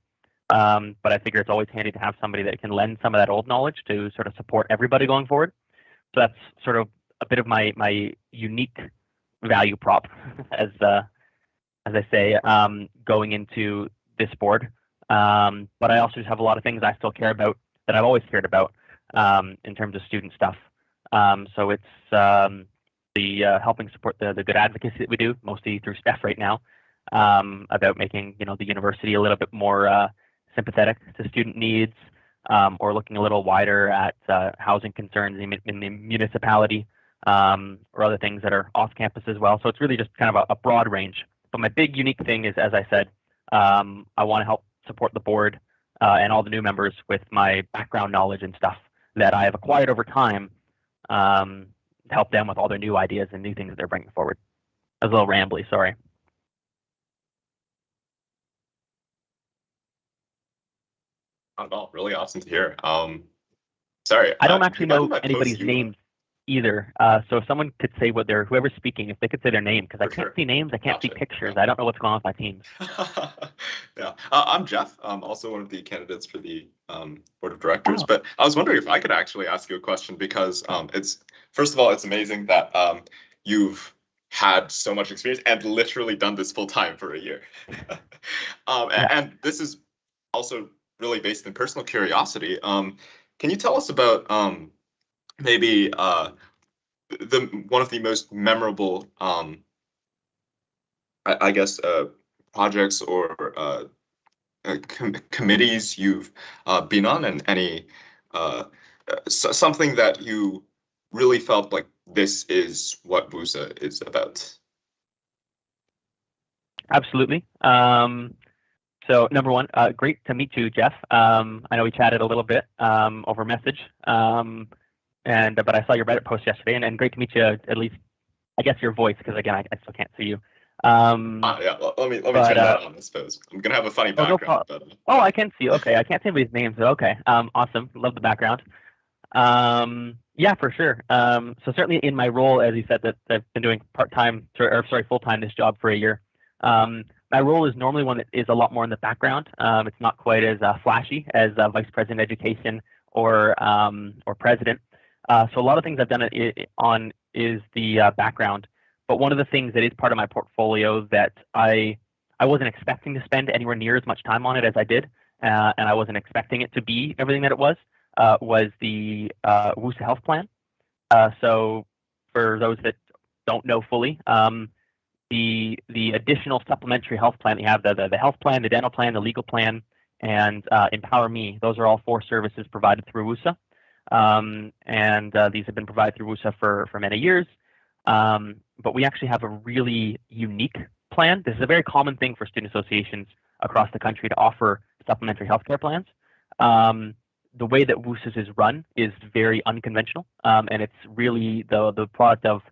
But I figure it's always handy to have somebody that can lend some of that old knowledge to sort of support everybody going forward. So that's sort of a bit of my unique value prop, as I say, going into this board. But I also just have a lot of things I still care about that I've always cared about in terms of student stuff. So it's the helping support the good advocacy that we do, mostly through Steph right now, about making the university a little bit more sympathetic to student needs, or looking a little wider at housing concerns in the municipality, or other things that are off campus as well. So it's really just kind of a broad range. But my big unique thing is, as I said, I want to help support the board and all the new members with my background knowledge and stuff that I have acquired over time, to help them with all their new ideas and new things that they're bringing forward. I was a little rambly, sorry. Not at all. Really awesome to hear. Sorry. I don't actually know anybody's names either. So if someone could say whoever's speaking, if they could say their name, because I can't see names, I can't see pictures. Yeah. I don't know what's going on with my teams. Yeah, I'm Jeff. I'm also one of the candidates for the board of directors. But I was wondering if I could actually ask you a question, because first of all, it's amazing that you've had so much experience and literally done this full time for a year. And this is also really based in personal curiosity. Can you tell us about maybe one of the most memorable, I guess, projects or committees you've been on, and any something that you really felt like this is what WUSA is about? Absolutely. So number one, great to meet you, Jeff. I know we chatted a little bit over message, but I saw your Reddit post yesterday, and great to meet you, at least, I guess, your voice, because again, I still can't see you. Yeah, let me turn that on, I suppose. I'm gonna have a funny background. Oh, I can see. Okay, I can't see anybody's names. Okay, awesome. Love the background. Yeah, for sure. So certainly in my role, as you said, that I've been doing full-time this job for a year. My role is normally one that is a lot more in the background. It's not quite as flashy as Vice President Education or President. So a lot of things I've done on is the background. But one of the things that is part of my portfolio that I I wasn't expecting to spend anywhere near as much time on it as I did, and I wasn't expecting it to be everything that it was the WUSA health plan. So for those that don't know fully, the additional supplementary health plan, you have the health plan, the dental plan, the legal plan, and Empower Me. Those are all 4 services provided through WUSA. And these have been provided through WUSA for many years. But we actually have a really unique plan. This is a very common thing for student associations across the country to offer supplementary healthcare plans. The way that WUSA's is run is very unconventional, and it's really the product of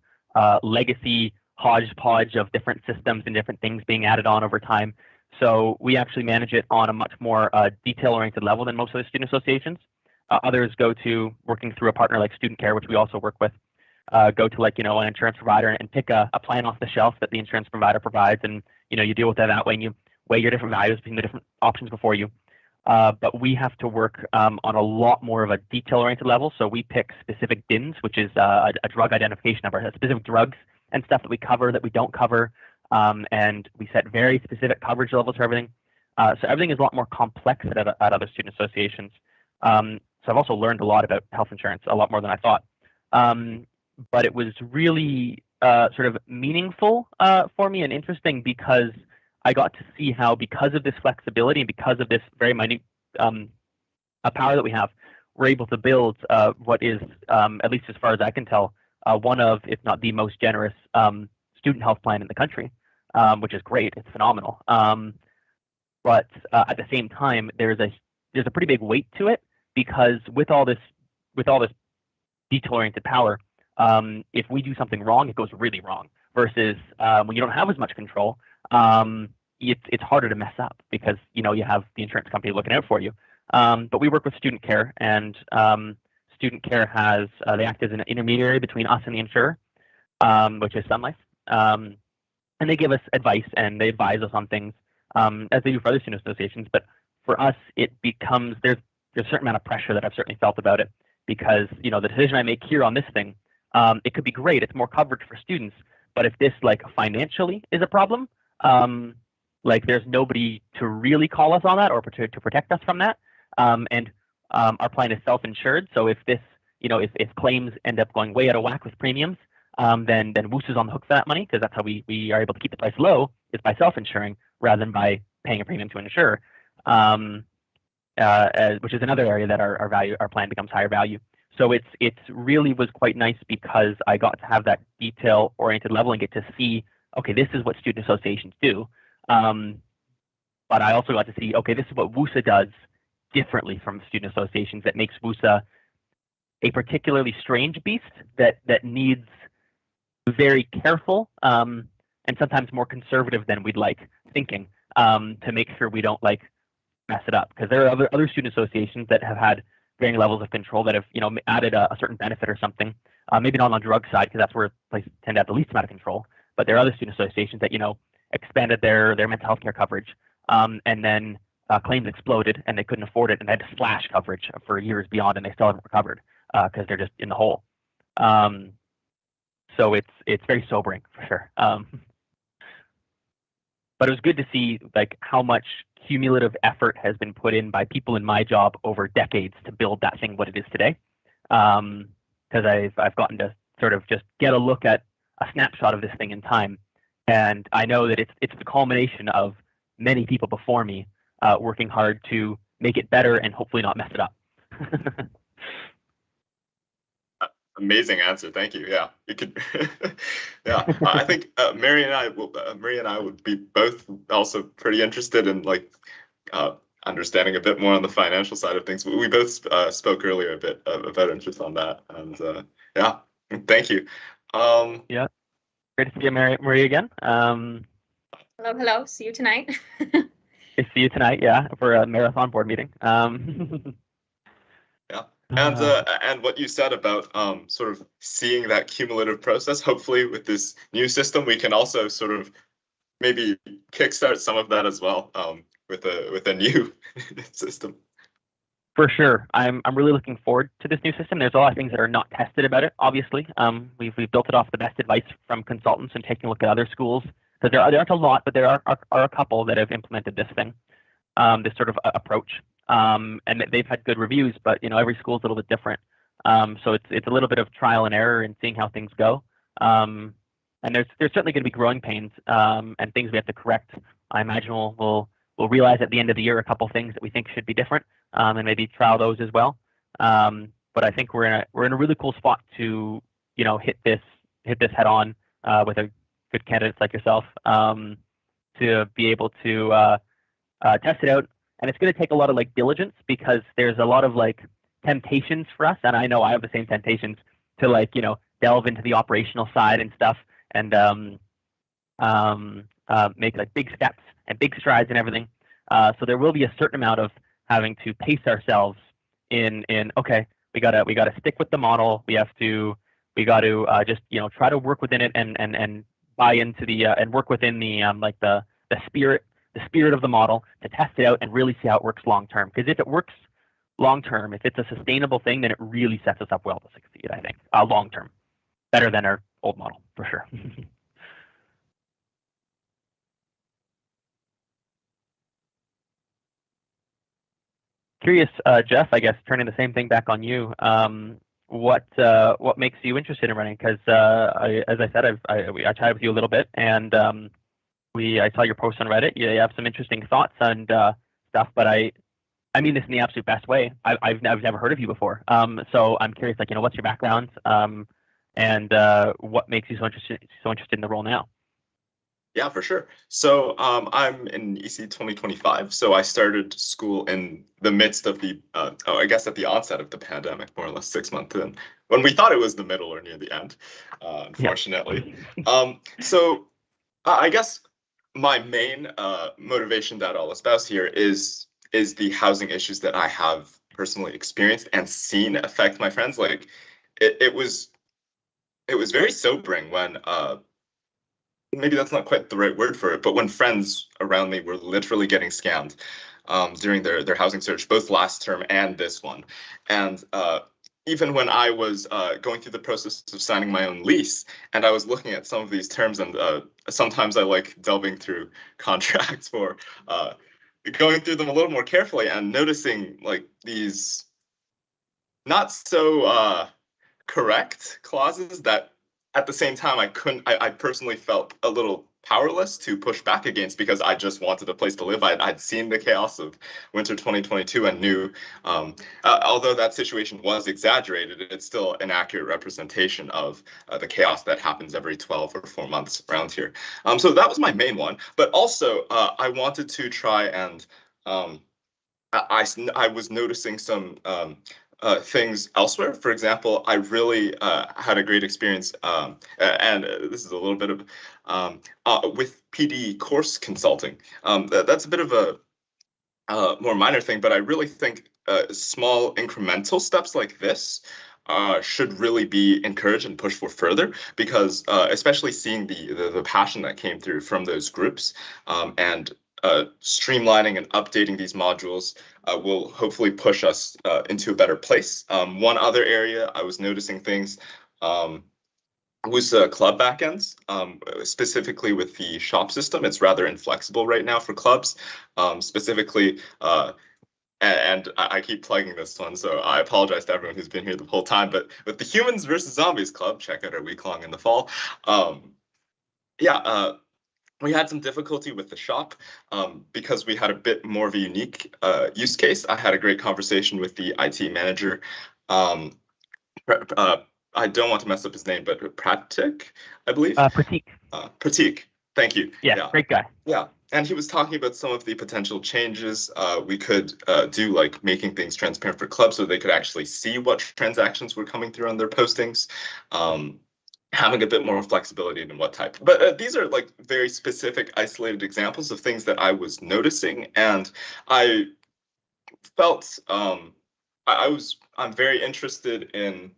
legacy hodgepodge of different systems and different things being added on over time. So we actually manage it on a much more detail-oriented level than most of the student associations. Others go to working through a partner like Student Care, which we also work with, go to like, an insurance provider and pick a plan off the shelf that the insurance provider provides, and you deal with it that way, and you weigh your different values between the different options before you. But we have to work on a lot more of a detail-oriented level. So we pick specific DINs, which is a drug identification number, specific drugs and stuff that we cover that we don't cover, and we set very specific coverage levels for everything. So everything is a lot more complex at other student associations. So I've also learned a lot about health insurance, a lot more than I thought. But it was really sort of meaningful for me and interesting because I got to see how, because of this flexibility and because of this very minute power that we have, we're able to build what is, at least as far as I can tell, one of, if not the most generous student health plan in the country, which is great. It's phenomenal. But at the same time, there's a pretty big weight to it, because with all this detail-oriented power, if we do something wrong, it goes really wrong. Versus when you don't have as much control, it's harder to mess up because you have the insurance company looking out for you. But we work with Student Care, and Student Care has they act as an intermediary between us and the insurer, which is Sun Life, and they give us advice and they advise us on things as they do for other student associations. But for us, it becomes there's a certain amount of pressure that I've certainly felt about it, because the decision I make here on this thing, it could be great, it's more coverage for students, but if this financially is a problem, there's nobody to really call us on that or to protect us from that. And our plan is self-insured, so if this, if claims end up going way out of whack with premiums, then WUSA's on the hook for that money, because that's how we are able to keep the price low, is by self-insuring rather than by paying a premium to an insurer. Which is another area that our plan becomes higher value. So it's really was quite nice because I got to have that detail-oriented level and get to see, okay, this is what student associations do. But I also got to see, okay, this is what WUSA does differently from student associations that makes WUSA a particularly strange beast that needs very careful and sometimes more conservative than we'd like thinking to make sure we don't mess it up, because there are other student associations that have had varying levels of control that have added a certain benefit or something, maybe not on the drug side, because that's where places tend to have the least amount of control, but there are other student associations that expanded their mental health care coverage, and then claims exploded and they couldn't afford it and they had to slash coverage for years beyond, and they still haven't recovered because they're just in the hole. So it's very sobering for sure. But it was good to see how much cumulative effort has been put in by people in my job over decades to build that thing what it is today. Because I've gotten to sort of just get a look at a snapshot of this thing in time, and I know that it's the culmination of many people before me working hard to make it better and hopefully not mess it up. Amazing answer. Thank you. Yeah, you could. Yeah, I think Mary and I would be both also pretty interested in understanding a bit more on the financial side of things. We both spoke earlier a bit about interest on that, and yeah, thank you. Yeah, great to see you, Marie again. Hello. See you tonight. See you tonight. Yeah, for a marathon board meeting. Yeah. And what you said about sort of seeing that cumulative process, hopefully with this new system, we can also sort of maybe kickstart some of that as well with a new system. For sure. I'm really looking forward to this new system. There's a lot of things that are not tested about it, obviously. We've built it off the best advice from consultants and taking a look at other schools because there aren't a lot, but there are a couple that have implemented this thing, this sort of approach, and they've had good reviews. But every school is a little bit different, so it's a little bit of trial and error and seeing how things go. And there's certainly going to be growing pains and things we have to correct. I imagine we'll realize at the end of the year a couple things that we think should be different, and maybe trial those as well. But I think we're in a really cool spot to hit this head on with a good candidates like yourself, to be able to test it out. And it's going to take a lot of diligence, because there's a lot of temptations for us, and I know I have the same temptations to delve into the operational side and stuff, and make big steps and big strides and everything. So there will be a certain amount of having to pace ourselves in okay, we gotta stick with the model. We got to just try to work within it and buy into the and work within the the spirit of the model, to test it out and really see how it works long term. Because if it works long term, if it's a sustainable thing, then it really sets us up well to succeed, I think, long term, better than our old model for sure. Curious, Jeff, I guess turning the same thing back on you. What makes you interested in running? Because as I said, I chatted with you a little bit, and I saw your post on Reddit. You have some interesting thoughts and stuff, but I mean this in the absolute best way. I've never heard of you before, so I'm curious, what's your background, and what makes you so interested in the role now? Yeah, for sure. So I'm in EC 2025. So I started school in the midst of the, I guess at the onset of the pandemic, more or less 6 months in, when we thought it was the middle or near the end, unfortunately. Yeah. So I guess my main motivation that I'll espouse here is the housing issues that I have personally experienced and seen affect my friends. It was very sobering when maybe that's not quite the right word for it, but when friends around me were literally getting scammed during their housing search, both last term and this one. And even when I was going through the process of signing my own lease, and I was looking at some of these terms, and sometimes I like delving through contracts for going through them a little more carefully and noticing these not so correct clauses that at the same time I personally felt a little powerless to push back against, because I just wanted a place to live. I'd seen the chaos of winter 2022 and knew, although that situation was exaggerated, it's still an accurate representation of the chaos that happens every 12 or 4 months around here. So that was my main one, but also I wanted to try and I was noticing some things elsewhere. For example, I really had a great experience, and this is a little bit of with PD course consulting. That's a bit of a more minor thing, but I really think small incremental steps like this should really be encouraged and pushed for further, because especially seeing the passion that came through from those groups, and streamlining and updating these modules will hopefully push us into a better place. One other area I was noticing things, WUSA club backends, specifically with the shop system. It's rather inflexible right now for clubs, specifically, and I keep plugging this one, so I apologize to everyone who's been here the whole time, but with the Humans versus Zombies Club, check out our week-long in the fall. We had some difficulty with the shop because we had a bit more of a unique use case. I had a great conversation with the IT manager. I don't want to mess up his name, but Pratik, I believe. Pratik. Pratik, thank you. Yeah, great guy. Yeah, and he was talking about some of the potential changes we could do, like making things transparent for clubs so they could actually see what transactions were coming through on their postings. Having a bit more flexibility in what type. But these are very specific, isolated examples of things that I was noticing, and I felt I'm very interested in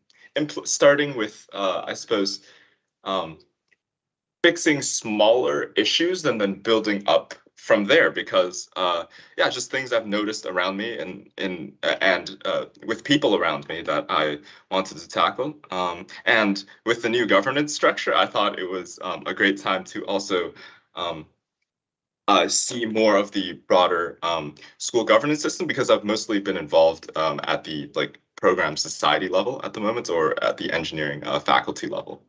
starting with I suppose fixing smaller issues and then building up from there, because just things I've noticed around me and with people around me that I wanted to tackle. And with the new governance structure, I thought it was a great time to also see more of the broader school governance system, because I've mostly been involved at the program society level at the moment, or at the engineering faculty level.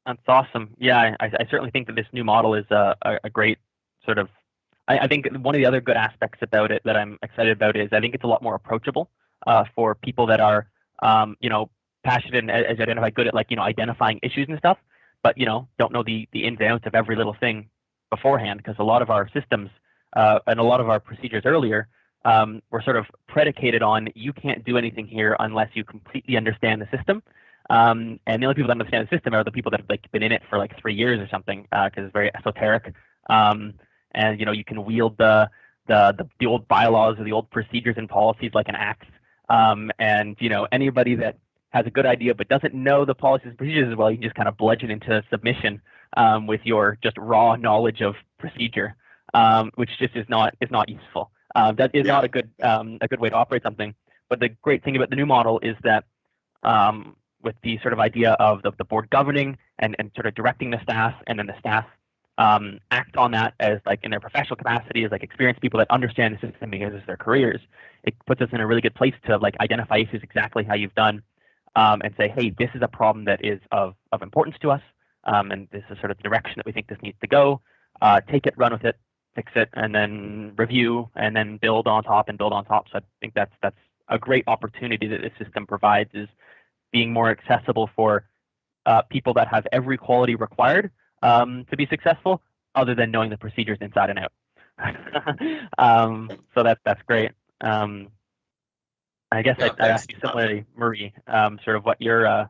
That's awesome. Yeah, I certainly think that this new model is a great sort of. I think one of the other good aspects about it that I'm excited about is I think it's a lot more approachable for people that are passionate and, as you identify, good at identifying issues and stuff, but don't know the ins and outs of every little thing beforehand, because a lot of our systems and a lot of our procedures earlier were sort of predicated on you can't do anything here unless you completely understand the system. And the only people that understand the system are the people that have been in it for 3 years or something, because it's very esoteric. And you can wield the old bylaws or the old procedures and policies like an axe. And anybody that has a good idea but doesn't know the policies and procedures as well, you can just kind of bludgeon into submission with your just raw knowledge of procedure, which just is not useful. That is not a good way to operate something. But the great thing about the new model is that with the sort of idea of the board governing and sort of directing the staff, and then the staff act on that as in their professional capacity as experienced people that understand the system because it's their careers. It puts us in a really good place to identify issues exactly how you've done, and say, hey, this is a problem that is of importance to us, and this is sort of the direction that we think this needs to go. Take it, run with it, fix it, and then review, and then build on top and build on top. So I think that's a great opportunity that this system provides, is being more accessible for people that have every quality required to be successful, other than knowing the procedures inside and out. So that's great. I guess I'd ask you similarly, Marie, sort of what you're, I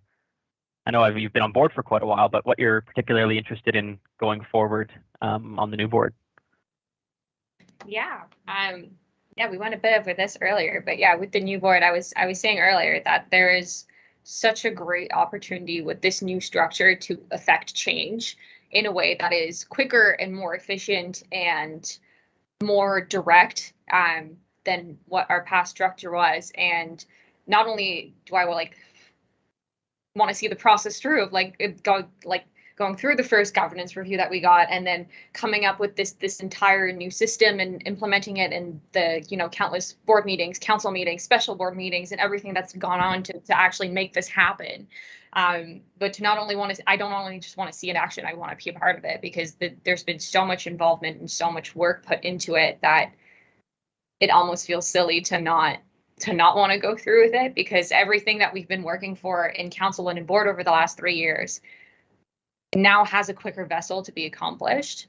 know you've been on board for quite a while, but what you're particularly interested in going forward on the new board. Yeah. Yeah, we went a bit over this earlier, but yeah, with the new board, I was saying earlier that there is such a great opportunity with this new structure to affect change in a way that is quicker and more efficient and more direct than what our past structure was. And not only do I want to see the process through of going through the first governance review that we got, and then coming up with this entire new system and implementing it in the countless board meetings, council meetings, special board meetings, and everything that's gone on to actually make this happen. But to not only I don't only just want to see it in action, I want to be a part of it, because there's been so much involvement and so much work put into it that it almost feels silly to not want to go through with it, because everything that we've been working for in council and in board over the last 3 years now has a quicker vessel to be accomplished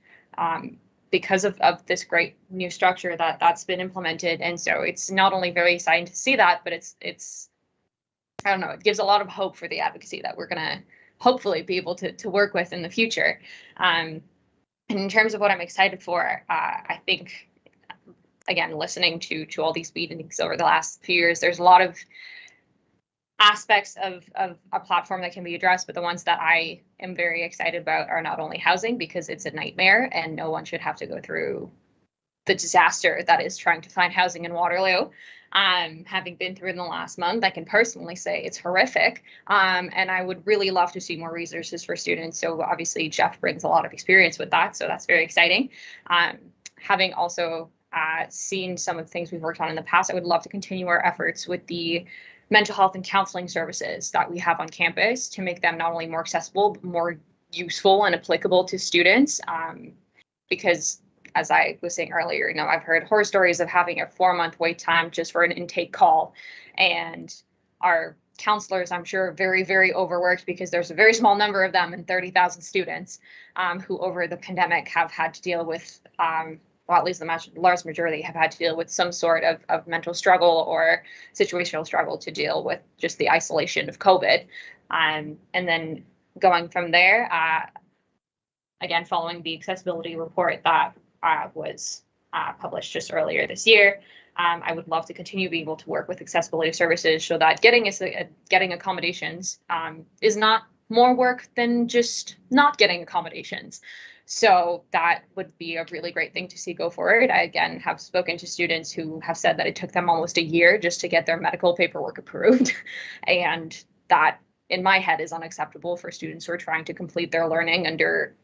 because of this great new structure that's been implemented. And so it's not only very exciting to see that, but it's I don't know, it gives a lot of hope for the advocacy that we're going to hopefully be able to work with in the future. And in terms of what I'm excited for, I think, again, listening to all these meetings over the last few years, there's a lot of aspects of a platform that can be addressed, but the ones that I am very excited about are not only housing, because it's a nightmare and no one should have to go through the disaster that is trying to find housing in Waterloo. Having been through in the last month, I can personally say it's horrific, and I would really love to see more resources for students. So obviously Jeff brings a lot of experience with that, so that's very exciting. Having also seen some of the things we've worked on in the past, I would love to continue our efforts with the mental health and counseling services that we have on campus to make them not only more accessible, but more useful and applicable to students. Because as I was saying earlier, I've heard horror stories of having a 4-month wait time just for an intake call. And our counselors, I'm sure, are very, very overworked, because there's a very small number of them and 30,000 students who over the pandemic have had to deal with well, at least the large majority have had to deal with some sort of mental struggle or situational struggle to deal with just the isolation of COVID. And then going from there, again, following the accessibility report that was published just earlier this year, I would love to continue being able to work with accessibility services so that getting accommodations is not more work than just not getting accommodations. So that would be a really great thing to see go forward. I, again, have spoken to students who have said that it took them almost a year just to get their medical paperwork approved. And that in my head is unacceptable for students who are trying to complete their learning under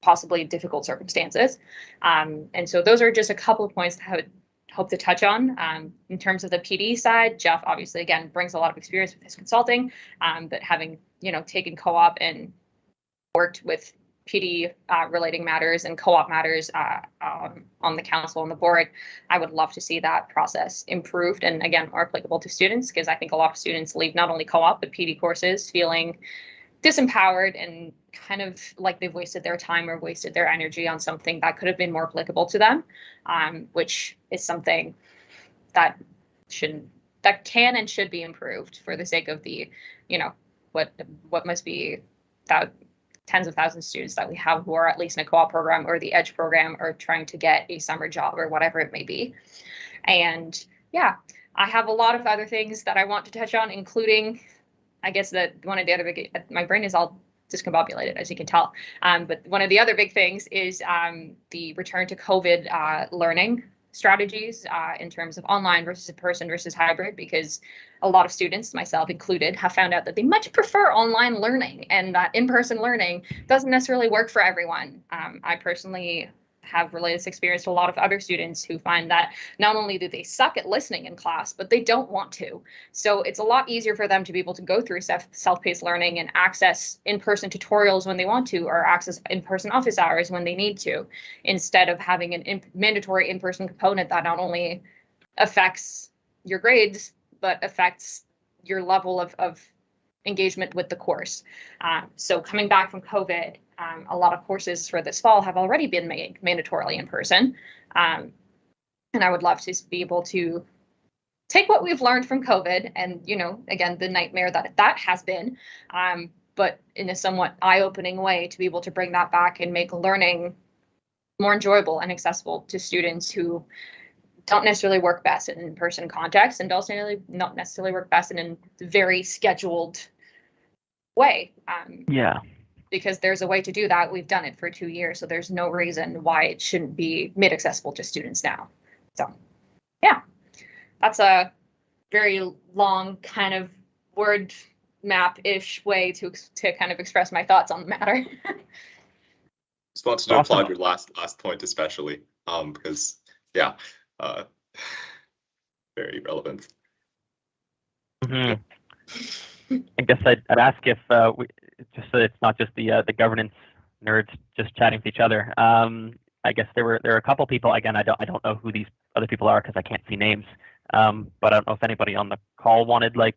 possibly difficult circumstances. And so those are just a couple of points that I would hope to touch on. In terms of the PD side, Jeff obviously, again, brings a lot of experience with his consulting, but having, taken co-op and worked with PD relating matters and co-op matters on the council and the board, I would love to see that process improved and, again, more applicable to students, because I think a lot of students leave not only co-op but PD courses feeling disempowered and kind of like they've wasted their time or wasted their energy on something that could have been more applicable to them, which is something that can and should be improved for the sake of the, what must be that tens of thousands of students that we have who are at least in a co-op program or the EDGE program or trying to get a summer job or whatever it may be. And yeah, I have a lot of other things that I want to touch on, including, I guess that one of the other big, my brain is all discombobulated, as you can tell. But one of the other big things is the return to COVID learning strategies in terms of online versus in person versus hybrid, because a lot of students, myself included, have found out that they much prefer online learning and that in-person learning doesn't necessarily work for everyone. I personally have relayed this experience to a lot of other students who find that not only do they suck at listening in class, but they don't want to. So it's a lot easier for them to be able to go through self-paced learning and access in-person tutorials when they want to, or access in-person office hours when they need to, instead of having an mandatory in-person component that not only affects your grades, but affects your level of engagement with the course. So coming back from COVID, a lot of courses for this fall have already been made mandatorily in person. And I would love to be able to take what we've learned from COVID and, again, the nightmare that has been, but in a somewhat eye-opening way to be able to bring that back and make learning more enjoyable and accessible to students who don't necessarily work best in in-person context and not necessarily work best in a very scheduled way. Yeah. Because there's a way to do that. We've done it for 2 years, so there's no reason why it shouldn't be made accessible to students now. So, yeah, that's a very long kind of word map-ish way to kind of express my thoughts on the matter. Just wanted to applaud your last point especially, because yeah, very relevant. Mm-hmm. I guess I'd ask if just so it's not just the governance nerds just chatting with each other. I guess there are a couple people. Again, I don't know who these other people are because I can't see names. But I don't know if anybody on the call wanted like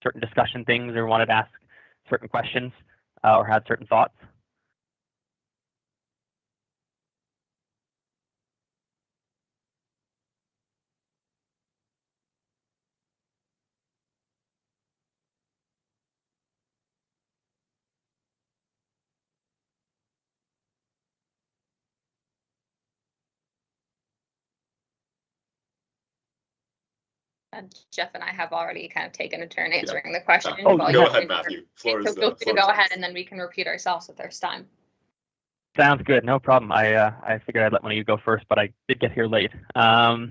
certain discussion things or wanted to ask certain questions or had certain thoughts. And Jeff and I have already kind of taken a turn answering the question. Oh, go ahead, Matthew. So feel free to go ahead, and then we can repeat ourselves if there's time. Sounds good. No problem. I figured I'd let one of you go first, but I did get here late. So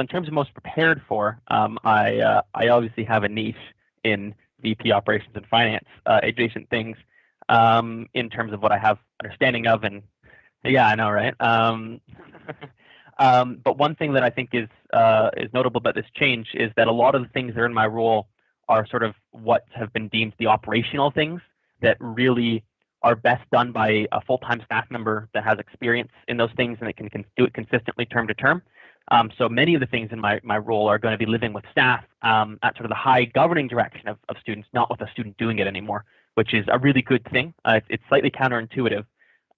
in terms of most prepared for, I obviously have a niche in VP operations and finance adjacent things in terms of what I have understanding of, and yeah, I know, right? But one thing that I think is notable about this change is that a lot of the things that are in my role are sort of what have been deemed the operational things that really are best done by a full-time staff member that has experience in those things and that can do it consistently term to term. So many of the things in my role are going to be living with staff at sort of the high governing direction of students, not with a student doing it anymore, which is a really good thing. It's slightly counterintuitive,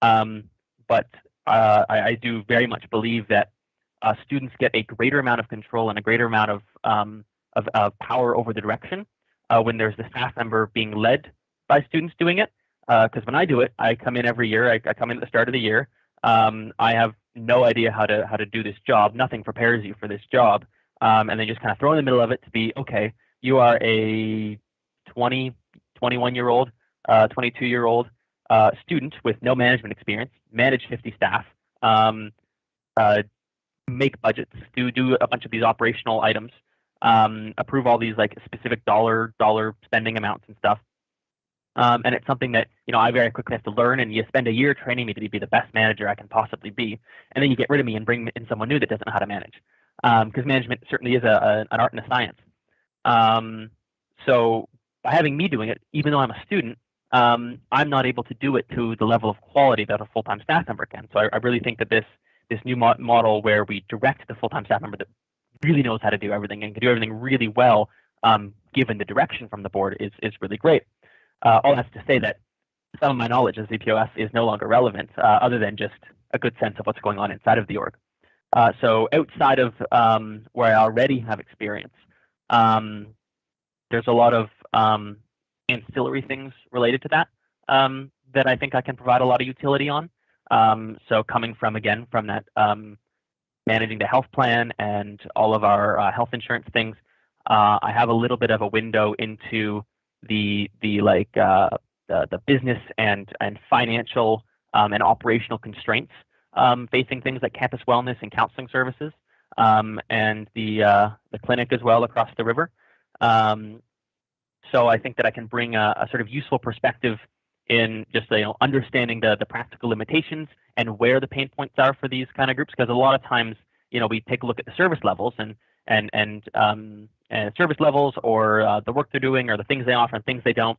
but I do very much believe that students get a greater amount of control and a greater amount of power over the direction when there's the staff member being led by students doing it. Because when I do it, I come in every year. I come in at the start of the year. I have no idea how to do this job. Nothing prepares you for this job, and then just kind of throw in the middle of it to be okay. You are a 20, 21-year-old, 22-year-old student with no management experience. Manage 50 staff. Make budgets. Do a bunch of these operational items. approve all these like specific dollar spending amounts and stuff. And it's something that, I very quickly have to learn, and you spend a year training me to be the best manager I can possibly be. And then you get rid of me and bring in someone new that doesn't know how to manage. Because management certainly is an art and a science. So by having me doing it, even though I'm a student, I'm not able to do it to the level of quality that a full-time staff member can. So I really think that this new model where we direct the full-time staff member that really knows how to do everything and can do everything really well, given the direction from the board, is really great. All that's to say that some of my knowledge as ZPOS is no longer relevant, other than just a good sense of what's going on inside of the org. So outside of where I already have experience, there's a lot of ancillary things related to that that I think I can provide a lot of utility on. So coming from that managing the health plan and all of our health insurance things, I have a little bit of a window into the business and financial and operational constraints facing things like campus wellness and counseling services, and the clinic as well across the river. So I think that I can bring a sort of useful perspective in just understanding the practical limitations and where the pain points are for these kind of groups, because a lot of times we take a look at the service levels and service levels, or the work they're doing, or the things they offer and things they don't,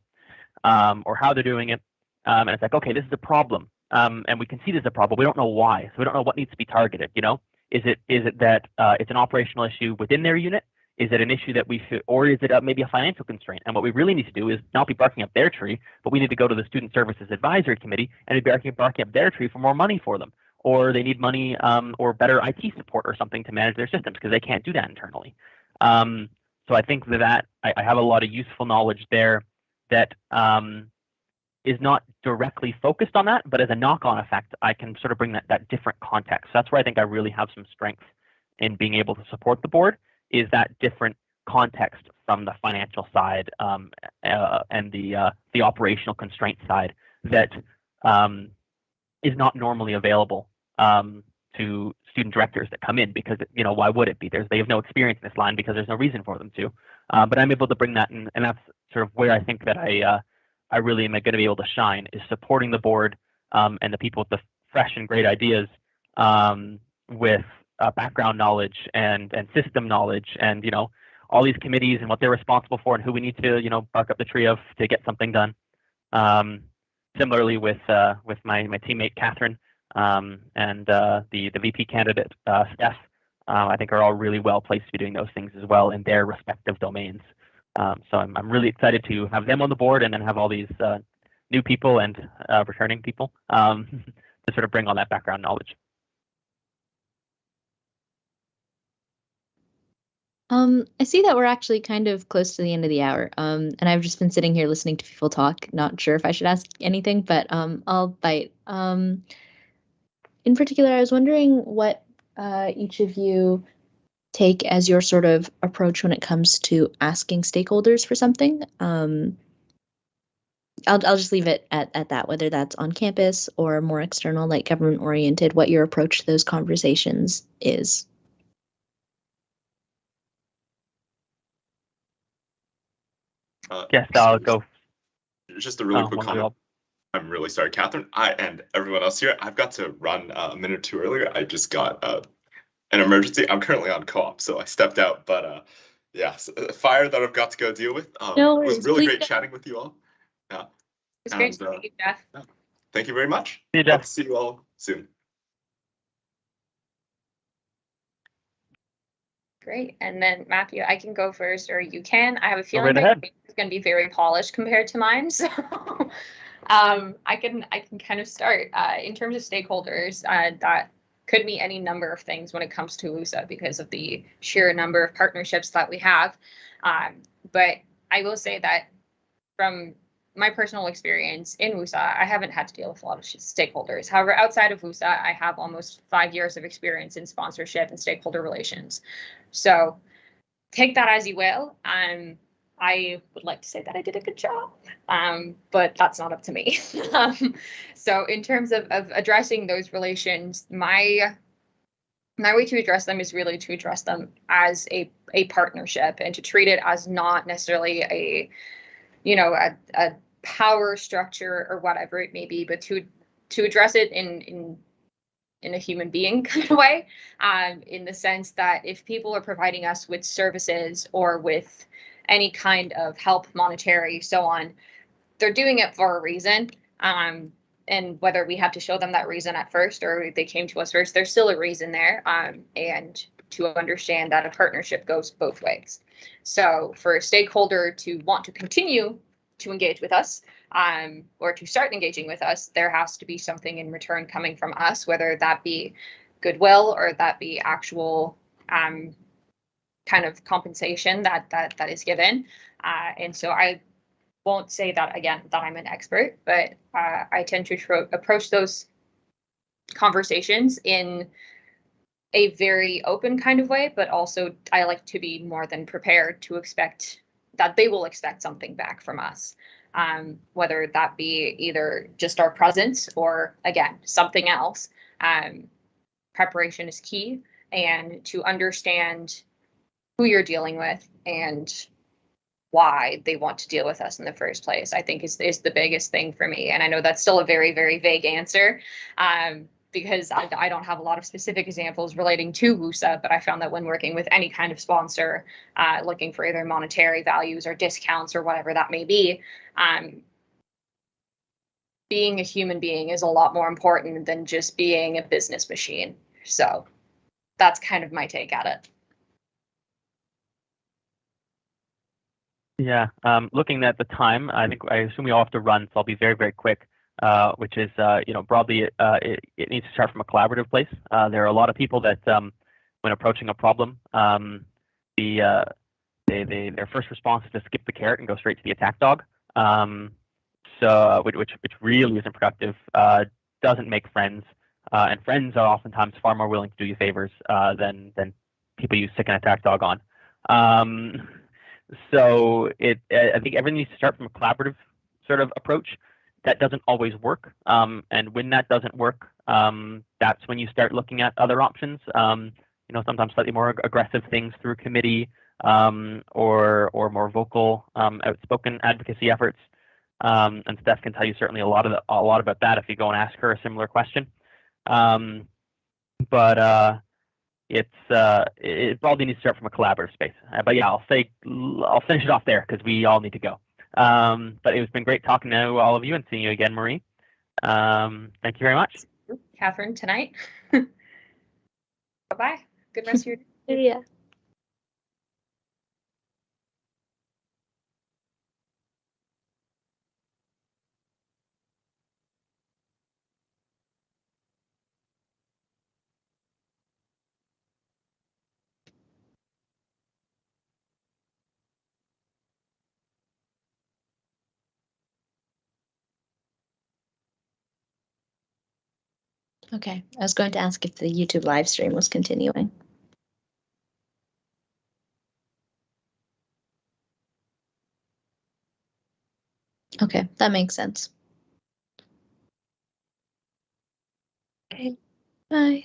or how they're doing it, and it's like, okay, this is a problem, and we can see there's a problem. We don't know why, so we don't know what needs to be targeted. Is it that it's an operational issue within their unit? Is it an issue that we should, or is it maybe a financial constraint? And what we really need to do is not be barking up their tree, but we need to go to the Student Services Advisory Committee and be barking up their tree for more money for them, or they need money or better IT support or something to manage their systems because they can't do that internally. So I think that I have a lot of useful knowledge there that is not directly focused on that, but as a knock-on effect, I can sort of bring that different context. So that's where I think I really have some strength in being able to support the board, is that different context from the financial side and the operational constraint side that is not normally available to student directors that come in, because why would it be? They have no experience in this line because there's no reason for them to. But I'm able to bring that in, and that's sort of where I think that I really am going to be able to shine, is supporting the board and the people with the fresh and great ideas with background knowledge and system knowledge, and all these committees and what they're responsible for and who we need to bark up the tree of to get something done. Similarly with my teammate Catherine and the VP candidate Steph, I think are all really well placed to be doing those things as well in their respective domains. So I'm really excited to have them on the board, and then have all these new people and returning people to sort of bring all that background knowledge. I see that we're actually kind of close to the end of the hour, and I've just been sitting here listening to people talk, not sure if I should ask anything, but I'll bite. In particular, I was wondering what each of you take as your sort of approach when it comes to asking stakeholders for something. I'll just leave it at that, whether that's on campus or more external, like government oriented, what your approach to those conversations is. Yes, I'll go. Just a really quick comment. I'm really sorry, Catherine. And everyone else here, I've got to run a minute or two earlier. I just got an emergency. I'm currently on co-op, so I stepped out. But yeah, a fire that I've got to go deal with. No, it was really great chatting with you all. Yeah, it's great to meet you, Jeff. Yeah. Thank you very much. See you, Jeff. Hope to see you all soon. Great. And then Matthew, I can go first, or you can. I have a feeling that it's going to be very polished compared to mine, so I can kind of start. In terms of stakeholders, that could mean any number of things when it comes to WUSA because of the sheer number of partnerships that we have. But I will say that from my personal experience in WUSA, I haven't had to deal with a lot of stakeholders. However, outside of WUSA, I have almost 5 years of experience in sponsorship and stakeholder relations. So take that as you will. I would like to say that I did a good job, but that's not up to me. So in terms of addressing those relations, my my way to address them is really to address them as a partnership and to treat it as not necessarily a power structure or whatever it may be, but to address it in a human being kind of way, in the sense that if people are providing us with services or with any kind of help, monetary, so on, they're doing it for a reason. And whether we have to show them that reason at first or they came to us first, there's still a reason there. And to understand that a partnership goes both ways. So for a stakeholder to want to continue to engage with us, or to start engaging with us, there has to be something in return coming from us, whether that be goodwill or that be actual kind of compensation that is given. And so I won't say that again that I'm an expert, but I tend to approach those conversations in a very open kind of way, but also I like to be more than prepared to expect that they will expect something back from us, whether that be either just our presence or, again, something else. Preparation is key, and to understand who you're dealing with and why they want to deal with us in the first place, I think is the biggest thing for me. And I know that's still a very, very vague answer, because I don't have a lot of specific examples relating to WUSA, but I found that when working with any kind of sponsor, looking for either monetary values or discounts or whatever that may be, being a human being is a lot more important than just being a business machine. So that's kind of my take at it. Yeah, looking at the time, I assume we all have to run, so I'll be very, very quick. Which is, broadly, it needs to start from a collaborative place. There are a lot of people that, when approaching a problem, their first response is to skip the carrot and go straight to the attack dog. So which really isn't productive. Doesn't make friends, and friends are oftentimes far more willing to do you favors than people you stick an attack dog on. So I think everything needs to start from a collaborative sort of approach. That doesn't always work, and when that doesn't work, that's when you start looking at other options. Sometimes slightly more aggressive things through committee, or more vocal, outspoken advocacy efforts. And Steph can tell you certainly a lot about that if you go and ask her a similar question. But it probably needs to start from a collaborative space. But yeah, I'll finish it off there because we all need to go. But it's been great talking to all of you and seeing you again, Marie. Thank you very much. Catherine, tonight. Bye-bye. Good rest of your day. Yeah. Okay, I was going to ask if the YouTube live stream was continuing. Okay, that makes sense. Okay, bye.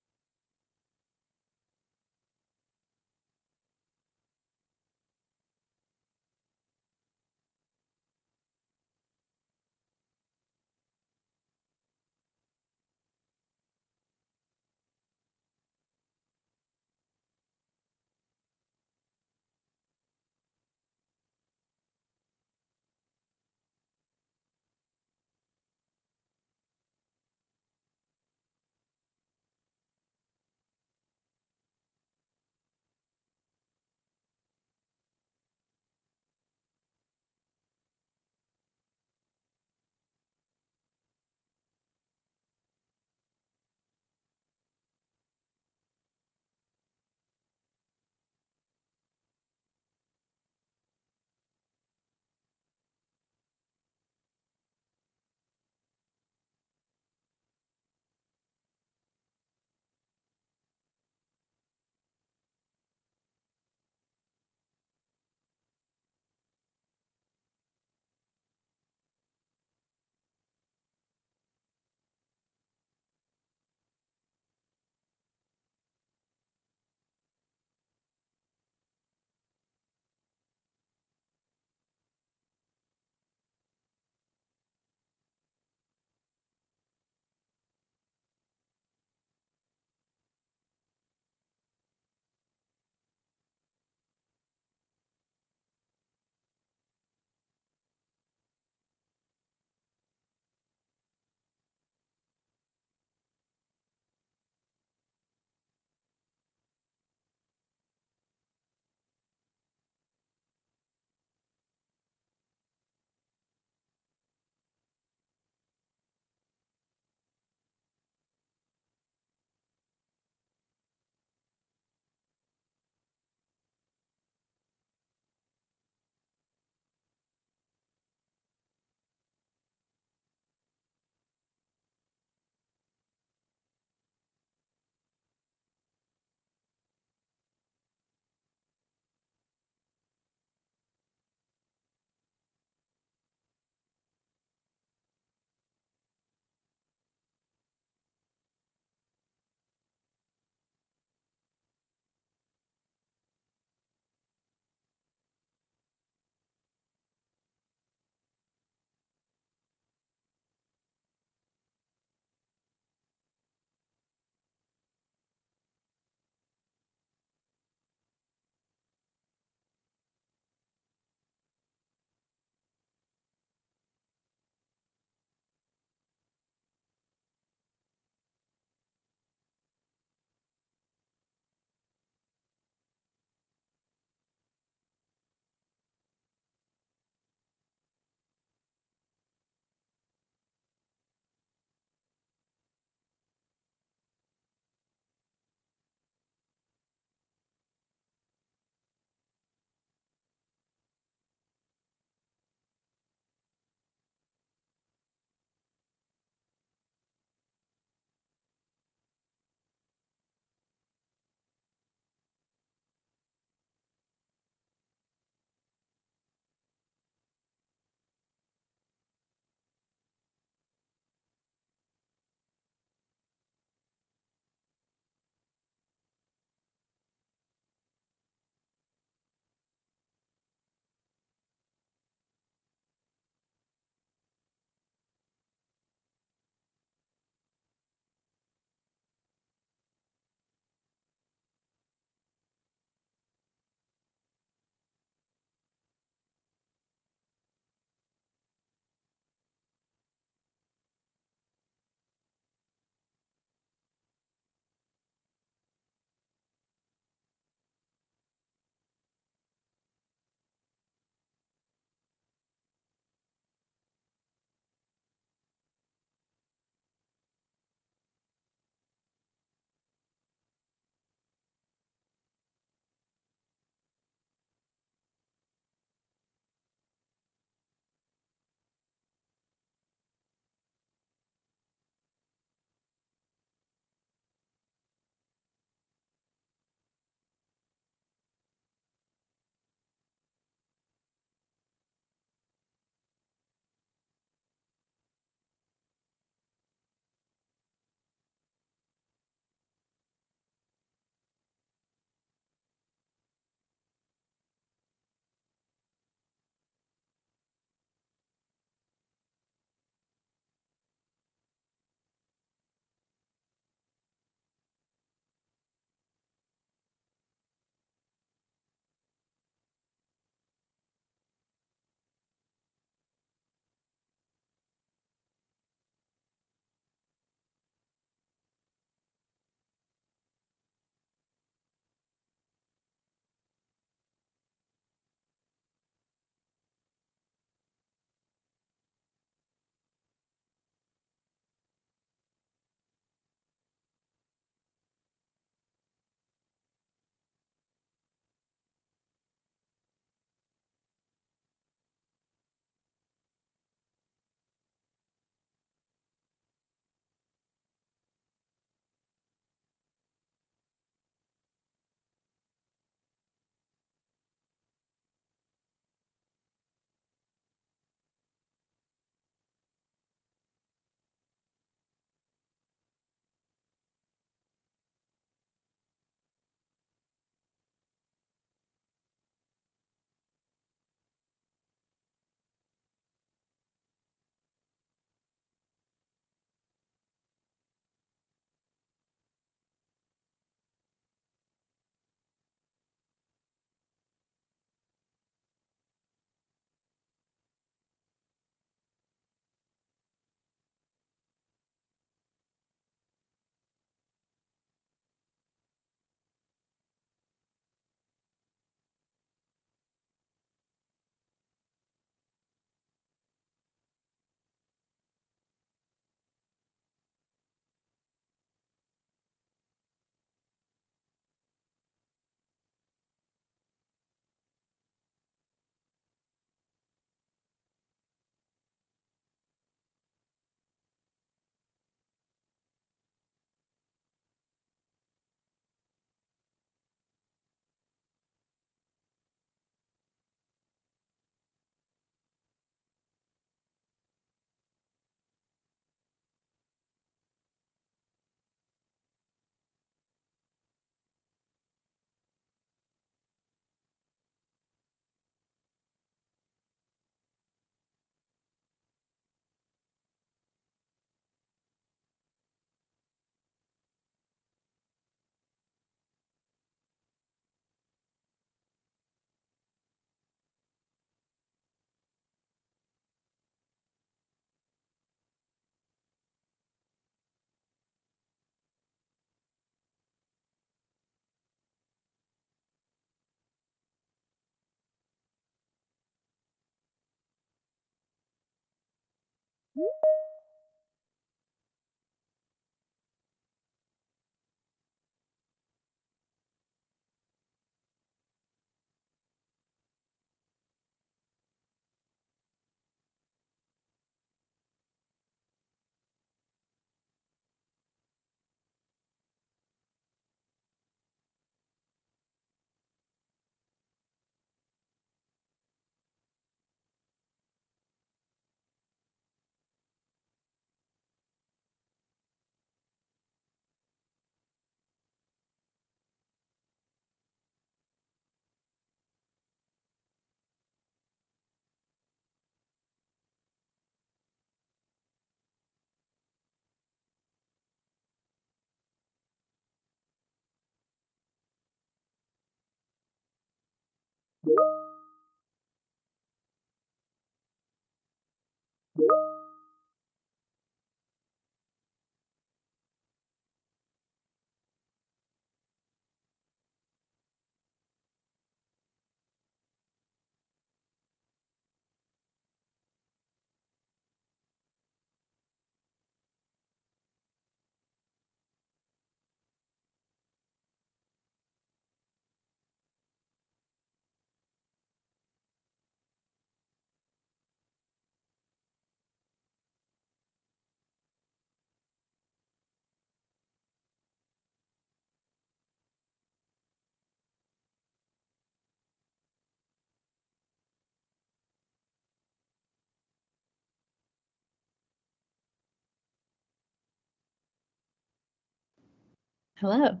Hello.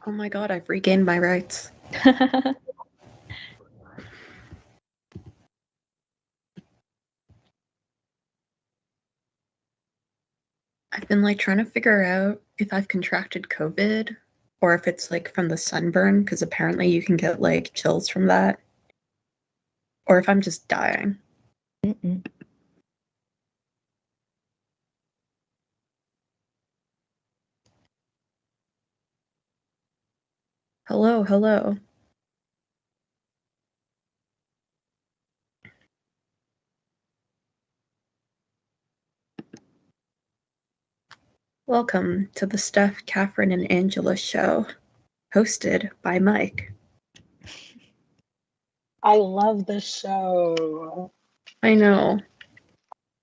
Oh my god, I've regained my rights. I've been like trying to figure out if I've contracted COVID or if it's like from the sunburn, because apparently you can get like chills from that, or if I'm just dying. Mm-mm. Hello, hello. Welcome to the Steph, Catherine, and Angela show, hosted by Mike. I love this show. I know.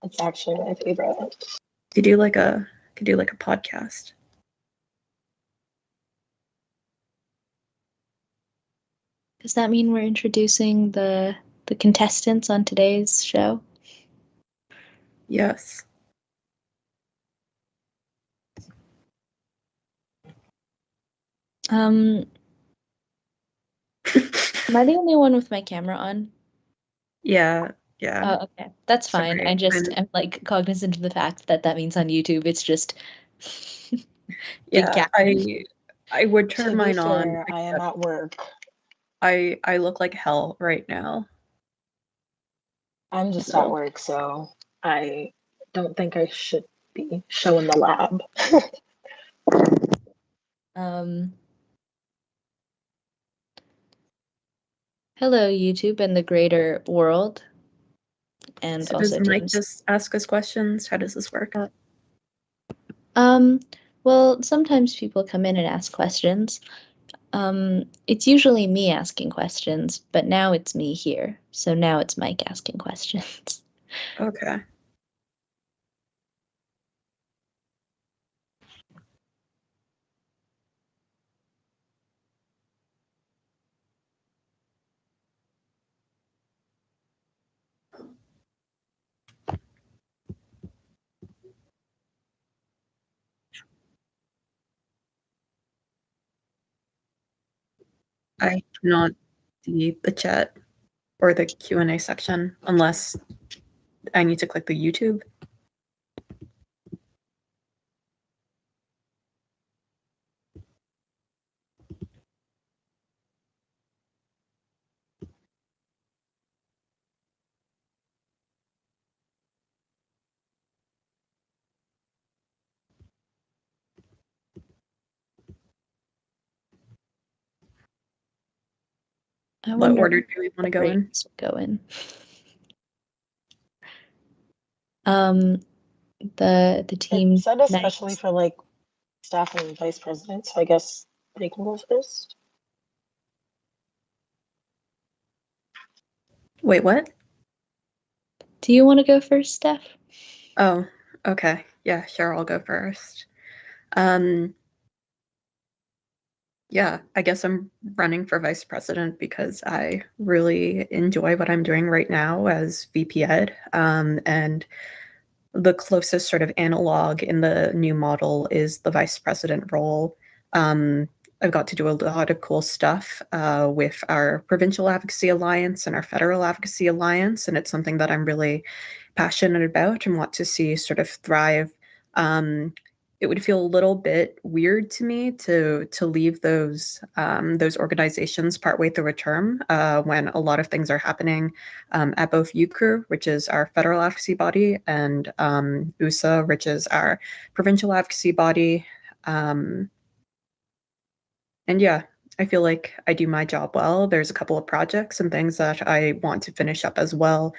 It's actually my favorite. Could do like a podcast. Does that mean we're introducing the contestants on today's show? Yes. Am I the only one with my camera on? Yeah. Oh, okay. That's fine. Sorry, I just am like cognizant of the fact that that means on YouTube it's just big Yeah, I would turn To be mine on. fair, I am at work. I look like hell right now. I'm just at work, so I don't think I should be showing the lab. Hello, YouTube and the greater world. And So also does Mike James. just ask us questions? How does this work? Well, sometimes people come in and ask questions. It's usually me asking questions, but now it's me here. So now it's Mike asking questions. Okay. I cannot see the chat or the Q&A section unless I need to click the YouTube. I What wonder order do we want to go in? Go in. The team It said especially nights. for like staff and vice president, so I guess they can go first. Wait, what? Do you want to go first, Steph? Oh, okay. Yeah, sure, I'll go first. Yeah, I guess I'm running for vice president because I really enjoy what I'm doing right now as VP Ed. And the closest sort of analog in the new model is the vice president role. I've got to do a lot of cool stuff with our Provincial Advocacy Alliance and our Federal Advocacy Alliance, and it's something that I'm really passionate about and want to see sort of thrive. It would feel a little bit weird to me to leave those organizations partway through a term when a lot of things are happening at both UCRU, which is our federal advocacy body, and WUSA, which is our provincial advocacy body. And yeah, I feel like I do my job well. There's a couple of projects and things that I want to finish up as well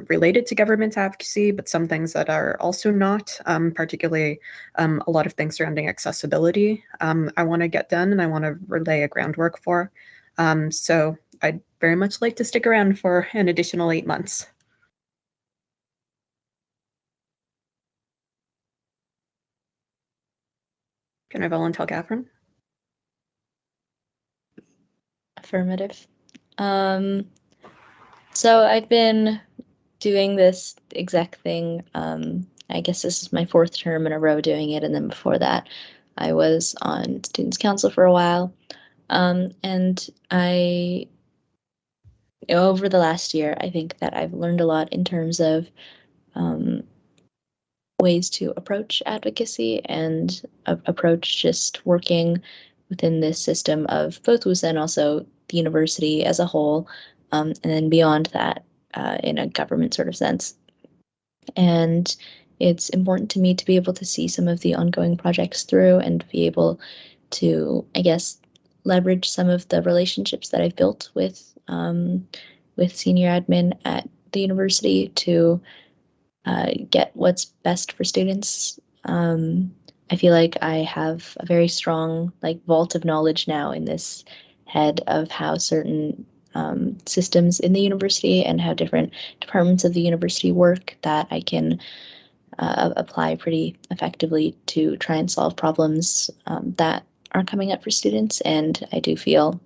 related to government advocacy, but some things that are also not, particularly a lot of things surrounding accessibility I want to get done and I want to lay a groundwork for. So I'd very much like to stick around for an additional 8 months. Can I volunteer, Catherine? Affirmative. So I've been doing this exact thing. I guess this is my 4th term in a row doing it, and then before that, I was on Students' Council for a while. And over the last year, I think that I've learned a lot in terms of ways to approach advocacy and approach just working within this system of both WUSA and also the university as a whole, and then beyond that in a government sort of sense. And it's important to me to be able to see some of the ongoing projects through and be able to, I guess, leverage some of the relationships that I've built with senior admin at the university to get what's best for students. I feel like I have a very strong vault of knowledge now in this head of how certain systems in the university and how different departments of the university work that I can apply pretty effectively to try and solve problems that are coming up for students. And I do feel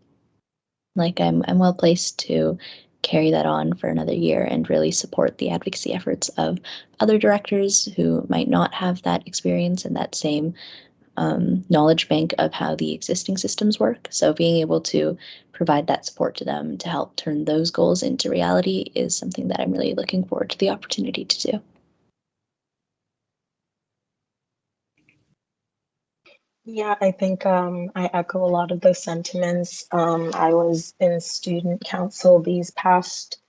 like I'm well placed to carry that on for another year and really support the advocacy efforts of other directors who might not have that experience and that same knowledge bank of how the existing systems work. So being able to provide that support to them to help turn those goals into reality is something that I'm really looking forward to the opportunity to do. Yeah, I think I echo a lot of those sentiments. I was in student council these past,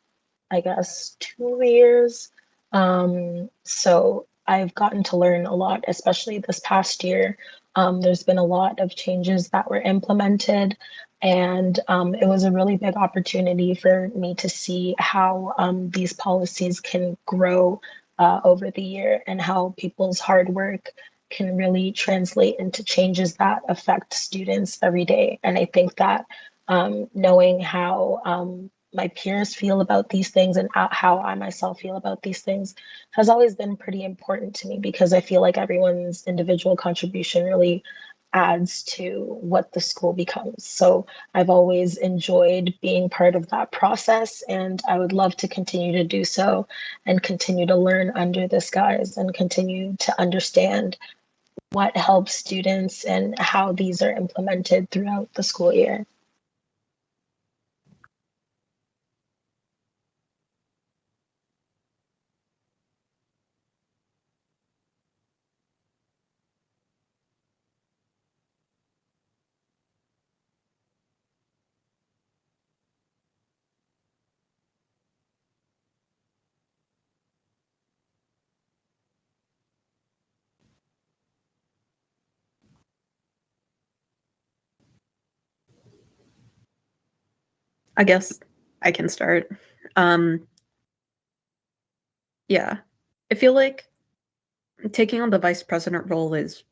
I guess, 2 years. So I've gotten to learn a lot, especially this past year. There's been a lot of changes that were implemented, and it was a really big opportunity for me to see how these policies can grow over the year and how people's hard work can really translate into changes that affect students every day. And I think that knowing how my peers feel about these things and how I myself feel about these things has always been pretty important to me, because I feel like everyone's individual contribution really adds to what the school becomes. So I've always enjoyed being part of that process, and I would love to continue to do so and continue to learn under this guise and continue to understand what helps students and how these are implemented throughout the school year. I guess I can start. Yeah. I feel like taking on the vice president role is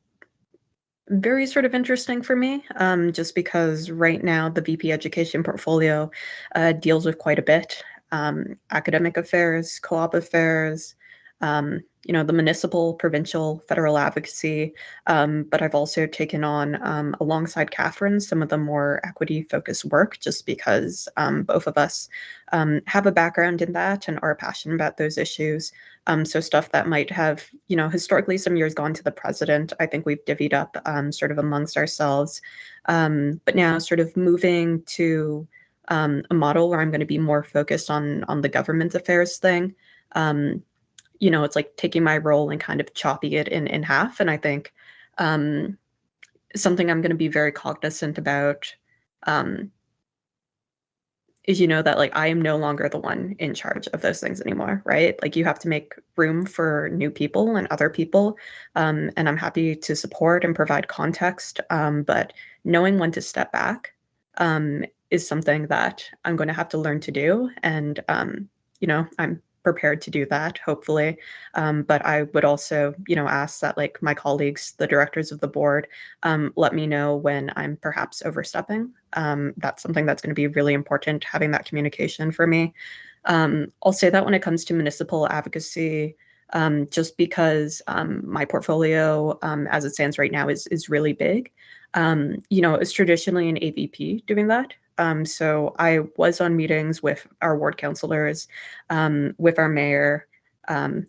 very sort of interesting for me, just because right now the VP Education portfolio deals with quite a bit. Academic affairs, co-op affairs, the municipal, provincial, federal advocacy. But I've also taken on, alongside Catherine, some of the more equity-focused work, just because both of us have a background in that and are passionate about those issues. So stuff that might have, historically some years gone to the president, I think we've divvied up sort of amongst ourselves. But now sort of moving to a model where I'm going to be more focused on the government affairs thing. It's like taking my role and kind of chopping it in half. And I think something I'm going to be very cognizant about is, that like I am no longer the one in charge of those things anymore, right? Like you have to make room for new people and other people. And I'm happy to support and provide context. But knowing when to step back is something that I'm going to have to learn to do. And, I'm prepared to do that, hopefully. But I would also, ask that like my colleagues, the directors of the board, let me know when I'm perhaps overstepping. That's something that's going to be really important, having that communication for me. I'll say that when it comes to municipal advocacy, just because my portfolio, as it stands right now, is really big. It's traditionally an AVP doing that. So I was on meetings with our ward councillors, with our mayor,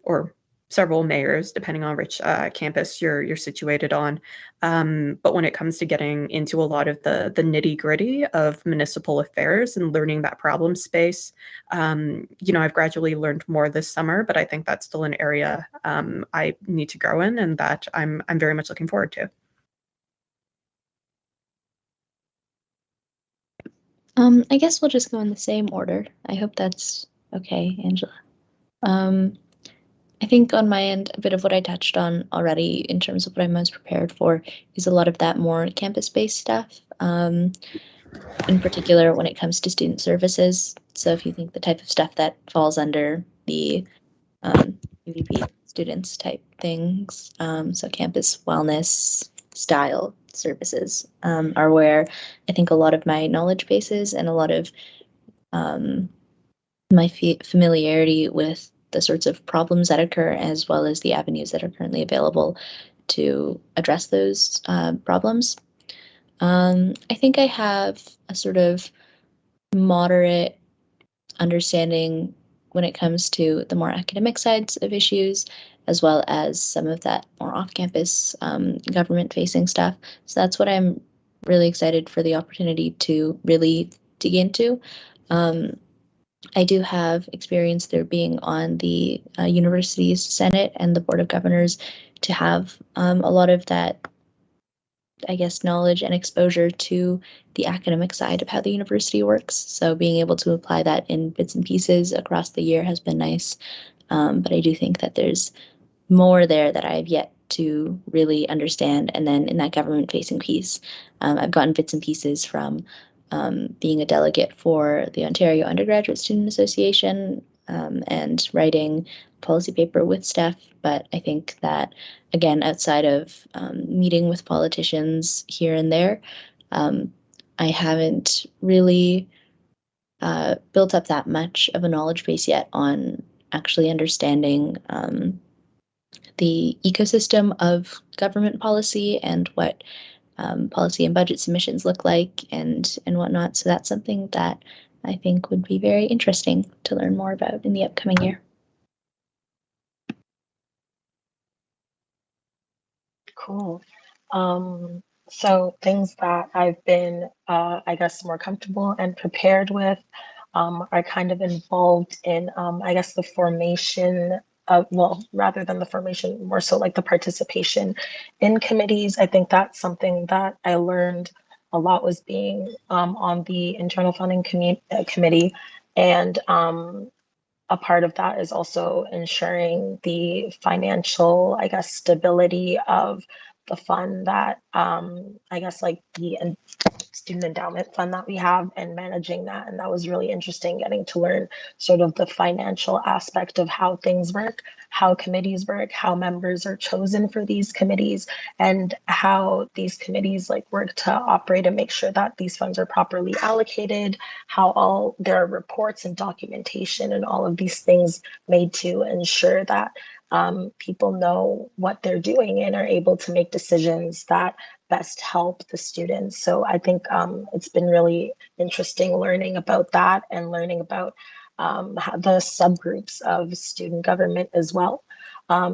or several mayors, depending on which campus you're situated on. But when it comes to getting into a lot of the nitty gritty of municipal affairs and learning that problem space, I've gradually learned more this summer, but I think that's still an area I need to grow in, and that I'm very much looking forward to. I guess we'll just go in the same order. I hope that's okay, Angela. I think on my end, a bit of what I touched on already in terms of what I'm most prepared for is a lot of that more campus-based stuff, in particular when it comes to student services. So if you think the type of stuff that falls under the UVP students type things, so campus wellness style services are where I think a lot of my knowledge bases and a lot of my familiarity with the sorts of problems that occur, as well as the avenues that are currently available to address those problems. I think I have a sort of moderate understanding when it comes to the more academic sides of issues, as well as some of that more off-campus government-facing stuff. So that's what I'm really excited for the opportunity to really dig into. I do have experience there being on the university's Senate and the Board of Governors to have a lot of that, I guess, knowledge and exposure to the academic side of how the university works. So being able to apply that in bits and pieces across the year has been nice. But I do think that there's more there that I've yet to really understand. And then in that government-facing piece, I've gotten bits and pieces from being a delegate for the Ontario Undergraduate Student Association and writing a policy paper with staff. But I think that, again, outside of meeting with politicians here and there, I haven't really built up that much of a knowledge base yet on actually understanding the ecosystem of government policy and what policy and budget submissions look like and whatnot. So that's something that I think would be very interesting to learn more about in the upcoming year. Cool. So things that I've been, I guess, more comfortable and prepared with are kind of involved in, I guess, the formation of, well, rather than the formation, more so like the participation in committees. I think that's something that I learned a lot was being on the internal funding committee. And a part of that is also ensuring the financial, I guess, stability of the fund that I guess like the student endowment fund that we have and managing that. And that was really interesting, getting to learn sort of the financial aspect of how things work, how committees work, how members are chosen for these committees, and how these committees like work to operate and make sure that these funds are properly allocated, how all there are reports and documentation and all of these things made to ensure that people know what they're doing and are able to make decisions that best help the students. So I think it's been really interesting learning about that and learning about the subgroups of student government as well.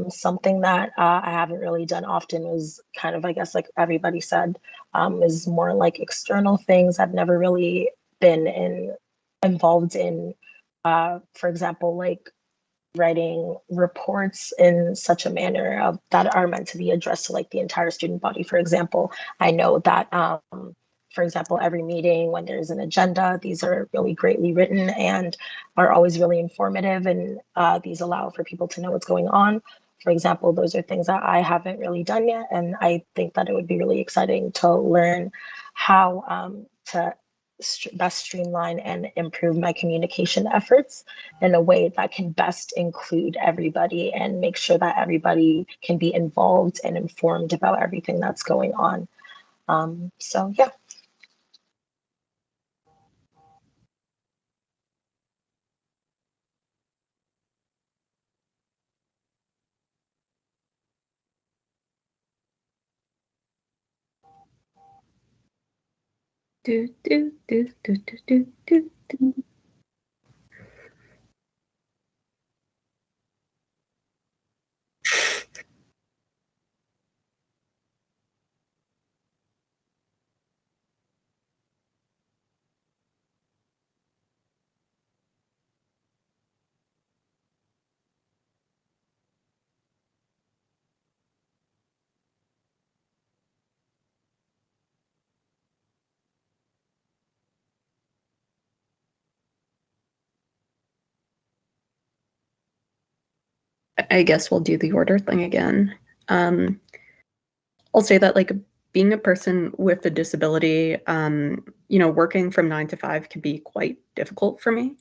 Something that I haven't really done often was kind of, I guess, like everybody said, is more like external things. I've never really been involved in, for example, like writing reports in such a manner that are meant to be addressed to like the entire student body. For example, I know that, for example, every meeting when there's an agenda, these are really greatly written and are always really informative, and these allow for people to know what's going on. For example, those are things that I haven't really done yet, and I think that it would be really exciting to learn how to best streamline and improve my communication efforts in a way that can best include everybody and make sure that everybody can be involved and informed about everything that's going on. So yeah. Do do do do do do do do. I guess we'll do the order thing again. I'll say that like being a person with a disability, working from 9 to 5 can be quite difficult for me.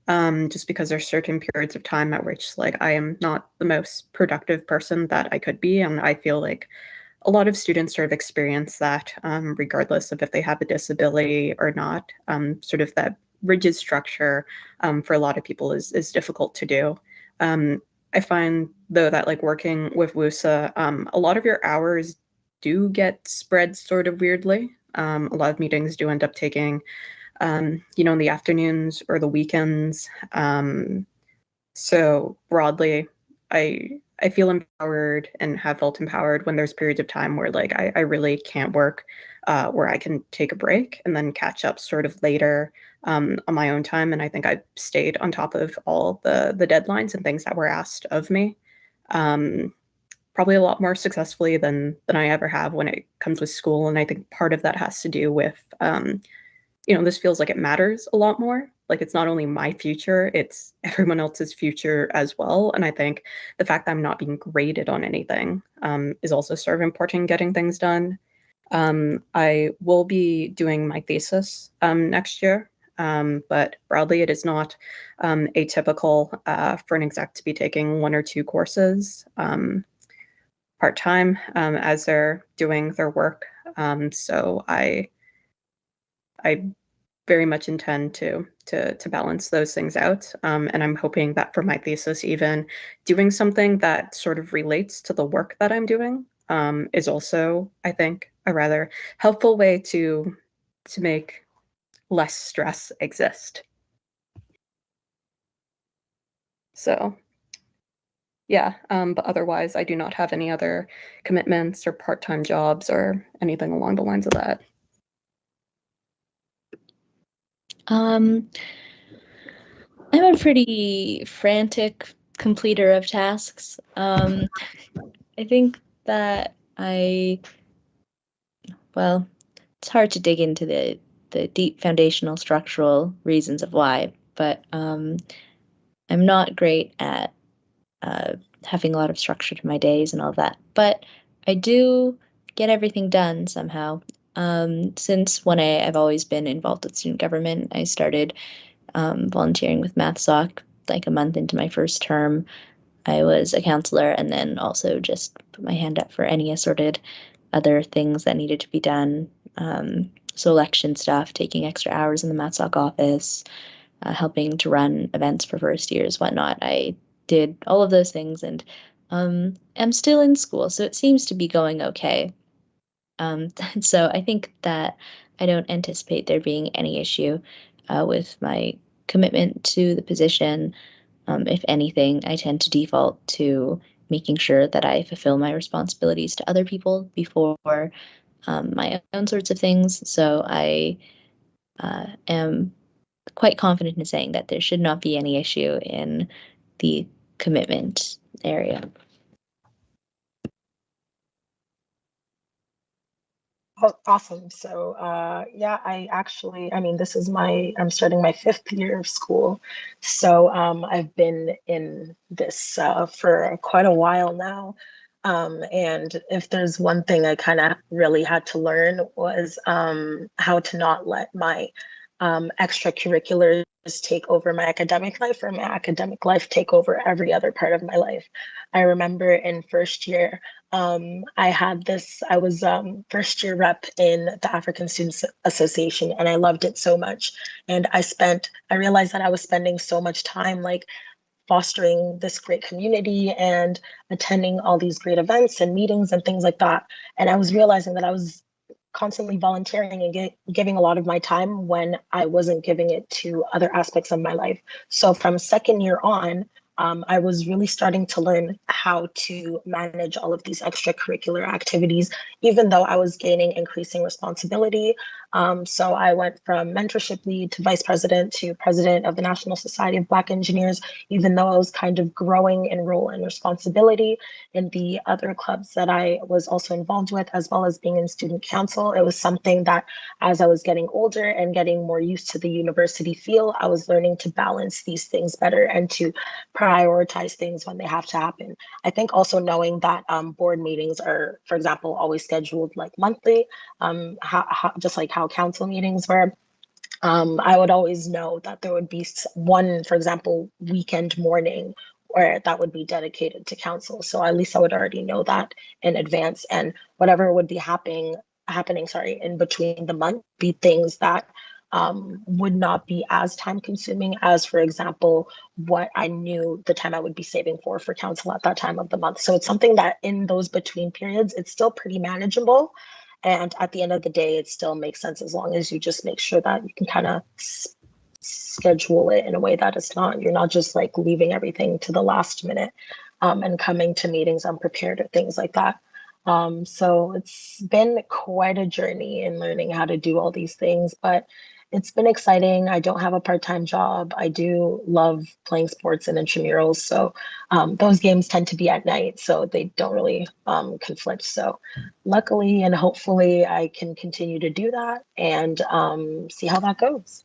Just because there's certain periods of time at which like I am not the most productive person that I could be. And I feel like a lot of students sort of experience that regardless of if they have a disability or not. Sort of that rigid structure for a lot of people is difficult to do. I find though that like working with WUSA, a lot of your hours do get spread sort of weirdly. A lot of meetings do end up taking, in the afternoons or the weekends. So broadly, I feel empowered and have felt empowered when there's periods of time where like I really can't work, where I can take a break and then catch up sort of later on my own time. And I think I've stayed on top of all the deadlines and things that were asked of me. Probably a lot more successfully than I ever have when it comes with school. And I think part of that has to do with, this feels like it matters a lot more. Like it's not only my future, it's everyone else's future as well. And I think the fact that I'm not being graded on anything is also sort of important in getting things done. I will be doing my thesis next year, but broadly it is not atypical for an exec to be taking 1 or 2 courses part-time as they're doing their work. So I very much intend to balance those things out. And I'm hoping that for my thesis, even doing something that sort of relates to the work that I'm doing is also, I think, a rather helpful way to make less stress exist. So yeah, but otherwise I do not have any other commitments or part-time jobs or anything along the lines of that. I'm a pretty frantic completer of tasks. I think that it's hard to dig into the deep foundational structural reasons of why, but I'm not great at having a lot of structure to my days and all that. But I do get everything done somehow. Since when I've always been involved with student government, I started volunteering with MathSoc like a month into my first term. I was a counselor and then also just put my hand up for any assorted other things that needed to be done. So election stuff, taking extra hours in the MathSoc office, helping to run events for first years, whatnot. I did all of those things and am still in school, so it seems to be going okay. So I think that I don't anticipate there being any issue with my commitment to the position. If anything, I tend to default to making sure that I fulfill my responsibilities to other people before my own sorts of things. So I am quite confident in saying that there should not be any issue in the commitment area. Oh, awesome. So, yeah, I mean, I'm starting my 5th year of school. So, I've been in this for quite a while now. And if there's one thing I kind of really had to learn was how to not let my extracurriculars take over my academic life or my academic life take over every other part of my life. I remember in first year, I was first year rep in the African Students Association, and I loved it so much. And I realized that I was spending so much time like fostering this great community and attending all these great events and meetings and things like that. And I was realizing that I was constantly volunteering and giving a lot of my time when I wasn't giving it to other aspects of my life. So from second year on, I was really starting to learn how to manage all of these extracurricular activities, even though I was gaining increasing responsibility. So I went from mentorship lead to vice president to president of the National Society of Black Engineers, even though I was kind of growing in role and responsibility in the other clubs that I was also involved with, as well as being in student council. It was something that as I was getting older and getting more used to the university feel, I was learning to balance these things better and to prioritize things when they have to happen. I think also knowing that board meetings are, for example, always scheduled like monthly, just like how council meetings were. I would always know that there would be one, for example, weekend morning where that would be dedicated to council. So at least I would already know that in advance, and whatever would be happening, in between the month, be things that would not be as time consuming as, for example, what I knew the time I would be saving for council at that time of the month. So it's something that in those between periods, it's still pretty manageable. And at the end of the day, it still makes sense as long as you just make sure that you can kind of schedule it in a way that you're not just like leaving everything to the last minute and coming to meetings unprepared or things like that. So it's been quite a journey in learning how to do all these things, but it's been exciting. I don't have a part-time job. I do love playing sports and intramurals. So those games tend to be at night, so they don't really conflict. So luckily and hopefully I can continue to do that and see how that goes.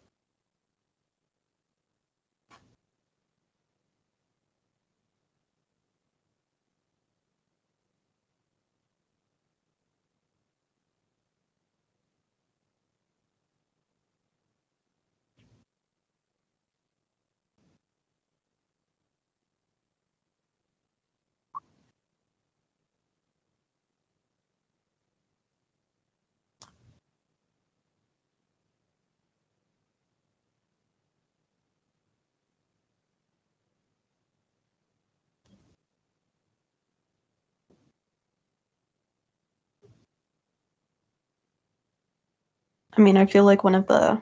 I mean, I feel like one of the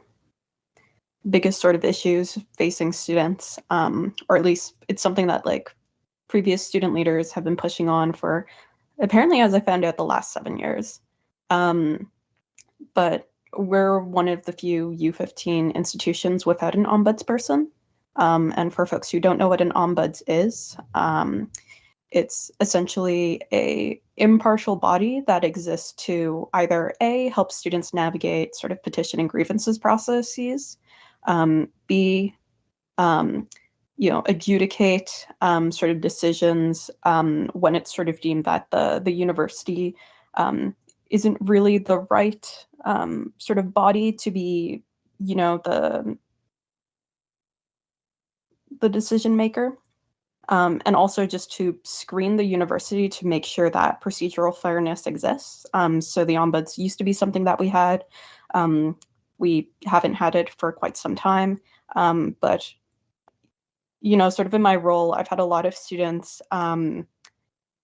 biggest sort of issues facing students, or at least it's something that like previous student leaders have been pushing on for, apparently, as I found out, the last 7 years. But we're one of the few U15 institutions without an ombudsperson. And for folks who don't know what an ombuds is, it's essentially a impartial body that exists to either A, help students navigate sort of petition and grievances processes, B, adjudicate sort of decisions when it's sort of deemed that the university isn't really the right sort of body to be, you know, the decision maker. And also just to screen the university to make sure that procedural fairness exists. So the ombuds used to be something that we had. We haven't had it for quite some time, but you know, sort of in my role, I've had a lot of students, you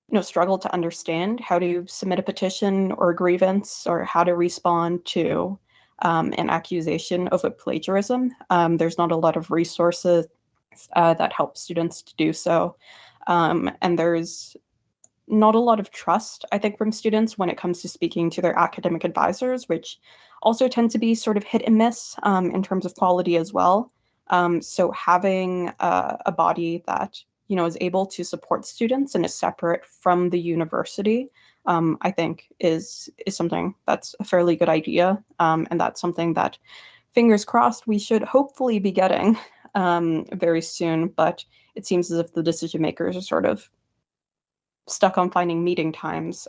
know, struggle to understand how to submit a petition or a grievance or how to respond to an accusation of a plagiarism. There's not a lot of resources that help students to do so. And there's not a lot of trust, I think, from students when it comes to speaking to their academic advisors, which also tend to be sort of hit and miss in terms of quality as well. So having a body that, you know, is able to support students and is separate from the university, I think is something that's a fairly good idea. And that's something that, fingers crossed, we should hopefully be getting very soon. But it seems as if the decision makers are sort of stuck on finding meeting times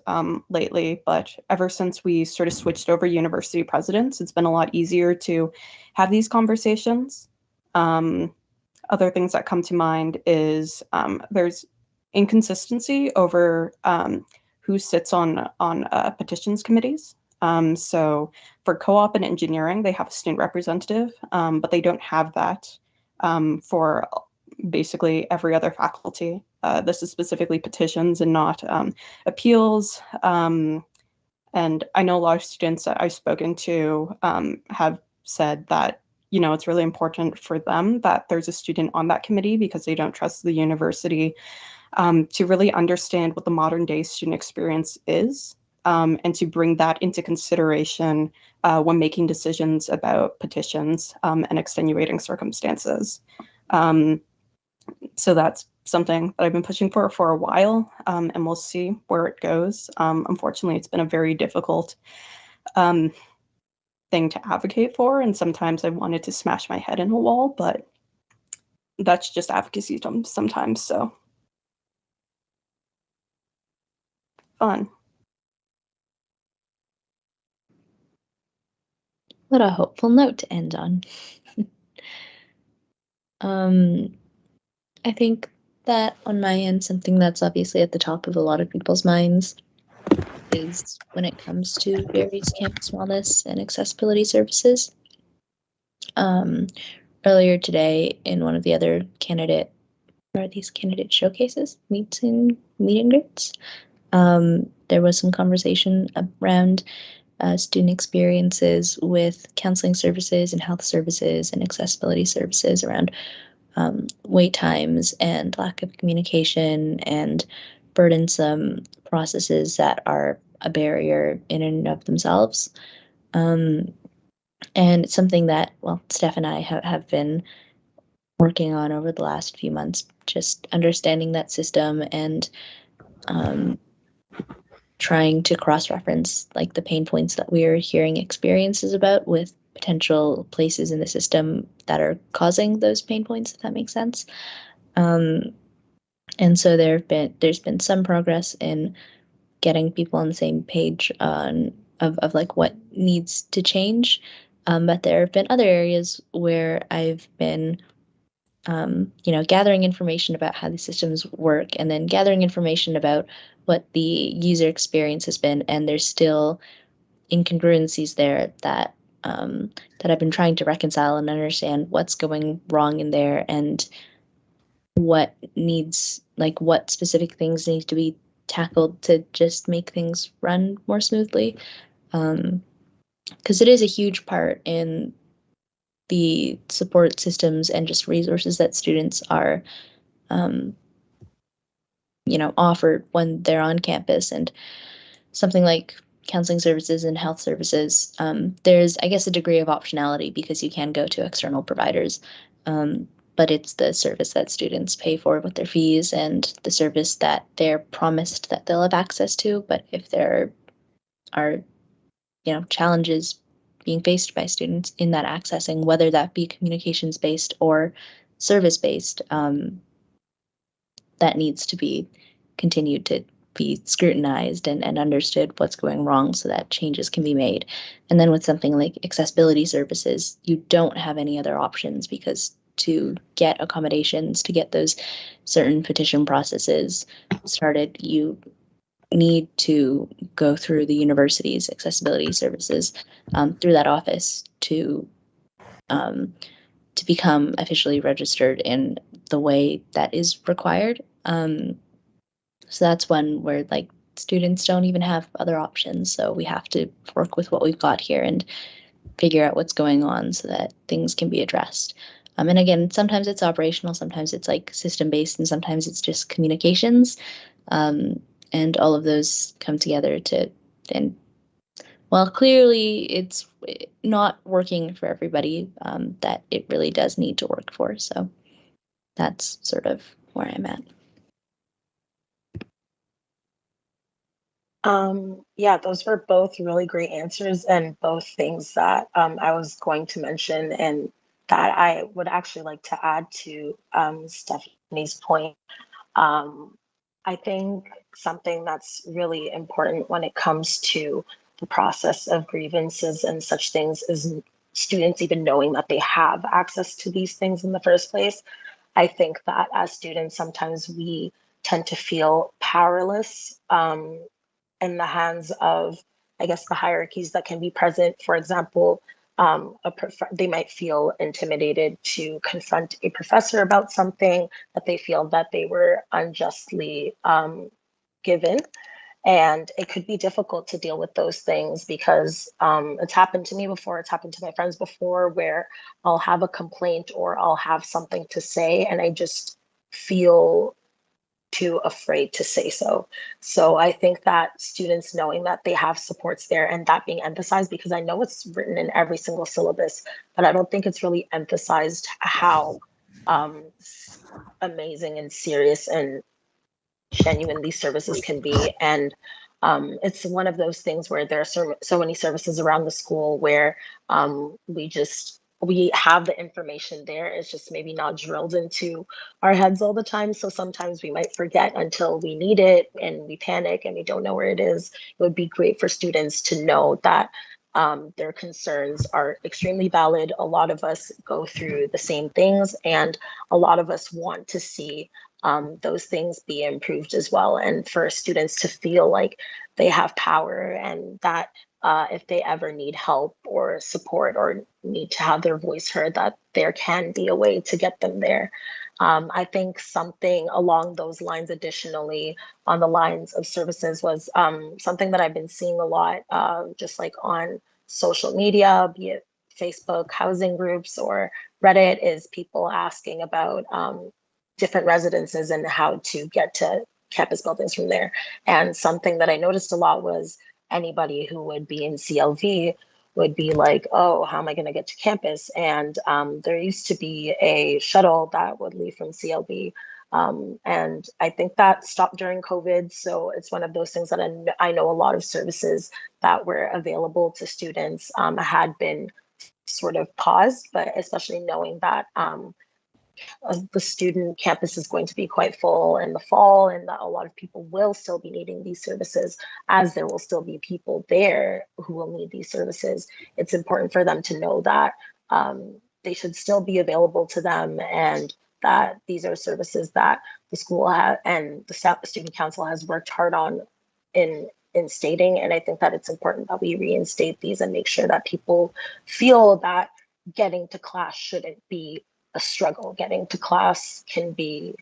lately. But ever since we sort of switched over university presidents, it's been a lot easier to have these conversations. Other things that come to mind is there's inconsistency over who sits on petitions committees. So for co-op and engineering, they have a student representative, but they don't have that for basically every other faculty. This is specifically petitions and not appeals. And I know a lot of students that I've spoken to have said that, you know, it's really important for them that there's a student on that committee because they don't trust the university to really understand what the modern day student experience is and to bring that into consideration when making decisions about petitions and extenuating circumstances. So that's something that I've been pushing for a while, and we'll see where it goes. Unfortunately, it's been a very difficult thing to advocate for, and sometimes I wanted to smash my head in a wall, but that's just advocacy sometimes, so fun. What a hopeful note to end on. I think that on my end, something that's obviously at the top of a lot of people's minds is when it comes to various campus wellness and accessibility services. Earlier today, in one of the other candidate showcases, meet and greets, there was some conversation around student experiences with counseling services and health services and accessibility services around wait times and lack of communication and burdensome processes that are a barrier in and of themselves. And it's something that, well, Steph and I have been working on over the last few months, just understanding that system and trying to cross-reference like the pain points that we are hearing experiences about with potential places in the system that are causing those pain points, if that makes sense. And so there's been some progress in getting people on the same page of like what needs to change. But there have been other areas where I've been gathering information about how the systems work and then gathering information about what the user experience has been, and there's still incongruencies there that I've been trying to reconcile and understand what's going wrong in there and what specific things need to be tackled to just make things run more smoothly. Because it is a huge part in the support systems and just resources that students are offered when they're on campus. And something like counseling services and health services, there's, I guess, a degree of optionality because you can go to external providers, but it's the service that students pay for with their fees and the service that they're promised that they'll have access to. But if there are challenges being faced by students in that accessing, whether that be communications based or service based, that needs to be continued to be scrutinized and understood what's going wrong so that changes can be made. And then with something like accessibility services, you don't have any other options, because to get accommodations, to get those certain petition processes started, you need to go through the university's accessibility services through that office to become officially registered in the way that is required. So that's one where like students don't even have other options. So we have to work with what we've got here and figure out what's going on so that things can be addressed. And again, sometimes it's operational, sometimes it's like system-based, and sometimes it's just communications. And all of those come together to, and well, clearly it's not working for everybody, that it really does need to work for. So that's sort of where I'm at. Yeah, those were both really great answers, and both things that I was going to mention and that I would actually like to add to Stephanie's point. I think something that's really important when it comes to the process of grievances and such things is students even knowing that they have access to these things in the first place. I think that as students, sometimes we tend to feel powerless in the hands of, I guess, the hierarchies that can be present. For example, they might feel intimidated to confront a professor about something that they feel that they were unjustly given. And it could be difficult to deal with those things because it's happened to me before, it's happened to my friends before, where I'll have a complaint or I'll have something to say and I just feel too afraid to say so. So I think that students knowing that they have supports there and that being emphasized, because I know it's written in every single syllabus, but I don't think it's really emphasized how amazing and serious and genuine these services can be. And it's one of those things where there are so many services around the school where we have the information there. It's just maybe not drilled into our heads all the time. So sometimes we might forget until we need it and we panic and we don't know where it is. It would be great for students to know that their concerns are extremely valid. A lot of us go through the same things and a lot of us want to see those things be improved as well. And for students to feel like they have power and that if they ever need help or support or need to have their voice heard, that there can be a way to get them there. I think something along those lines, additionally, on the lines of services was something that I've been seeing a lot, just like on social media, be it Facebook housing groups or Reddit, is people asking about different residences and how to get to campus buildings from there. And something that I noticed a lot was anybody who would be in CLV would be like, oh, how am I going to get to campus? And there used to be a shuttle that would leave from CLV. And I think that stopped during COVID. So it's one of those things that I know a lot of services that were available to students had been sort of paused, but especially knowing that the student campus is going to be quite full in the fall and that a lot of people will still be needing these services, as there will still be people there who will need these services. It's important for them to know that they should still be available to them and that these are services that the school and the student council has worked hard on in stating. And I think that it's important that we reinstate these and make sure that people feel that getting to class shouldn't be a struggle. Getting to class can be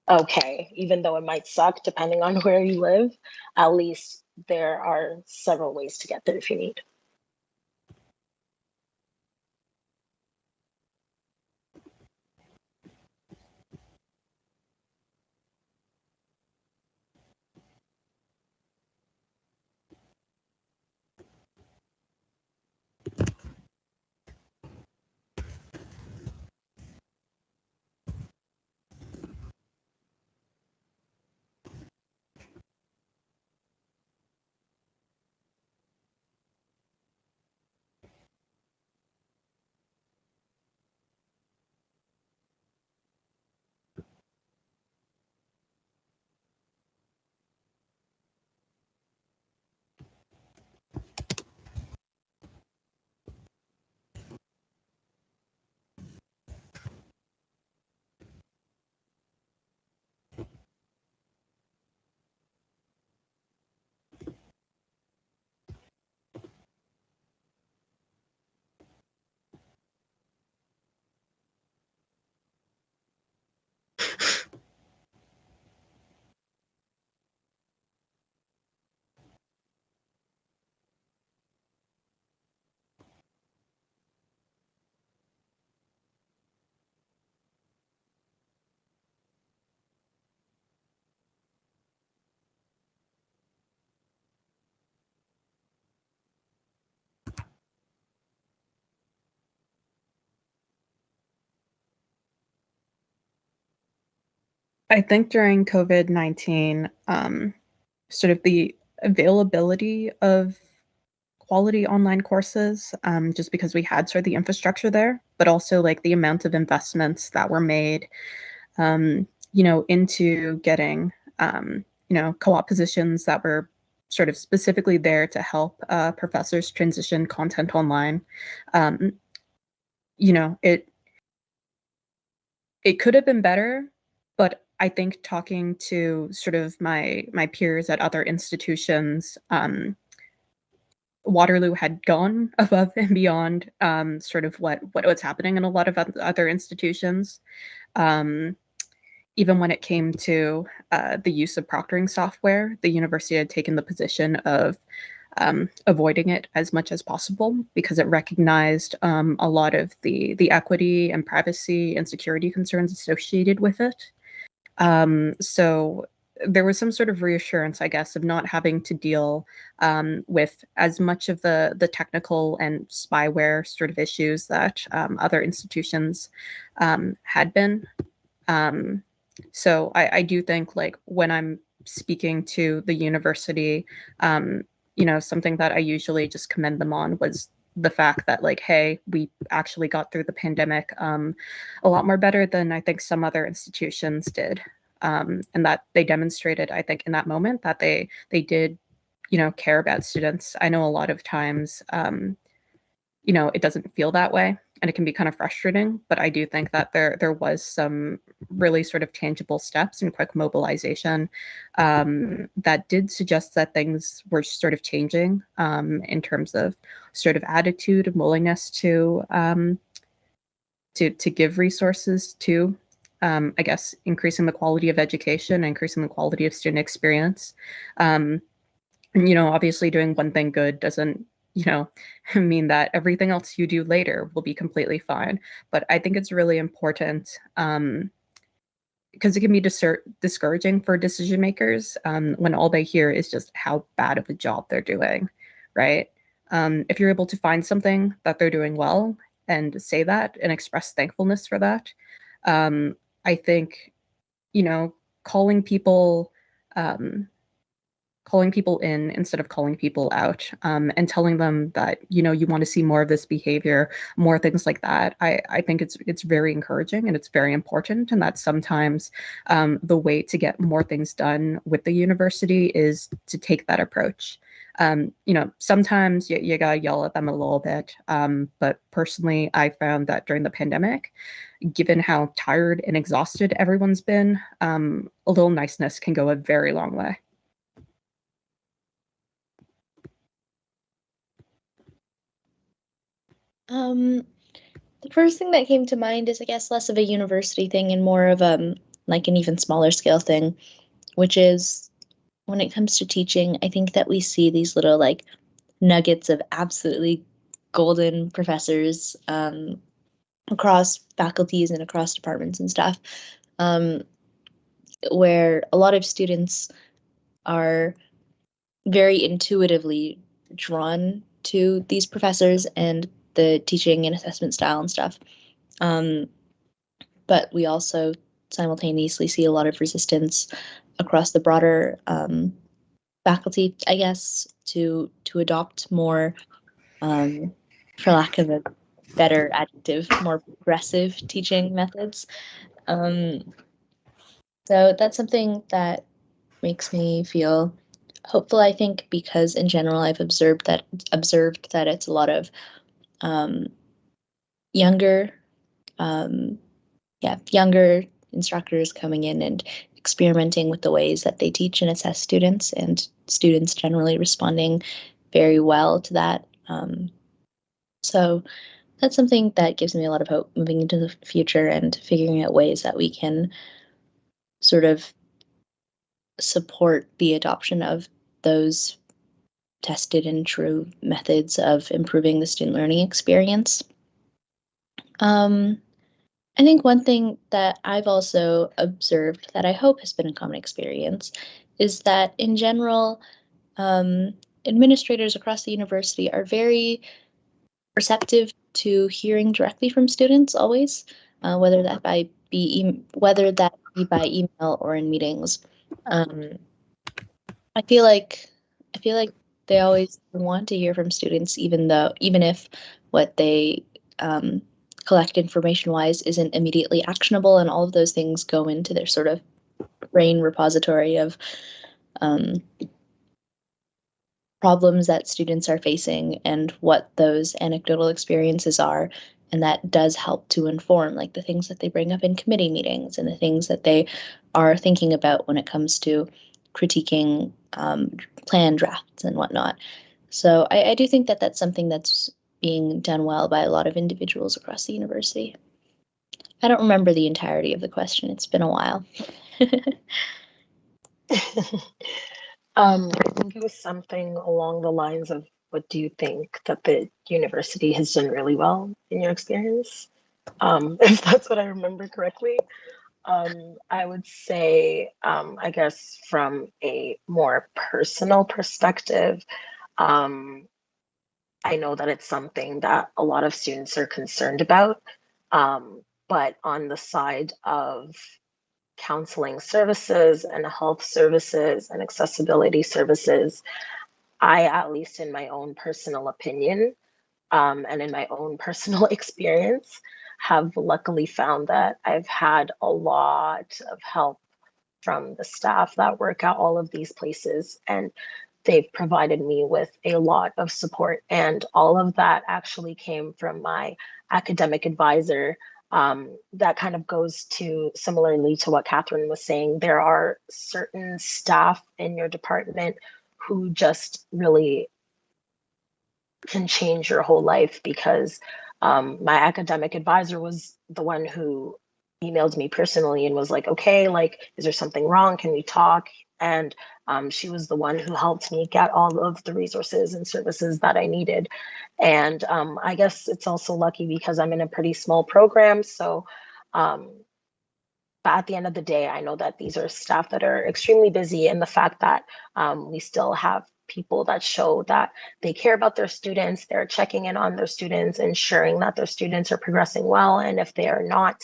okay, even though it might suck depending on where you live. At least there are several ways to get there if you need. I think during COVID-19, sort of the availability of quality online courses, just because we had sort of the infrastructure there, but also like the amount of investments that were made, into getting, co-op positions that were sort of specifically there to help professors transition content online. It could have been better, but I think talking to sort of my peers at other institutions, Waterloo had gone above and beyond sort of what was happening in a lot of other institutions. Even when it came to the use of proctoring software, the university had taken the position of avoiding it as much as possible because it recognized a lot of the equity and privacy and security concerns associated with it. So there was some sort of reassurance, I guess, of not having to deal with as much of the technical and spyware sort of issues that other institutions had been. So I do think, like, when I'm speaking to the university, something that I usually just commend them on was the fact that, like, hey, we actually got through the pandemic a lot more better than I think some other institutions did. And that they demonstrated, I think, in that moment that they did, care about students. I know a lot of times, it doesn't feel that way, and it can be kind of frustrating. But I do think that there was some really sort of tangible steps and quick mobilization that did suggest that things were sort of changing in terms of sort of attitude and willingness to give resources to. I guess increasing the quality of education, increasing the quality of student experience. Obviously doing one thing good doesn't, mean that everything else you do later will be completely fine. But I think it's really important because it can be discouraging for decision makers when all they hear is just how bad of a job they're doing, right? If you're able to find something that they're doing well and say that and express thankfulness for that, I think, calling people in instead of calling people out, and telling them that, you want to see more of this behavior, more things like that. I think it's very encouraging and it's very important. And that sometimes the way to get more things done with the university is to take that approach. Sometimes you gotta yell at them a little bit. But personally, I found that during the pandemic, given how tired and exhausted everyone's been, a little niceness can go a very long way. The first thing that came to mind is, I guess, less of a university thing and more of like an even smaller scale thing, which is when it comes to teaching, I think that we see these little like nuggets of absolutely golden professors across faculties and across departments and stuff, where a lot of students are very intuitively drawn to these professors and the teaching and assessment style and stuff. But we also simultaneously see a lot of resistance across the broader faculty, I guess, to adopt more, for lack of a better adjective, more progressive teaching methods. So that's something that makes me feel hopeful, I think, because in general I've observed that it's a lot of younger instructors coming in and experimenting with the ways that they teach and assess students, and students generally responding very well to that. So that's something that gives me a lot of hope moving into the future and figuring out ways that we can sort of support the adoption of those tested and true methods of improving the student learning experience. I think one thing that I've also observed that I hope has been a common experience is that in general, administrators across the university are very receptive to hearing directly from students always. whether that be by email or in meetings. I feel like they always want to hear from students, even if what they collect information-wise isn't immediately actionable, and all of those things go into their sort of brain repository of problems that students are facing and what those anecdotal experiences are. And that does help to inform, like, the things that they bring up in committee meetings and the things that they are thinking about when it comes to critiquing plan drafts and whatnot. So I do think that that's something that's being done well by a lot of individuals across the university. I don't remember the entirety of the question. It's been a while. I think it was something along the lines of, what do you think that the university has done really well in your experience? If that's what I remember correctly. I would say, I guess from a more personal perspective, I know that it's something that a lot of students are concerned about, but on the side of counseling services and health services and accessibility services, I, at least in my own personal opinion, and in my own personal experience, have luckily found that I've had a lot of help from the staff that work at all of these places, and they've provided me with a lot of support. And all of that actually came from my academic advisor. That kind of goes to similarly to what Catherine was saying. There are certain staff in your department who just really can change your whole life, because my academic advisor was the one who emailed me personally and was like, okay, like, is there something wrong? Can we talk? And she was the one who helped me get all of the resources and services that I needed. And I guess it's also lucky because I'm in a pretty small program. So but at the end of the day, I know that these are staff that are extremely busy, and the fact that we still have people that show that they care about their students, they're checking in on their students, ensuring that their students are progressing well, and if they are not,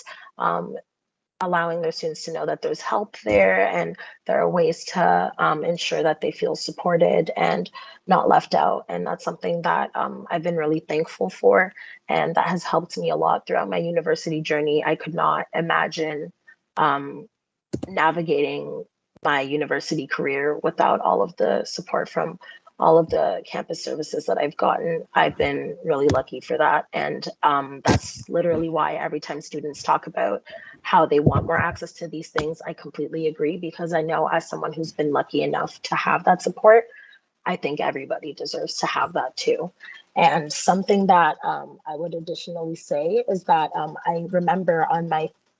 allowing their students to know that there's help there and there are ways to ensure that they feel supported and not left out. And that's something that I've been really thankful for, and that has helped me a lot throughout my university journey. I could not imagine navigating my university career without all of the support from all of the campus services that I've gotten. I've been really lucky for that. And that's literally why every time students talk about how they want more access to these things, I completely agree, because I know, as someone who's been lucky enough to have that support, I think everybody deserves to have that too. And something that I would additionally say is that I remember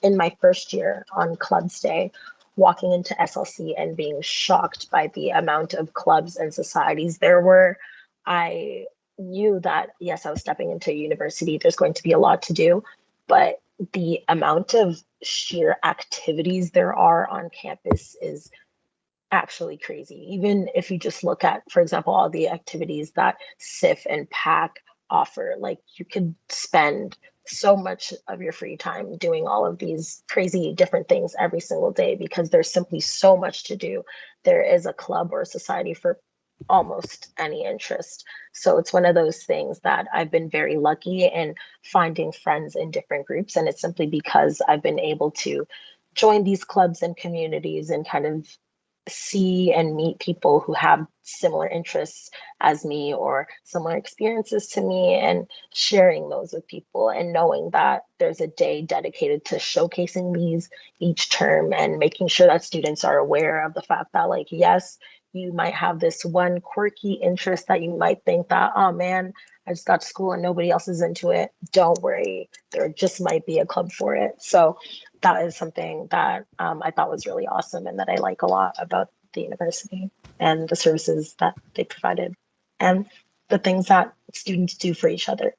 in my first year on Clubs Day, walking into SLC and being shocked by the amount of clubs and societies there were. I knew that, yes, I was stepping into a university, there's going to be a lot to do, but the amount of sheer activities there are on campus is actually crazy. Even if you just look at, for example, all the activities that SIF and PAC offer, like, you could spend so much of your free time doing all of these crazy different things every single day, because there's simply so much to do. There is a club or a society for almost any interest. So it's one of those things that I've been very lucky in finding friends in different groups, and it's simply because I've been able to join these clubs and communities and kind of see and meet people who have similar interests as me or similar experiences to me, and sharing those with people, and knowing that there's a day dedicated to showcasing these each term, and making sure that students are aware of the fact that, like, yes, you might have this one quirky interest that you might think that, oh man, I just got to school and nobody else is into it. Don't worry, there just might be a club for it. So that is something that I thought was really awesome, and that I like a lot about the university and the services that they provided and the things that students do for each other.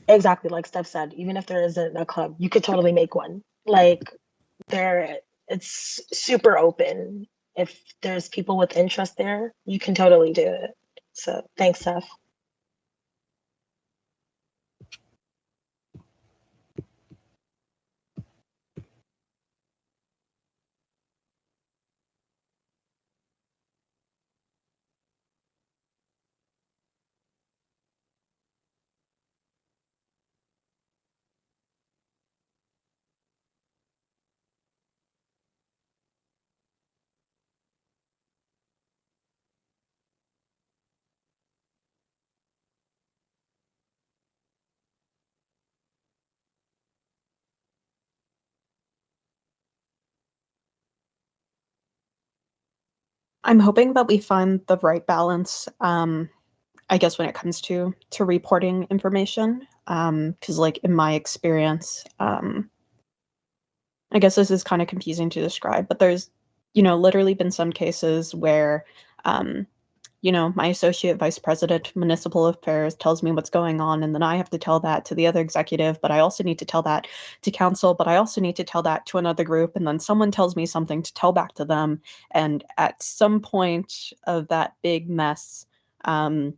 Exactly, like Steph said, even if there isn't a club, you could totally make one. Like, it's super open. If there's people with interest there, you can totally do it. So thanks, Steph. I'm hoping that we find the right balance, I guess, when it comes to reporting information. Because, like, in my experience, I guess this is kind of confusing to describe, but there's, literally been some cases where, my associate vice president, municipal affairs, tells me what's going on, and then I have to tell that to the other executive, but I also need to tell that to council, but I also need to tell that to another group, and then someone tells me something to tell back to them. And at some point of that big mess, I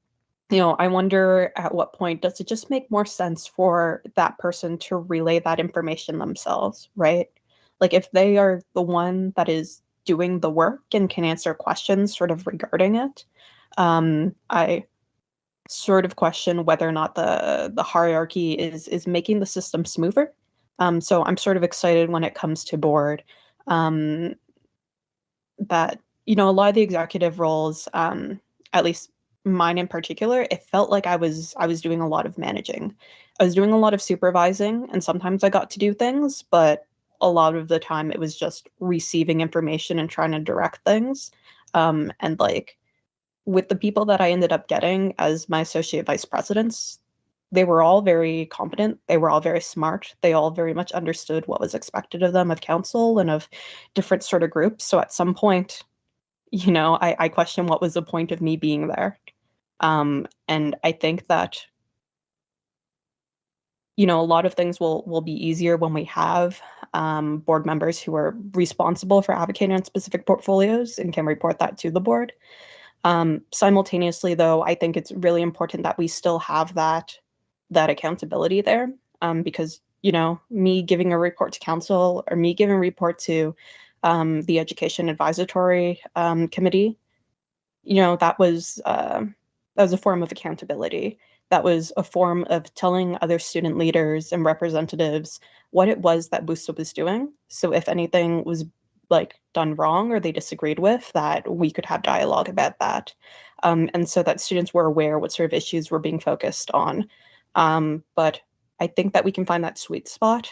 wonder at what point does it just make more sense for that person to relay that information themselves, right? Like, if they are the one that is doing the work and can answer questions sort of regarding it, I sort of question whether or not the hierarchy is making the system smoother. So I'm sort of excited when it comes to board, that a lot of the executive roles, at least mine in particular, it felt like I was doing a lot of managing. I was doing a lot of supervising, and sometimes I got to do things, but a lot of the time it was just receiving information and trying to direct things. And like, with the people that I ended up getting as my associate vice presidents, they were all very competent. They were all very smart. They all very much understood what was expected of them, of council and of different sort of groups. So at some point, I question what was the point of me being there. And I think that, a lot of things will be easier when we have board members who are responsible for advocating on specific portfolios and can report that to the board. Simultaneously, though, I think it's really important that we still have that accountability there, because, me giving a report to council or me giving a report to the Education Advisory Committee, that was a form of accountability. That was a form of telling other student leaders and representatives what it was that WUSA was doing. So if anything was done wrong or they disagreed with, that we could have dialogue about that. And so that students were aware what sort of issues were being focused on. But I think that we can find that sweet spot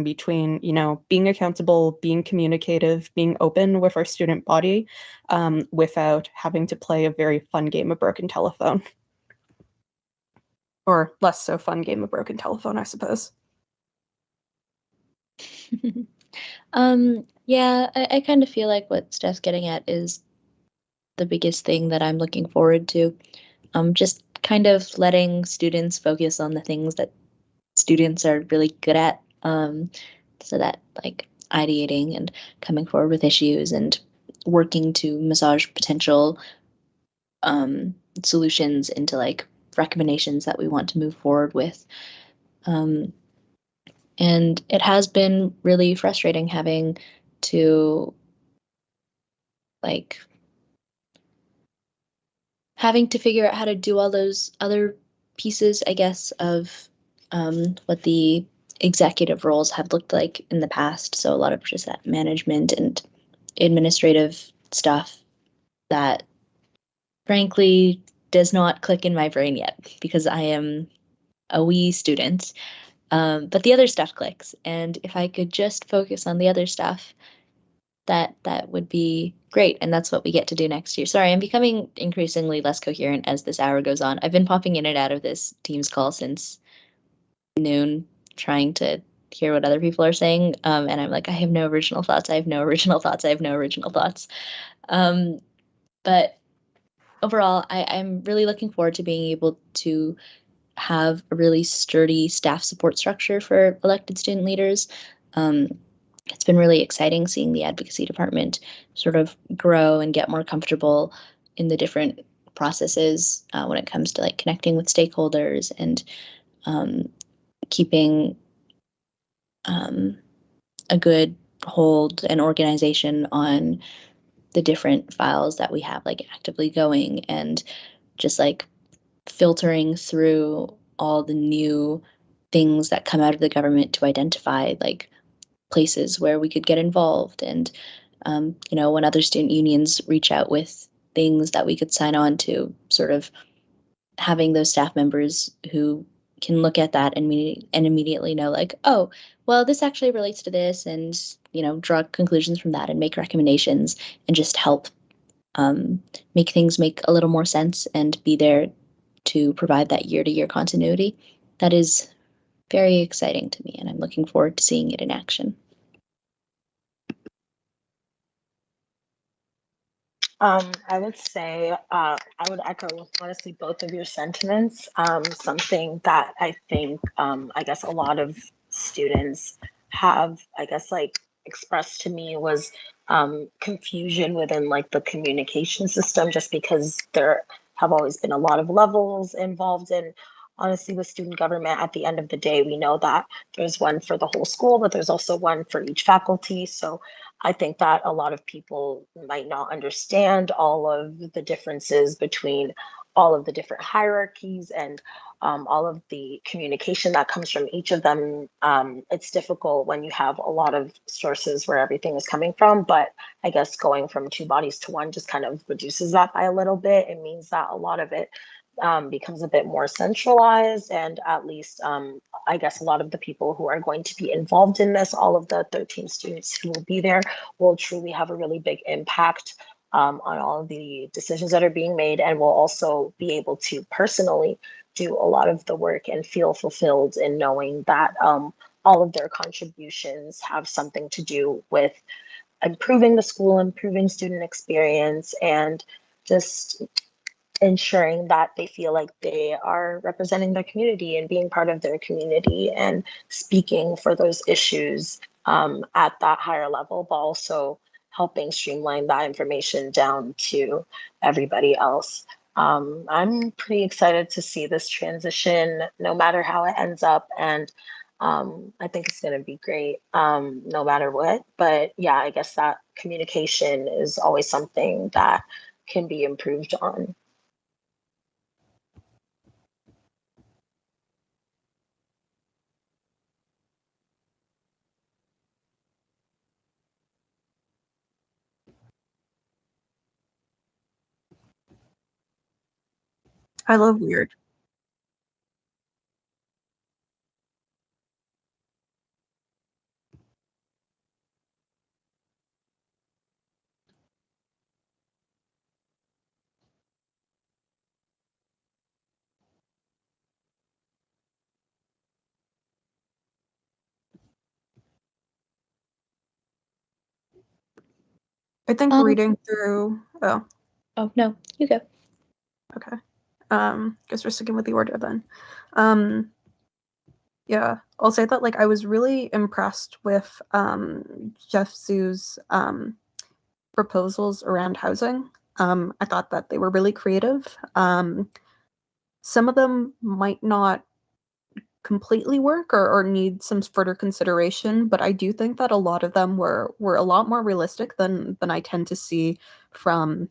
between, being accountable, being communicative, being open with our student body, without having to play a very fun game of broken telephone. Or less so fun game of broken telephone, I suppose. Yeah, I kind of feel like what Steph's getting at is the biggest thing that I'm looking forward to. Just kind of letting students focus on the things that students are really good at. So that like ideating and coming forward with issues and working to massage potential solutions into like recommendations that we want to move forward with. And it has been really frustrating having to figure out how to do all those other pieces, I guess, of what the executive roles have looked like in the past. So a lot of just that management and administrative stuff that frankly does not click in my brain yet because I am a wee student. But the other stuff clicks. And if I could just focus on the other stuff, that would be great. And that's what we get to do next year. Sorry, I'm becoming increasingly less coherent as this hour goes on. I've been popping in and out of this Teams call since noon, trying to hear what other people are saying. And I'm like, I have no original thoughts. I have no original thoughts. I have no original thoughts. But overall, I'm really looking forward to being able to have a really sturdy staff support structure for elected student leaders. It's been really exciting seeing the advocacy department sort of grow and get more comfortable in the different processes when it comes to like connecting with stakeholders and keeping a good hold and organization on the different files that we have like actively going and just like filtering through all the new things that come out of the government to identify like places where we could get involved and when other student unions reach out with things that we could sign on to, sort of having those staff members who can look at that and immediately know like, oh, well, this actually relates to this, and draw conclusions from that and make recommendations and just help make things make a little more sense and be there to provide that year-to-year continuity. That is very exciting to me, and I'm looking forward to seeing it in action. I would say I would echo honestly both of your sentiments. Something that I think I guess a lot of students have like expressed to me was confusion within like the communication system, just because there have always been a lot of levels involved in. Honestly, with student government, at the end of the day, we know that there's one for the whole school, but there's also one for each faculty. So I think that a lot of people might not understand all of the differences between all of the different hierarchies and all of the communication that comes from each of them. It's difficult when you have a lot of sources where everything is coming from, but I guess going from two bodies to one just kind of reduces that by a little bit. It means that a lot of it becomes a bit more centralized, and at least I guess a lot of the people who are going to be involved in this, all of the 13 students who will be there, will truly have a really big impact on all of the decisions that are being made, and will also be able to personally do a lot of the work and feel fulfilled in knowing that all of their contributions have something to do with improving the school, improving student experience, and just ensuring that they feel like they are representing their community and being part of their community and speaking for those issues at that higher level, but also helping streamline that information down to everybody else. I'm pretty excited to see this transition, no matter how it ends up, and I think it's going to be great no matter what. But yeah, I guess that communication is always something that can be improved on. I love weird. I think reading through. Oh no, you go. Okay. Guess we're sticking with the order then. Yeah, I'll say that like I was really impressed with Jeff Zhu's proposals around housing. I thought that they were really creative. Some of them might not completely work or need some further consideration, but I do think that a lot of them were a lot more realistic than I tend to see from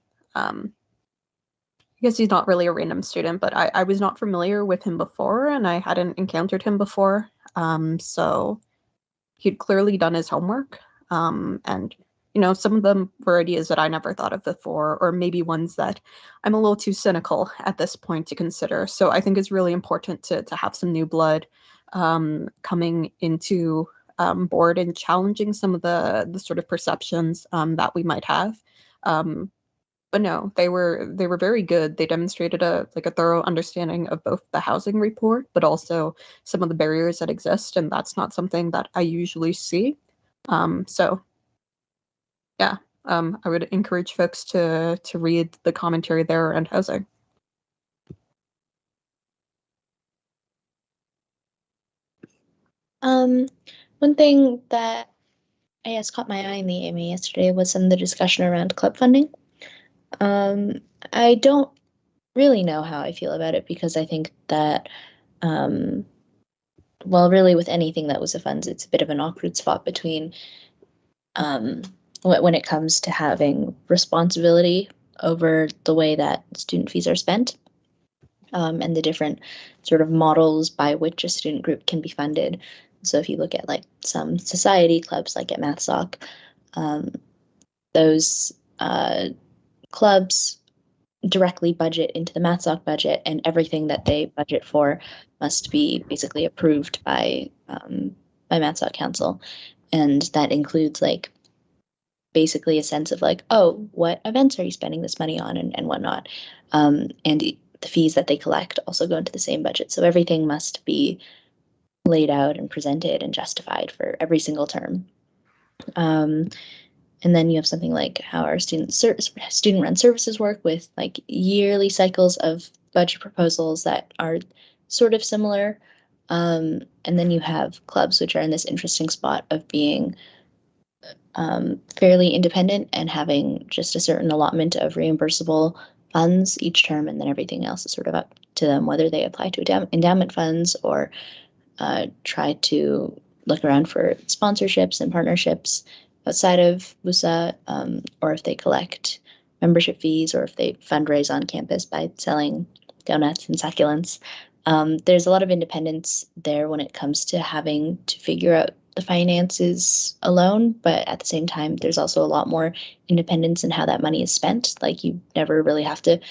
I guess he's not really a random student, but I was not familiar with him before and I hadn't encountered him before. So he'd clearly done his homework. And you know, some of them were ideas that I never thought of before, or maybe ones that I'm a little too cynical at this point to consider. So I think it's really important to have some new blood coming into board and challenging some of the sort of perceptions that we might have. But no, they were very good. They demonstrated a thorough understanding of both the housing report, but also some of the barriers that exist, and that's not something that I usually see. So yeah, I would encourage folks to read the commentary there around housing. One thing that I guess caught my eye in the AMA yesterday was in the discussion around club funding. I don't really know how I feel about it because I think that, well, really with anything that WUSA funds, it's a bit of an awkward spot between when it comes to having responsibility over the way that student fees are spent and the different sort of models by which a student group can be funded. So if you look at like some society clubs like at MathSoc, those clubs directly budget into the MathSoc budget, and everything that they budget for must be basically approved by MathSoc Council, and that includes like basically a sense of like, oh, what events are you spending this money on and whatnot. And the fees that they collect also go into the same budget. So everything must be laid out and presented and justified for every single term. And then you have something like how our student-run services work with like yearly cycles of budget proposals that are sort of similar. And then you have clubs, which are in this interesting spot of being fairly independent and having just a certain allotment of reimbursable funds each term, and then everything else is sort of up to them, whether they apply to endowment funds or try to look around for sponsorships and partnerships outside of WUSA, or if they collect membership fees, or if they fundraise on campus by selling donuts and succulents. There's a lot of independence there when it comes to having to figure out the finances alone, but at the same time, there's also a lot more independence in how that money is spent. Like you never really have to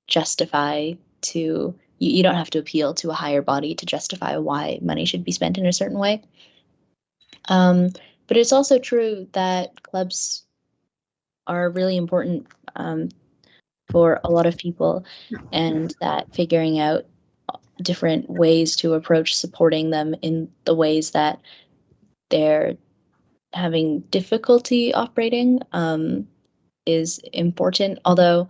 justify to, you don't have to appeal to a higher body to justify why money should be spent in a certain way. But it's also true that clubs are really important for a lot of people, and that figuring out different ways to approach supporting them in the ways that they're having difficulty operating is important, although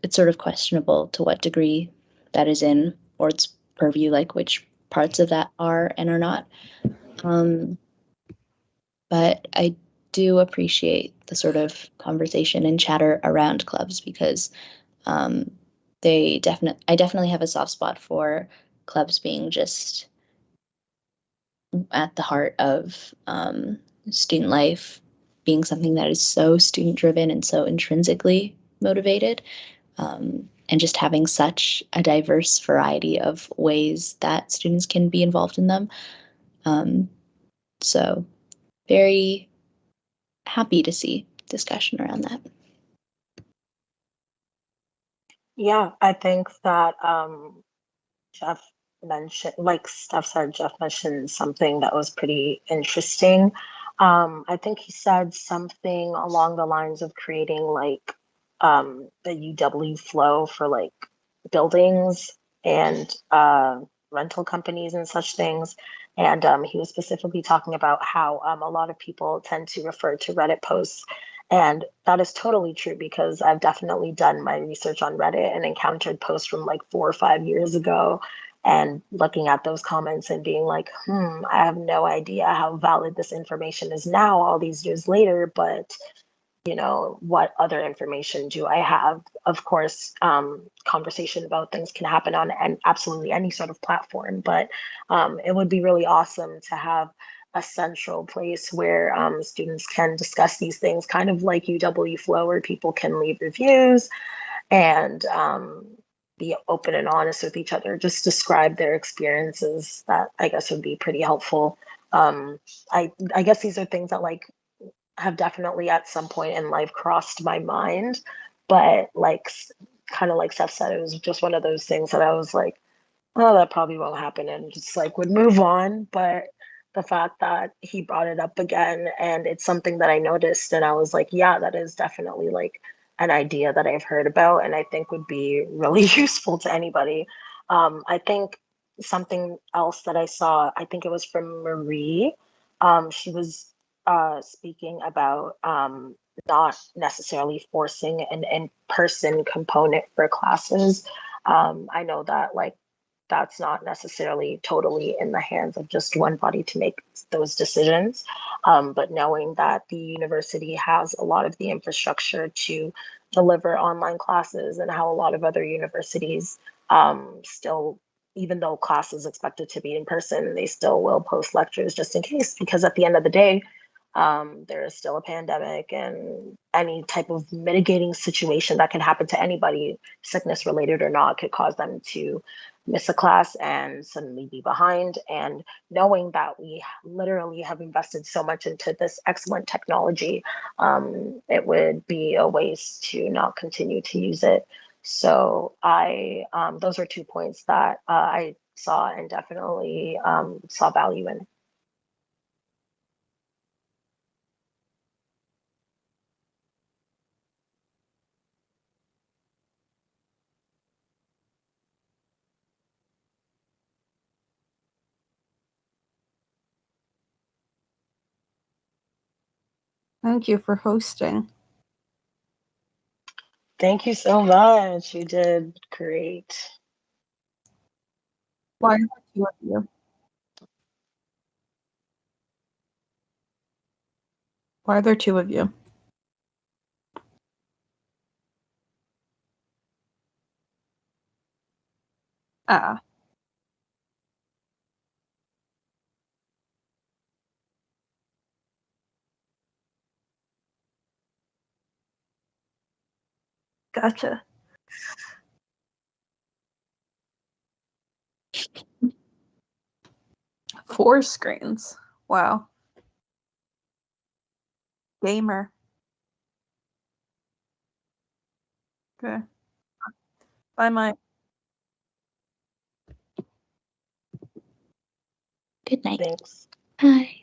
it's sort of questionable to what degree that is in board's purview, like which parts of that are and are not. But I do appreciate the sort of conversation and chatter around clubs, because I definitely have a soft spot for clubs being just at the heart of student life, being something that is so student driven and so intrinsically motivated, and just having such a diverse variety of ways that students can be involved in them. So very happy to see discussion around that. Yeah, I think that Jeff mentioned, like Steph said, Jeff mentioned something that was pretty interesting. I think he said something along the lines of creating like the UW flow for like buildings and rental companies and such things. And he was specifically talking about how a lot of people tend to refer to Reddit posts. And that is totally true, because I've definitely done my research on Reddit and encountered posts from like 4 or 5 years ago, and looking at those comments and being like, I have no idea how valid this information is now, all these years later, but you know, what other information do I have? Of course, conversation about things can happen on absolutely any sort of platform, but it would be really awesome to have a central place where students can discuss these things, kind of like UW Flow, where people can leave reviews and be open and honest with each other, just describe their experiences. That I guess would be pretty helpful. I guess these are things that like have definitely at some point in life crossed my mind, but like kind of like Seth said, it was just one of those things that I was like, oh, that probably won't happen, and just like would move on. But the fact that he brought it up again, and it's something that I noticed, and I was like, yeah, that is definitely like an idea that I've heard about and I think would be really useful to anybody. I think something else that I saw, I think it was from Marie. She was speaking about not necessarily forcing an in-person component for classes. I know that like that's not necessarily totally in the hands of just one body to make those decisions. But knowing that the university has a lot of the infrastructure to deliver online classes, and how a lot of other universities still, even though class is expected to be in person, they still will post lectures just in case, because at the end of the day, there is still a pandemic, and any type of mitigating situation that can happen to anybody, sickness related or not, could cause them to miss a class and suddenly be behind. And knowing that we literally have invested so much into this excellent technology, it would be a waste to not continue to use it. So those are 2 points that I saw and definitely saw value in. Thank you for hosting. Thank you so much. You did great. Why are there two of you? Why are there two of you? Ah. Gotcha. Four screens. Wow. Gamer. Okay. Bye, Mike. Good night. Thanks. Bye.